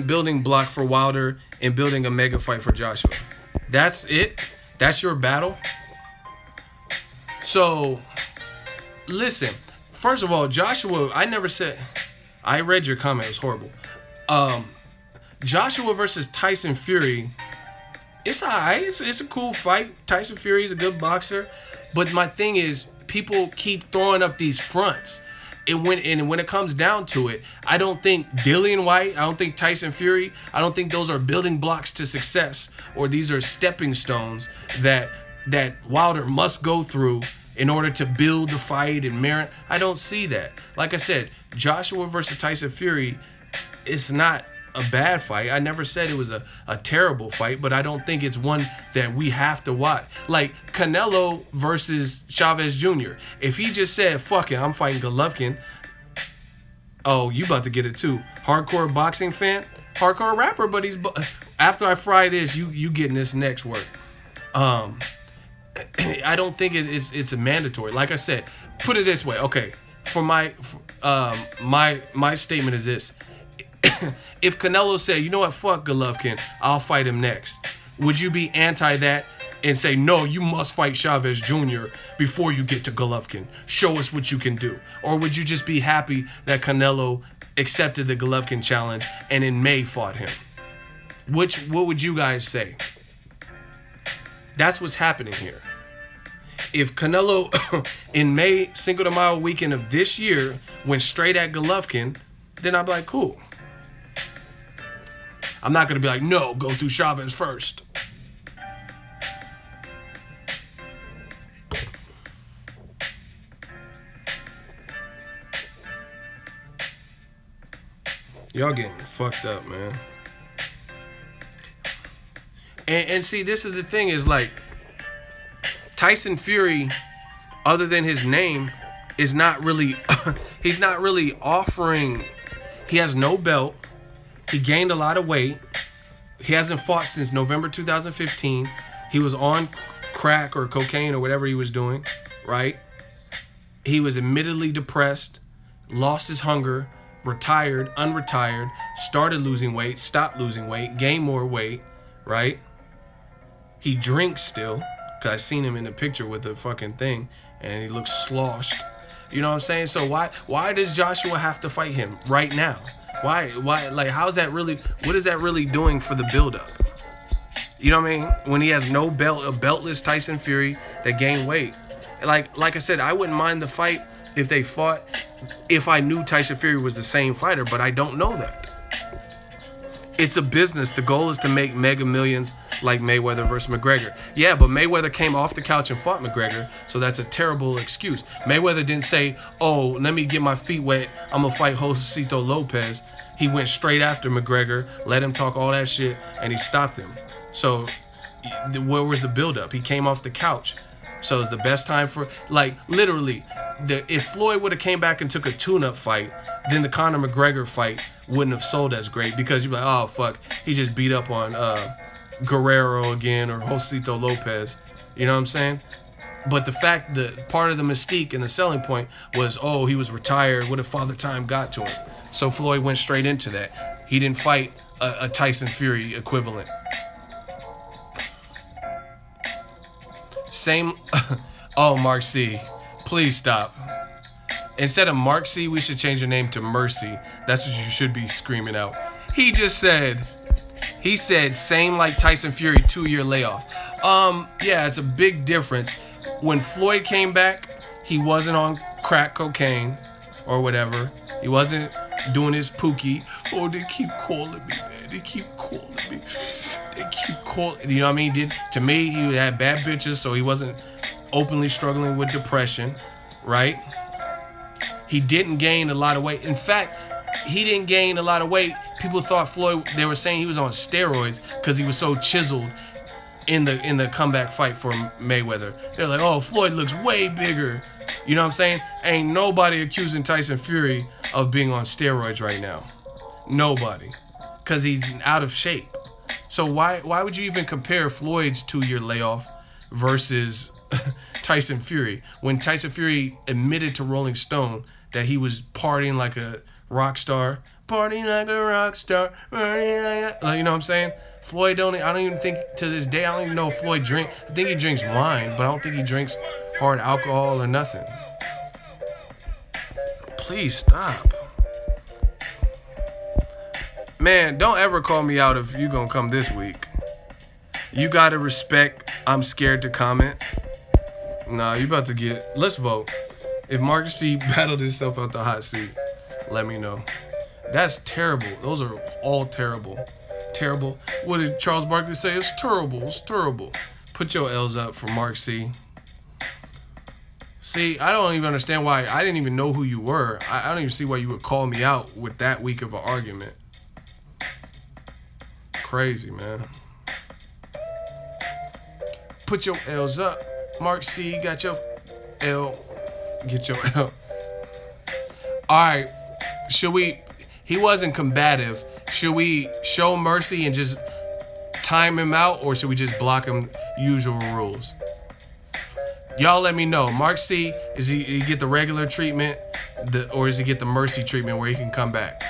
building block for Wilder in building a mega fight for Joshua. That's it? That's your battle? So, listen. First of all, Joshua, I never said... I read your comment. It was horrible. Joshua versus Tyson Fury, it's alright. It's a cool fight. Tyson Fury is a good boxer. But my thing is, people keep throwing up these fronts. And when it comes down to it, I don't think Dillian White, I don't think Tyson Fury, I don't think those are building blocks to success, or these are stepping stones that Wilder must go through in order to build the fight and merit. I don't see that. Like I said, Joshua versus Tyson Fury, it's not a bad fight. I never said it was a terrible fight, but I don't think it's one that we have to watch. Like Canelo versus Chavez Jr. If he just said, fuck it, I'm fighting Golovkin. Oh, you about to get it too. Hardcore boxing fan? Hardcore rapper, but he's... After I fry this, you getting this next work. I don't think it's a mandatory. Like I said, put it this way. Okay, for my statement is this: if Canelo said, you know what, fuck Golovkin, I'll fight him next, would you be anti that and say, no, you must fight Chavez Jr. before you get to Golovkin? Show us what you can do. Or would you just be happy that Canelo accepted the Golovkin challenge and in May fought him? What would you guys say? That's what's happening here. If Canelo in May, Cinco de Mayo weekend of this year went straight at Golovkin, then I'd be like, cool. I'm not going to be like, no, go through Chavez first. Y'all getting fucked up, man. And see, this is the thing is like, Tyson Fury, other than his name, is not really, he's not really offering, he has no belt. He gained a lot of weight. He hasn't fought since November 2015. He was on crack or cocaine or whatever he was doing, right? He was admittedly depressed, lost his hunger, retired, unretired, started losing weight, stopped losing weight, gained more weight, right? He drinks still, because I seen him in the picture with the fucking thing, and he looks sloshed. You know what I'm saying? So why does Joshua have to fight him right now? Why, like, how's that really, what is that really doing for the buildup? You know what I mean? When he has no belt, a beltless Tyson Fury that gained weight. Like I said, I wouldn't mind the fight if they fought, if I knew Tyson Fury was the same fighter, but I don't know that. It's a business. The goal is to make mega millions like Mayweather versus McGregor. Yeah, but Mayweather came off the couch and fought McGregor, so that's a terrible excuse. Mayweather didn't say, oh, let me get my feet wet, I'm going to fight Josecito Lopez. He went straight after McGregor, let him talk all that shit, and he stopped him. So where was the buildup? He came off the couch. So it's the best time for, like, literally, if Floyd would have came back and took a tune-up fight, then the Conor McGregor fight wouldn't have sold as great, because you'd be like, oh, fuck, he just beat up on Guerrero again or Josecito Lopez. You know what I'm saying? But the fact that part of the mystique and the selling point was, oh, he was retired, what if Father Time got to him? So Floyd went straight into that. He didn't fight a Tyson Fury equivalent. Same. Oh, Mark C. Please stop. Instead of Mark C, we should change your name to Mercy. That's what you should be screaming out. He said, same like Tyson Fury, 2-year layoff. Yeah, it's a big difference. When Floyd came back, he wasn't on crack cocaine or whatever. He wasn't doing his pookie. Oh, they keep calling me, man. They keep calling me. They keep calling. You know what I mean? To me, he had bad bitches, so he wasn't openly struggling with depression, right? He didn't gain a lot of weight. In fact, he didn't gain a lot of weight. People thought Floyd, they were saying he was on steroids because he was so chiseled in the comeback fight for Mayweather. They're like, oh, Floyd looks way bigger. You know what I'm saying? Ain't nobody accusing Tyson Fury of being on steroids right now. Nobody. Because he's out of shape. So why would you even compare Floyd's 2-year layoff versus Tyson Fury when Tyson Fury admitted to Rolling Stone that he was partying like a rock star? Partying like a rock star. You know what I'm saying? Floyd I don't even think to this day, I don't even know if Floyd drink. I think he drinks wine, but I don't think he drinks hard alcohol or nothing. Please stop. Man, don't ever call me out if you gonna come this week. You gotta respect I'm scared to comment. Nah, you about to get, let's vote. If Mark C battled himself out the hot seat, let me know. That's terrible. Those are all terrible. Terrible. What did Charles Barkley say? It's terrible. It's terrible. Put your L's up for Mark C. See, I don't even understand why. I didn't even know who you were. I don't even see why you would call me out with that weak of an argument. Crazy, man. Put your L's up. Mark C, got your L. Get your L. Alright. Should we... He wasn't combative. Should we show mercy and just time him out, or should we just block him? Usual rules. Y'all let me know. Mark C, is he get the regular treatment, or does he get the mercy treatment where he can come back?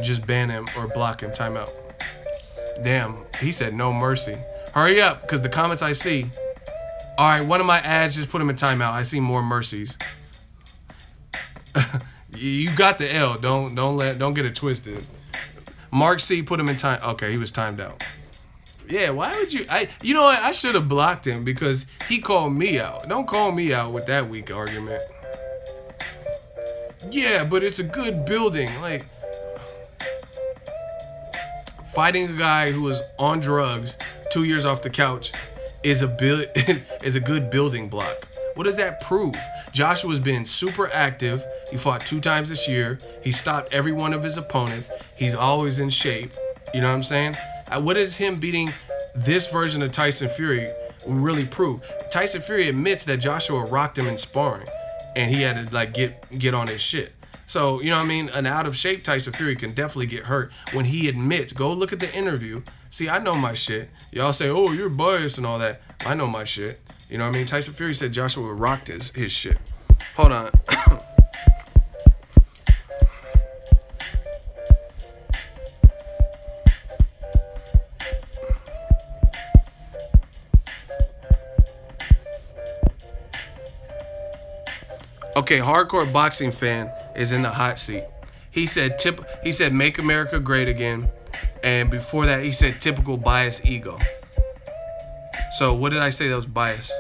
Just ban him or block him. Timeout. Damn, he said no mercy. Hurry up, because the comments I see. All right, one of my ads just put him in timeout. I see more mercies. You got the L. Don't get it twisted. Mark C put him in time. Okay, he was timed out. Yeah, why would you? You know what? I should have blocked him because he called me out. Don't call me out with that weak argument. Yeah, but it's a good building. Like, fighting a guy who was on drugs 2 years off the couch is a good building block. What does that prove? Joshua's been super active. He fought 2 times this year. He stopped every one of his opponents. He's always in shape. You know what I'm saying? What does him beating this version of Tyson Fury really prove? Tyson Fury admits that Joshua rocked him in sparring, and he had to like get on his shit. So, you know what I mean? An out of shape Tyson Fury can definitely get hurt when he admits. Go look at the interview. See, I know my shit. Y'all say, oh, you're biased and all that. I know my shit. You know what I mean? Tyson Fury said Joshua rocked his shit. Hold on. Okay, hardcore boxing fan is in the hot seat. He said make America great again. And before that, he said typical bias ego. So what did I say that was bias?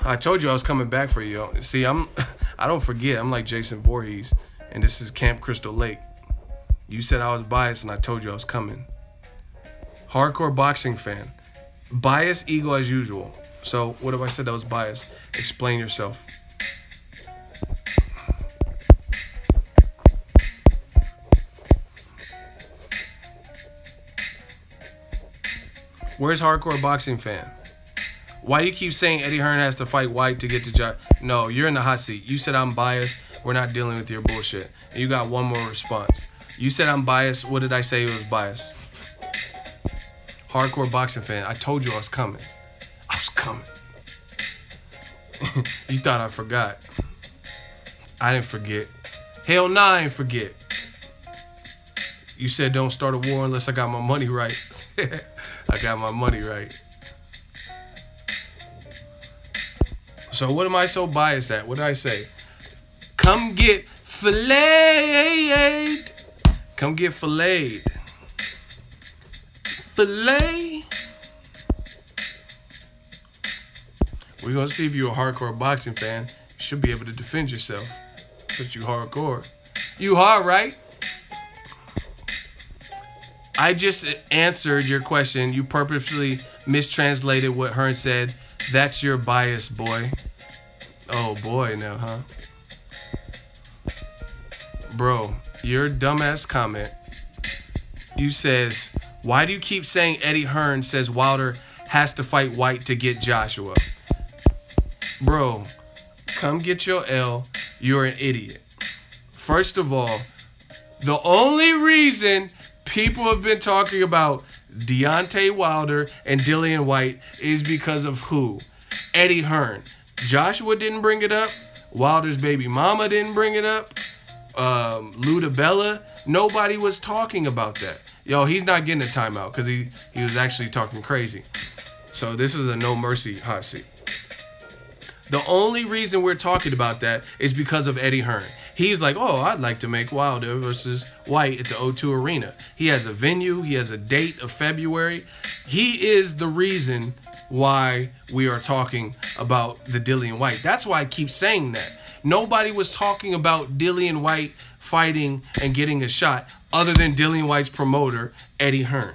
I told you I was coming back for you. See, I don't forget. I'm like Jason Voorhees, and this is Camp Crystal Lake. You said I was biased, and I told you I was coming. Hardcore boxing fan. Bias, ego as usual. So what if I said that was biased? Explain yourself. Where's hardcore boxing fan? Why do you keep saying Eddie Hearn has to fight White to get to Josh? No, you're in the hot seat. You said I'm biased. We're not dealing with your bullshit. And you got one more response. You said I'm biased. What did I say it was biased? Hardcore boxing fan. I told you I was coming. I was coming. You thought I forgot. I didn't forget. Hell nah, I didn't forget. You said don't start a war unless I got my money right. I got my money right. So what am I so biased at? What did I say? Come get filleted. Come get filleted. Fillet. We're going to see if you're a hardcore boxing fan. You should be able to defend yourself. But you hardcore. You hard, right? I just answered your question. You purposely mistranslated what Hearn said. That's your bias, boy. Oh, boy, now, huh? Bro, your dumbass comment. You says, why do you keep saying Eddie Hearn says Wilder has to fight White to get Joshua? Bro, come get your L. You're an idiot. First of all, the only reason people have been talking about Deontay Wilder and Dillian White is because of who? Eddie Hearn. Joshua didn't bring it up. Wilder's baby mama didn't bring it up. Luda Bella. Nobody was talking about that. Yo, he's not getting a timeout because he was actually talking crazy. So this is a no mercy hot seat. The only reason we're talking about that is because of Eddie Hearn. He's like, oh, I'd like to make Wilder versus White at the O2 Arena. He has a venue. He has a date of February. He is the reason why we are talking about the Dillian White. That's why I keep saying that. Nobody was talking about Dillian White fighting and getting a shot other than Dillian White's promoter, Eddie Hearn.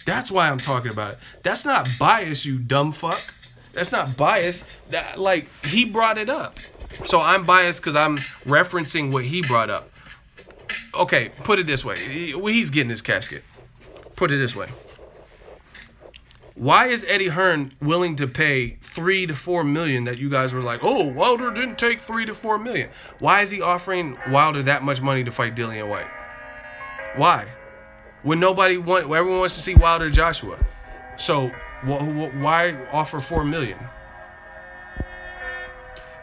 That's why I'm talking about it. That's not bias, you dumb fuck. That's not bias. That, like, he brought it up. So I'm biased because I'm referencing what he brought up. Okay, put it this way. He's getting his casket. Put it this way. Why is Eddie Hearn willing to pay $3 to $4 million that you guys were like, oh, Wilder didn't take $3 to $4 million? Why is he offering Wilder that much money to fight Dillian White? Why? When everyone wants to see Wilder Joshua. So why offer $4 million?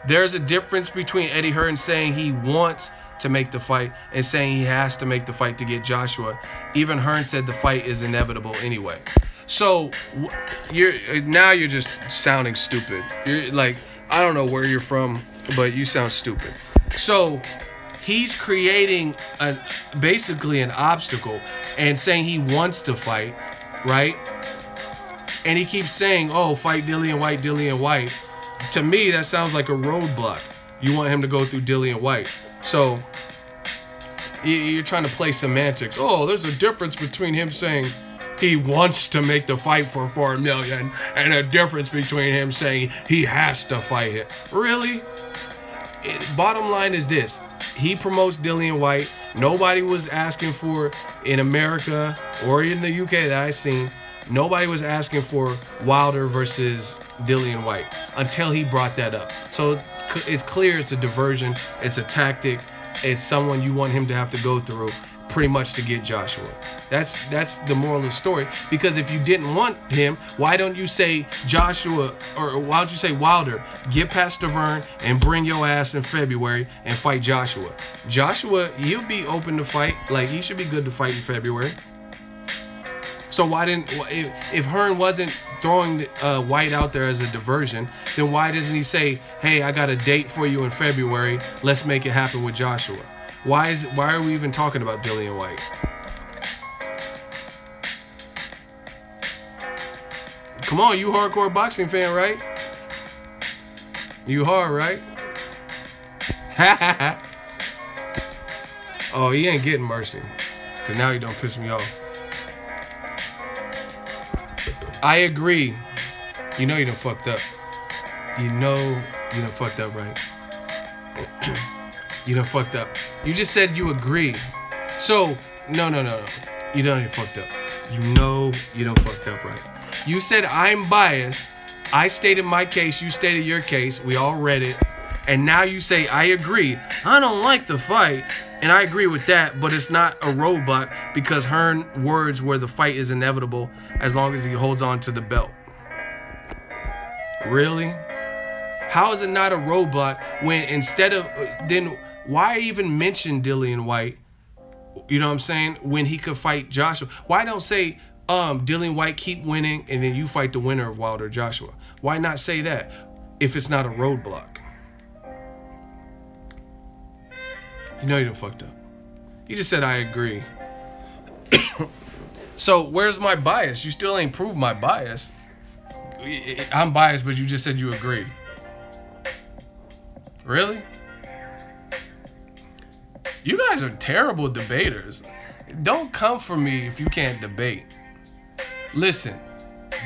There's a difference between Eddie Hearn saying he wants to make the fight and saying he has to make the fight to get Joshua. Even Hearn said the fight is inevitable anyway. So you're just sounding stupid. You're like, I don't know where you're from, but you sound stupid. So he's creating basically an obstacle and saying he wants to fight, right? And he keeps saying, oh, fight Dillian White, Dillian White. To me, that sounds like a roadblock. You want him to go through Dillian White. So you're trying to play semantics. Oh, there's a difference between him saying he wants to make the fight for $4 million and a difference between him saying he has to fight it. Really? Bottom line is this. He promotes Dillian White. Nobody was asking for, in America or in the UK that I've seen, nobody was asking for Wilder versus Dillian White until he brought that up. So it's clear it's a diversion. It's a tactic. It's someone you want him to have to go through pretty much to get Joshua. That's the moral of the story. Because if you didn't want him, why don't you say Joshua, or why don't you say Wilder, get past Stiverne and bring your ass in February and fight Joshua. Joshua, he'll be open to fight. Like, he should be good to fight in February. So why didn't, if Hearn wasn't throwing White out there as a diversion, then why doesn't he say, hey, I got a date for you in February, let's make it happen with Joshua? Why are we even talking about Dillian White? Come on, you hardcore boxing fan, right? You hard, right? Oh, he ain't getting mercy. Because now he don't piss me off. I agree. You know you done fucked up. You know you done fucked up, right? You done fucked up. You just said you agree. So, no. You done fucked up. You know you done fucked up, right? You said I'm biased. I stated my case. You stated your case. We all read it. And now you say I agree. I don't like the fight. And I agree with that, but it's not a roadblock because Hearn words where the fight is inevitable as long as he holds on to the belt. Really? How is it not a roadblock when instead of, then why even mention Dillian White, you know what I'm saying, when he could fight Joshua? Why don't say, Dillian White keep winning and then you fight the winner of Wilder Joshua? Why not say that if it's not a roadblock? You know you done fucked up. You just said I agree. So where's my bias? You still ain't proved my bias. I'm biased, but you just said you agree. Really? You guys are terrible debaters. Don't come for me if you can't debate. Listen,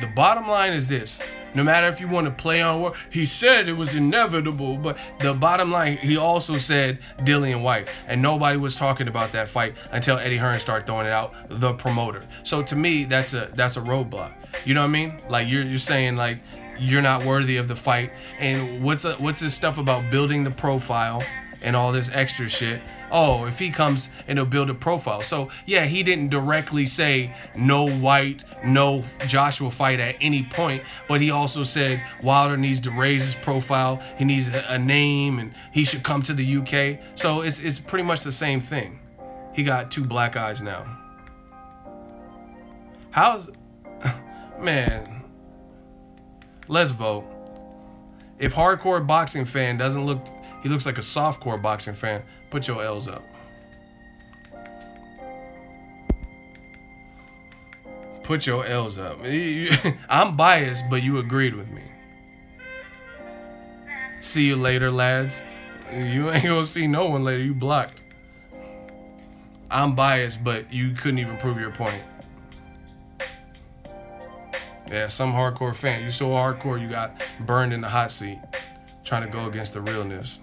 the bottom line is this. No matter if you want to play on what he said, it was inevitable, but the bottom line, he also said Dillian White, and nobody was talking about that fight until Eddie Hearn started throwing it out, the promoter. So to me, that's a roadblock. You know what I mean? Like you're saying like you're not worthy of the fight. And what's this stuff about building the profile and all this extra shit? Oh, if he comes and he'll build a profile. So yeah, he didn't directly say no White, no Joshua fight at any point, but he also said Wilder needs to raise his profile. He needs a name and he should come to the UK. So it's pretty much the same thing. He got 2 black eyes now. How's, man, let's vote. If hardcore boxing fan doesn't look, he looks like a softcore boxing fan, put your L's up. Put your L's up. I'm biased, but you agreed with me. See you later, lads. You ain't gonna see no one later. You blocked. I'm biased, but you couldn't even prove your point. Yeah, some hardcore fan. You so hardcore you got burned in the hot seat trying to go against the realness.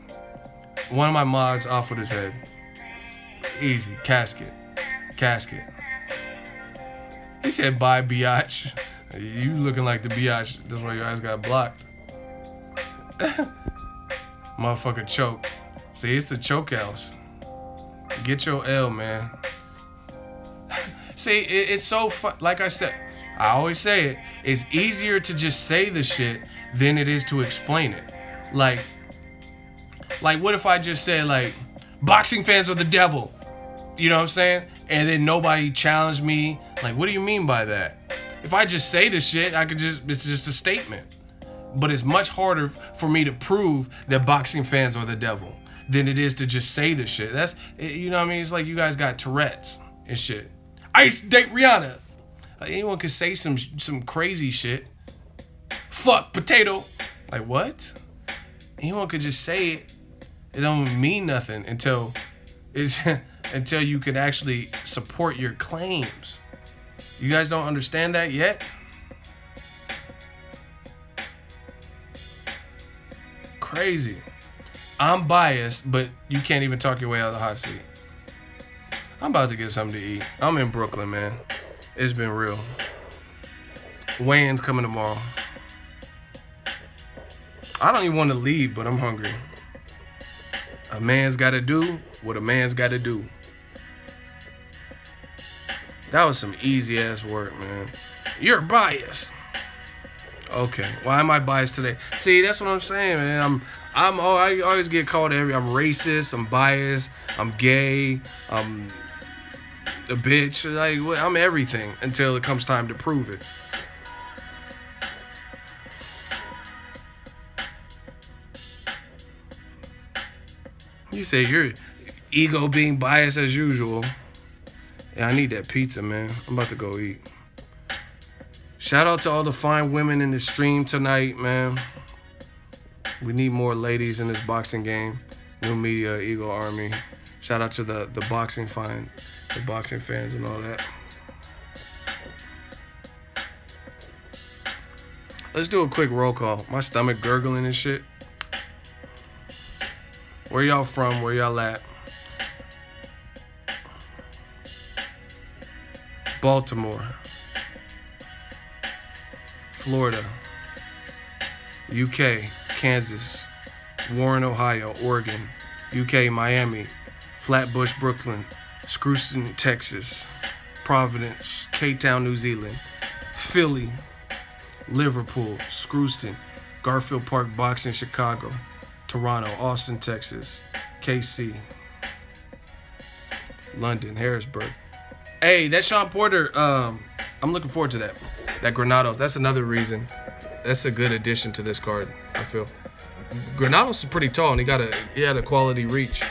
One of my mods offered his head. Easy. Casket. Casket. He said, bye, biatch. You looking like the biatch. That's why your eyes got blocked. Motherfucker choke. See, it's the choke house. Get your L, man. See, it's so fun. Like I said, I always say it. It's easier to just say the shit than it is to explain it. Like what if I just said, like, boxing fans are the devil? You know what I'm saying? And then nobody challenged me. Like, what do you mean by that? If I just say the shit, it's just a statement. But it's much harder for me to prove that boxing fans are the devil than it is to just say the shit. That's, you know what I mean? It's like you guys got Tourette's and shit. I used to date Rihanna. Like, anyone could say some crazy shit. Fuck potato. Like, what? Anyone could just say it. It don't mean nothing until you can actually support your claims. You guys don't understand that yet? Crazy. I'm biased, but you can't even talk your way out of the hot seat. I'm about to get something to eat. I'm in Brooklyn, man. It's been real. Weigh-in's coming tomorrow. I don't even want to leave, but I'm hungry. A man's got to do what a man's got to do. That was some easy-ass work, man. You're biased. Okay. Why am I biased today? See, that's what I'm saying, man. I always get called I'm racist, I'm biased, I'm gay, I'm a bitch. Like, I'm everything until it comes time to prove it. You say your ego being biased as usual. Yeah, I need that pizza, man. I'm about to go eat. Shout out to all the fine women in the stream tonight, man. We need more ladies in this boxing game. New Media, Eagle Army. Shout out to the boxing fans and all that. Let's do a quick roll call. My stomach gurgling and shit. Where y'all from? Where y'all at? Baltimore, Florida, UK, Kansas, Warren, Ohio, Oregon, UK, Miami, Flatbush, Brooklyn, Screwston, Texas, Providence, Cape Town, New Zealand, Philly, Liverpool, Screwston, Garfield Park Boxing, Chicago, Toronto, Austin, Texas, KC, London, Harrisburg. Hey, that Shawn Porter, I'm looking forward to that. That Granados, that's another reason. That's a good addition to this card, I feel. Granados is pretty tall, and he had a quality reach.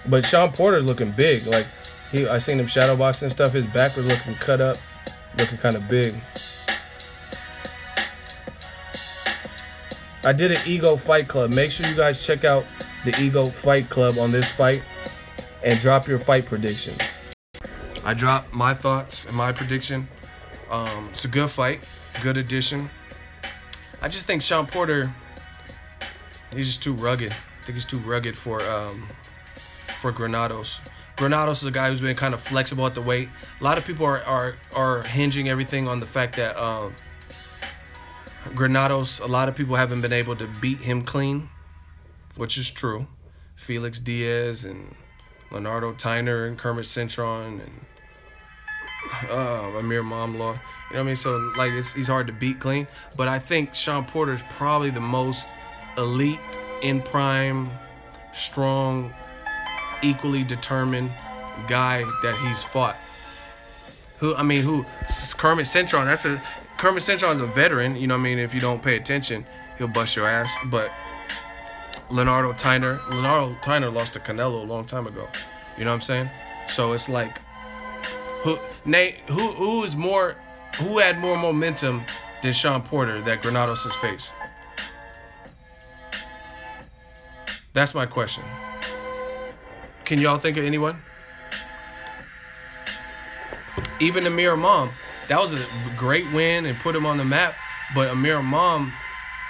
But Shawn Porter's looking big. Like, I seen him shadow boxing and stuff. His back was looking cut up, looking kind of big. I did an Ego Fight Club. Make sure you guys check out the Ego Fight Club on this fight and drop your fight predictions. I dropped my thoughts and my prediction. It's a good fight, good addition. I just think Shawn Porter, he's just too rugged. I think he's too rugged for Granados. Granados is a guy who's been kind of flexible at the weight. A lot of people are hinging everything on the fact that Granados, a lot of people haven't been able to beat him clean, which is true. Felix Diaz and Leonardo Tyner and Kermit Cintron and Amir Mamlaw. You know what I mean? So, like, he's hard to beat clean. But I think Shawn Porter is probably the most elite, in prime, strong, equally determined guy that he's fought. Kermit Cintron, Kermit Cintron's a veteran, you know what I mean? If you don't pay attention, he'll bust your ass. But Leonardo Tyner lost to Canelo a long time ago. You know what I'm saying? So it's like, who had more momentum than Shawn Porter that Granados has faced? That's my question. Can y'all think of anyone? Even Amir Imam, that was a great win and put him on the map. But Amir Imam,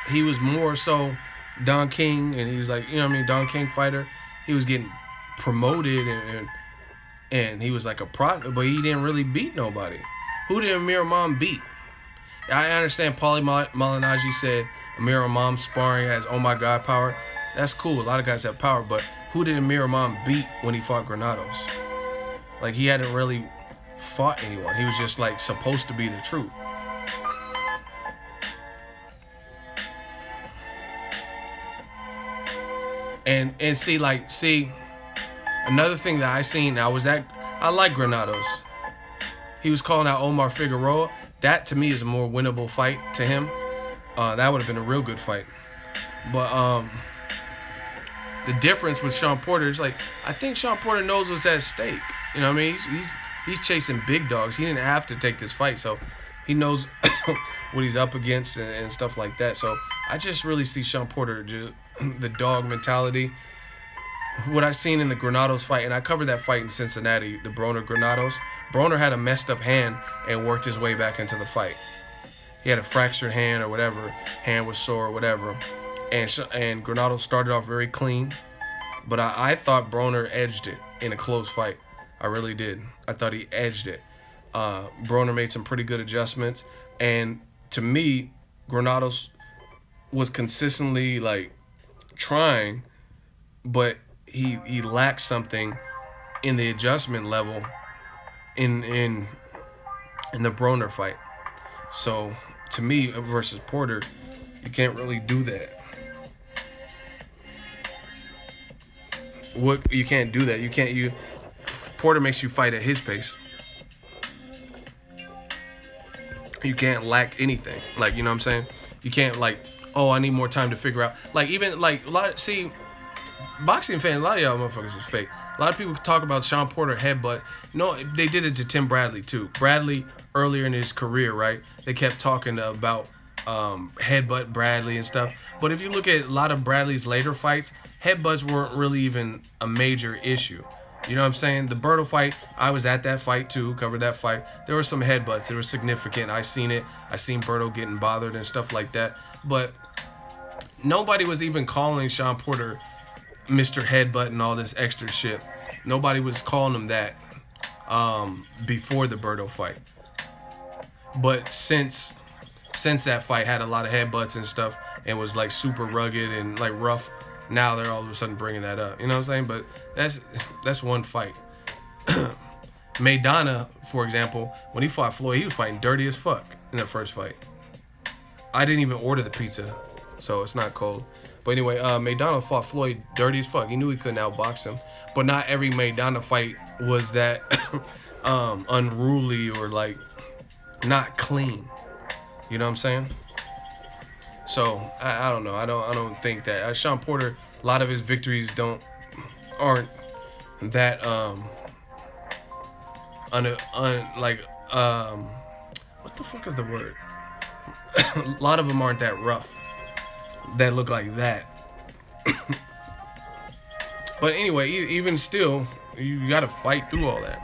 he was more so Don King, and he was like, you know what I mean, Don King fighter. He was getting promoted, and and he was like a pro, but he didn't really beat nobody. Who did Amir Imam beat? I understand Paulie Malignaggi said Amir Imam sparring has oh my god power. That's cool. A lot of guys have power, but who did Amir Imam beat when he fought Granados? Like, he hadn't really fought anyone. He was just like supposed to be the truth. And see, another thing that I seen now was that I like Granados. He was calling out Omar Figueroa. That to me is a more winnable fight to him. That would have been a real good fight. But the difference with Shawn Porter is, like, I think Shawn Porter knows what's at stake. You know what I mean? He's chasing big dogs. He didn't have to take this fight, so he knows what he's up against and stuff like that. So I just really see Shawn Porter just the dog mentality. What I seen in the Granados fight, and I covered that fight in Cincinnati, the Broner-Granados. Broner had a messed up hand and worked his way back into the fight. He had a fractured hand or whatever, hand was sore or whatever. And Granados started off very clean, but I thought Broner edged it in a close fight. I really did. I thought he edged it. Broner made some pretty good adjustments, and to me, Granados was consistently like trying, but he lacked something in the adjustment level in the Broner fight. So to me, versus Porter, you can't really do that. You can't do that. Porter makes you fight at his pace. You can't lack anything. Like, you know what I'm saying? You can't, like, oh, I need more time to figure out. Like, even, like, boxing fans, a lot of y'all motherfuckers is fake. A lot of people talk about Shawn Porter headbutt. No, they did it to Tim Bradley, too. Bradley, earlier in his career, right, they kept talking about headbutt Bradley and stuff. But if you look at a lot of Bradley's later fights, headbutts weren't really even a major issue. You know what I'm saying? The Berto fight, I was at that fight too, covered that fight. There were some headbutts. They were significant. I seen it. I seen Berto getting bothered and stuff like that. But nobody was even calling Shawn Porter Mr. Headbutt and all this extra shit. Nobody was calling him that before the Berto fight. But since that fight had a lot of headbutts and stuff and was like super rugged and like rough, now they're all of a sudden bringing that up. You know what I'm saying? But that's one fight. Maidana, for example, when he fought Floyd, he was fighting dirty as fuck in that first fight. I didn't even order the pizza, so it's not cold. But anyway, Maidana fought Floyd dirty as fuck. He knew he couldn't outbox him. But not every Maidana fight was that unruly or like not clean. You know what I'm saying? So I don't know. I don't think that Shawn Porter, a lot of his victories aren't that what the fuck is the word? A lot of them aren't that rough, that look like that. But anyway, even still, you got to fight through all that.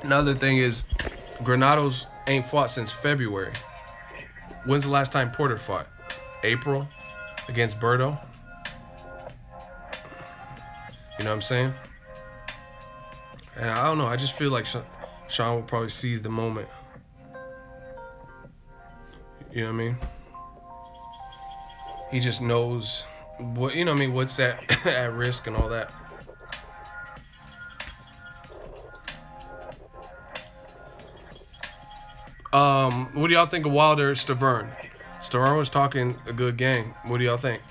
Another thing is, Granados ain't fought since February. When's the last time Porter fought? April against Berto. You know what I'm saying? And I don't know. I just feel like Shawn will probably seize the moment. You know what I mean? He just knows what, you know what I mean, what's at risk and all that. What do y'all think of Wilder-Stiverne? Stiverne was talking a good game. What do y'all think?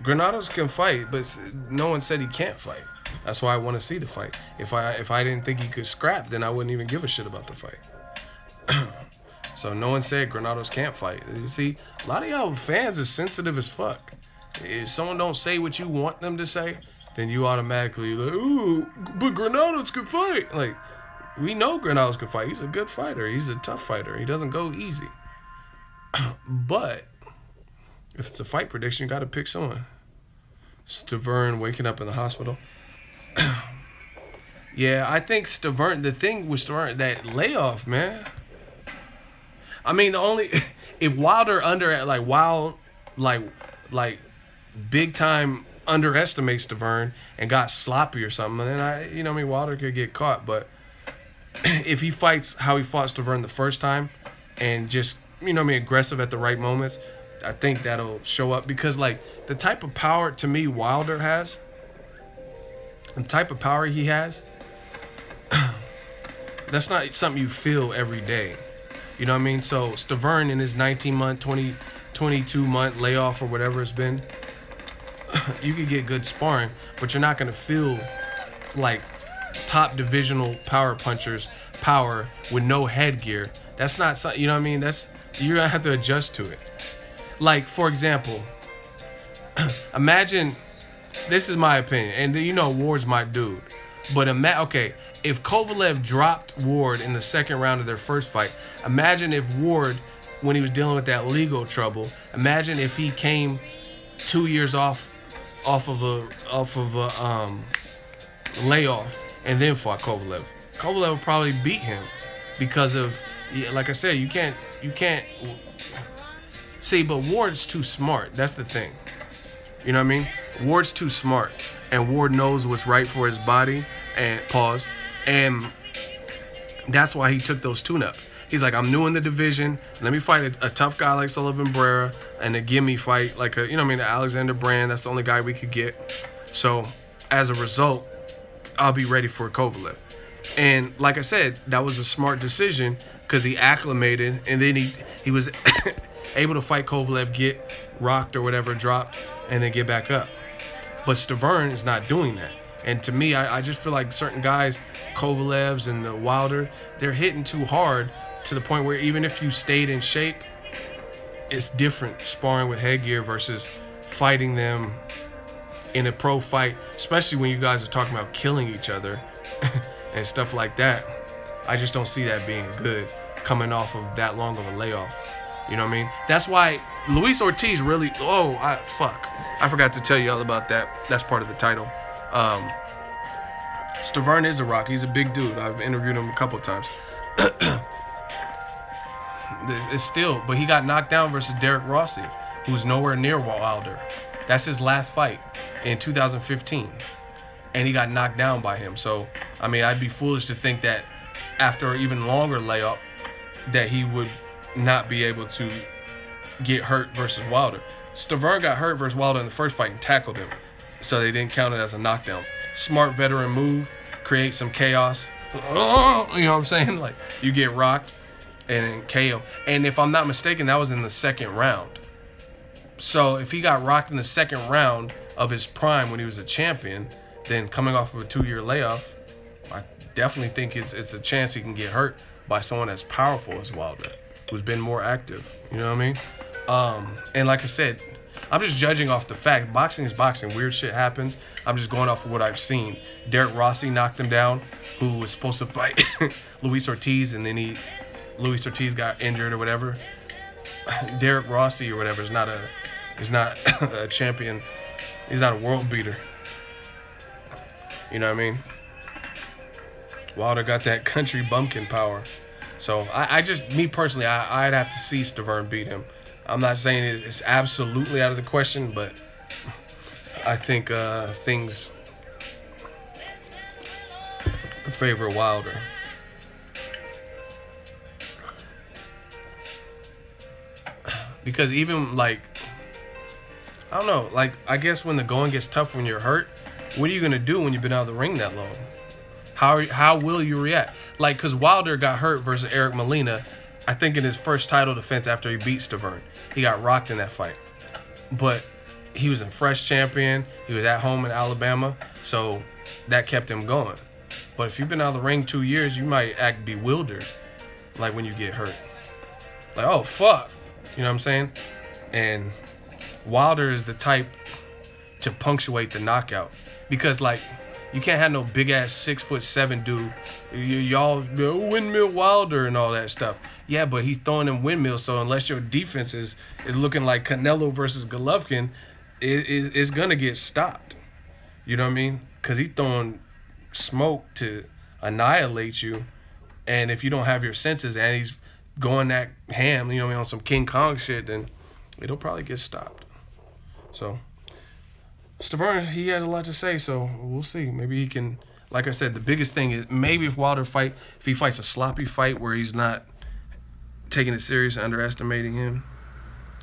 Granados can fight, but no one said he can't fight. That's why I want to see the fight. If I didn't think he could scrap, then I wouldn't even give a shit about the fight. So no one said Granados can't fight. You see, a lot of y'all fans are sensitive as fuck. If someone don't say what you want them to say, then you automatically like, ooh, but Granados can fight. Like, we know Granados can fight. He's a good fighter. He's a tough fighter. He doesn't go easy. But if it's a fight prediction, you got to pick someone. Stiverne waking up in the hospital. Yeah, I think Stiverne, the thing with Stiverne, that layoff, man. I mean, the only if Wilder big time underestimates Stiverne and got sloppy or something, then Wilder could get caught. But if he fights how he fought Stiverne the first time and just aggressive at the right moments, I think that'll show up. Because like the type of power to me Wilder has, the type of power he has, that's not something you feel every day. You know what I mean? So Stiverne in his 19-month, 22-month layoff or whatever it's been, you could get good sparring, but you're not going to feel like top divisional power punchers power with no headgear. That's not something, you're going to have to adjust to it. Like, for example, imagine, this is my opinion, and Ward's my dude, but okay, if Kovalev dropped Ward in the second round of their first fight, imagine if Ward, when he was dealing with that legal trouble, imagine if he came 2 years off of a layoff and then fought Kovalev. Kovalev would probably beat him because of, like I said, you can't see, but Ward's too smart. That's the thing. You know what I mean? Ward's too smart, and Ward knows what's right for his body, and that's why he took those tune-ups. He's like, I'm new in the division. Let me fight a tough guy like Sullivan Barrera and a gimme fight like the Alexander Brand. That's the only guy we could get. So as a result, I'll be ready for Kovalev. And like I said, that was a smart decision because he acclimated, and then he was able to fight Kovalev, get rocked or whatever, dropped, and then get back up. But Stiverne is not doing that. And to me, I just feel like certain guys, Kovalevs and the Wilder, they're hitting too hard to the point where even if you stayed in shape, it's different sparring with headgear versus fighting them in a pro fight, especially when you guys are talking about killing each other and stuff like that. I just don't see that being good coming off of that long of a layoff. You know what I mean? That's why Luis Ortiz really... I forgot to tell you all about that. That's part of the title. Stiverne is a rock. He's a big dude. I've interviewed him a couple of times. But he got knocked down versus Derek Rossi, who's nowhere near Wilder. That's his last fight in 2015. And he got knocked down by him. So, I'd be foolish to think that after an even longer layoff that he would not be able to get hurt versus Wilder. Stiverne got hurt versus Wilder in the first fight and tackled him, so they didn't count it as a knockdown. Smart veteran move, create some chaos. You know what I'm saying? Like, you get rocked and then KO. And if I'm not mistaken, that was in the second round. So if he got rocked in the second round of his prime when he was a champion, then coming off of a 2-year layoff, I definitely think it's a chance he can get hurt by someone as powerful as Wilder, who's been more active. You know what I mean? And like I said, I'm just judging off the fact. Boxing is boxing. Weird shit happens. I'm just going off of what I've seen. Derek Rossi knocked him down, who was supposed to fight Luis Ortiz, and then Luis Ortiz got injured or whatever. Derek Rossi or whatever is not a champion. He's not a world beater. You know what I mean? Wilder got that country bumpkin power. So me personally, I'd have to see Stiverne beat him. I'm not saying it's absolutely out of the question, but I think things favor Wilder. Because even like, I don't know, like I guess when the going gets tough when you're hurt, what are you gonna do when you've been out of the ring that long? How will you react? Like, because Wilder got hurt versus Eric Molina, I think in his first title defense after he beat Stiverne. He got rocked in that fight. But he was a fresh champion. He was at home in Alabama, so that kept him going. But if you've been out of the ring 2 years, you might act bewildered, like when you get hurt. Like, oh, fuck. You know what I'm saying? And Wilder is the type to punctuate the knockout. Because, like, you can't have no big-ass 6'7" dude. Y'all windmill Wilder and all that stuff. Yeah, but he's throwing them windmills, so unless your defense is looking like Canelo versus Golovkin, it's going to get stopped. You know what I mean? Because he's throwing smoke to annihilate you. And if you don't have your senses and he's going that ham, you know, on some King Kong shit, then it'll probably get stopped. So, Stiverne, he has a lot to say, so we'll see. Maybe he can, like I said, the biggest thing is maybe if he fights a sloppy fight where he's not taking it serious and underestimating him,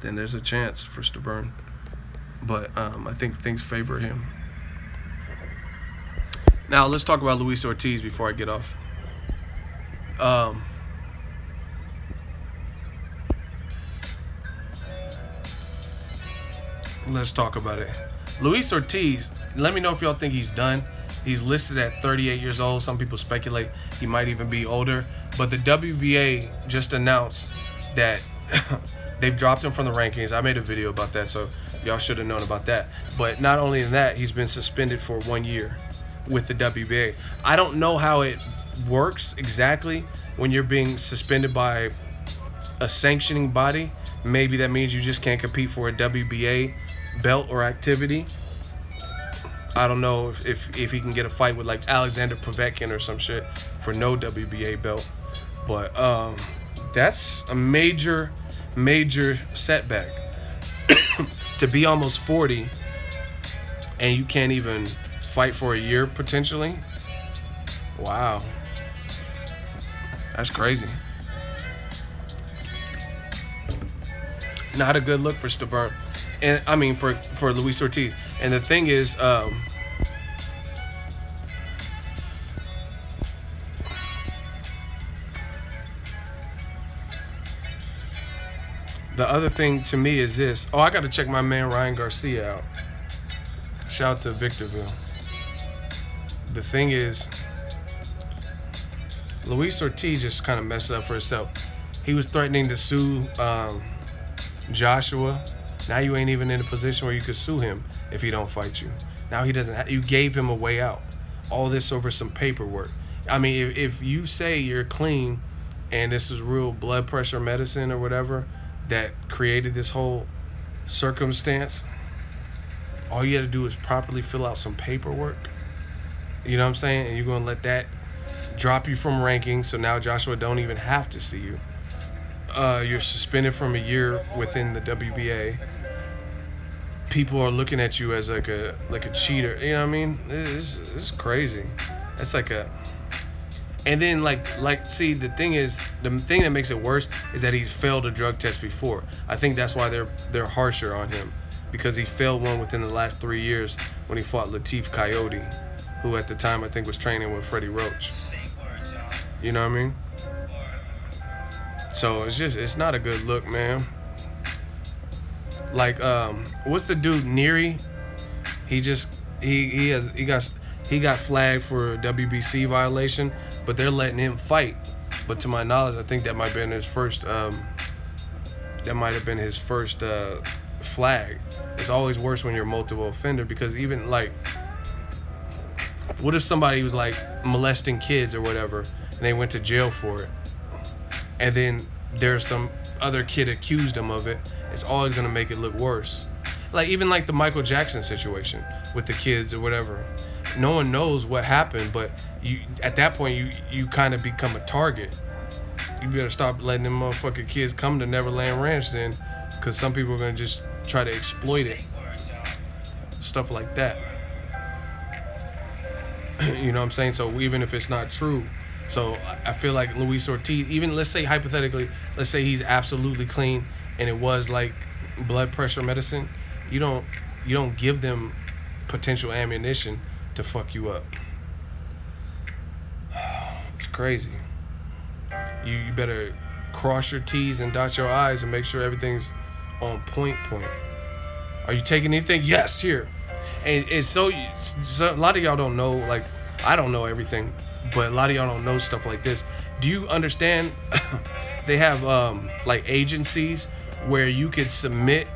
then there's a chance for Stiverne. But I think things favor him. Now, let's talk about Luis Ortiz before I get off. Let's talk about it. Luis Ortiz, let me know if y'all think he's done. He's listed at 38 years old. Some people speculate he might even be older. But the WBA just announced that they've dropped him from the rankings. I made a video about that, so y'all should have known about that. But not only that, he's been suspended for 1 year with the WBA. I don't know how it works exactly when you're being suspended by a sanctioning body. Maybe that means you just can't compete for a WBA belt or activity. I don't know if he can get a fight with like Alexander Povetkin or some shit for no WBA belt. But that's a major setback. To be almost 40 and you can't even fight for a year potentially. Wow. That's crazy. Not a good look for Stiverne. And I mean for Luis Ortiz. And the thing is, the other thing to me is this. Oh, I got to check my man Ryan Garcia out. Shout out to Victorville. The thing is, Luis Ortiz just kind of messed up for himself. He was threatening to sue Joshua. Now you ain't even in a position where you could sue him if he don't fight you. Now he doesn't. You gave him a way out. All this over some paperwork. I mean, if you say you're clean and this is real blood pressure medicine or whatever that created this whole circumstance, all you got to do is properly fill out some paperwork. You know what I'm saying? And you're going to let that drop you from ranking, so now Joshua don't even have to see you. You're suspended from a year within the WBA. People are looking at you as like a cheater. You know what I mean? It's crazy. That's like a... And then see, the thing that makes it worse is that he's failed a drug test before. I think that's why they're harsher on him, because he failed one within the last 3 years when he fought Latif Coyote, who at the time I think was training with Freddie Roach. You know what I mean? So it's not a good look, man. Like what's the dude Neary? He got flagged for a WBC violation, but they're letting him fight. But to my knowledge, I think that might have been his first flag. It's always worse when you're a multiple offender, because even like, what if somebody was like molesting kids or whatever and they went to jail for it, and then there's some other kid accused them of it? It's always gonna make it look worse. Like even like the Michael Jackson situation with the kids or whatever. No one knows what happened, but at that point you kind of become a target. You better stop letting them motherfucking kids come to Neverland Ranch then, because some people are gonna just try to exploit it. Stuff like that. You know what I'm saying? So even if it's not true. So I feel like Luis Ortiz, even let's say hypothetically, let's say he's absolutely clean and it was like blood pressure medicine, you don't give them potential ammunition to fuck you up. It's crazy. You better cross your T's and dot your I's and make sure everything's on point. Are you taking anything? Yes, here. And so a lot of y'all don't know, like, I don't know everything, but a lot of y'all don't know stuff like this. Do you understand they have like agencies where you could submit,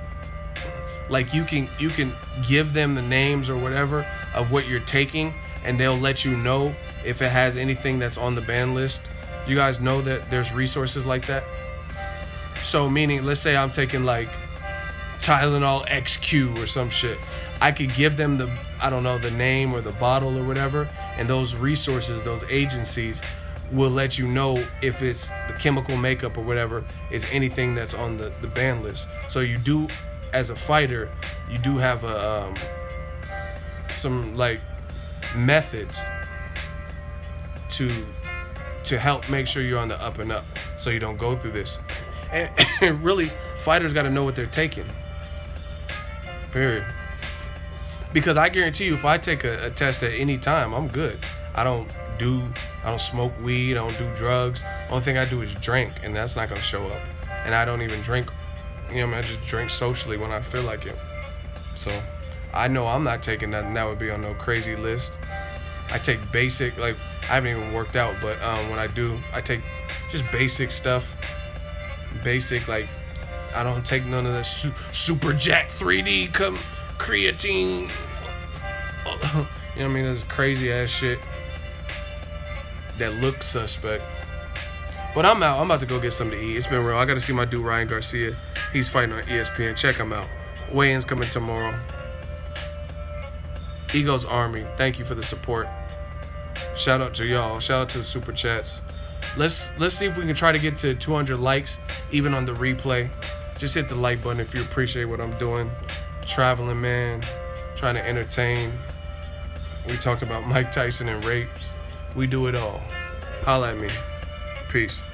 like you can give them the names or whatever of what you're taking, and they'll let you know if it has anything that's on the ban list? You guys know that there's resources like that? So meaning, let's say I'm taking like Tylenol XQ or some shit. I could give them the, I don't know, the name or the bottle or whatever, and those resources, those agencies will let you know if it's the chemical makeup or whatever is anything that's on the ban list. So you do, as a fighter, you do have a some like methods to help make sure you're on the up and up, so you don't go through this. And really, fighters got to know what they're taking. Period. Because I guarantee you, if I take a test at any time, I'm good. I don't smoke weed, I don't do drugs. Only thing I do is drink, and that's not gonna show up. And I don't even drink, you know what I mean? I just drink socially when I feel like it. So I know I'm not taking nothing that would be on no crazy list. I take basic, like, I haven't even worked out, but when I do, I take just basic stuff. Basic, like, I don't take none of this super jack 3D creatine. You know what I mean? That's crazy ass shit that looks suspect. But I'm out. I'm about to go get something to eat. It's been real. I got to see my dude Ryan Garcia. He's fighting on ESPN. Check him out. Weigh-ins coming tomorrow. Eagles Army, thank you for the support. Shout out to y'all. Shout out to the super chats. Let's see if we can try to get to 200 likes, even on the replay. Just hit the like button if you appreciate what I'm doing. Traveling, man. Trying to entertain. We talked about Mike Tyson and rapes. We do it all. Holla at me. Peace.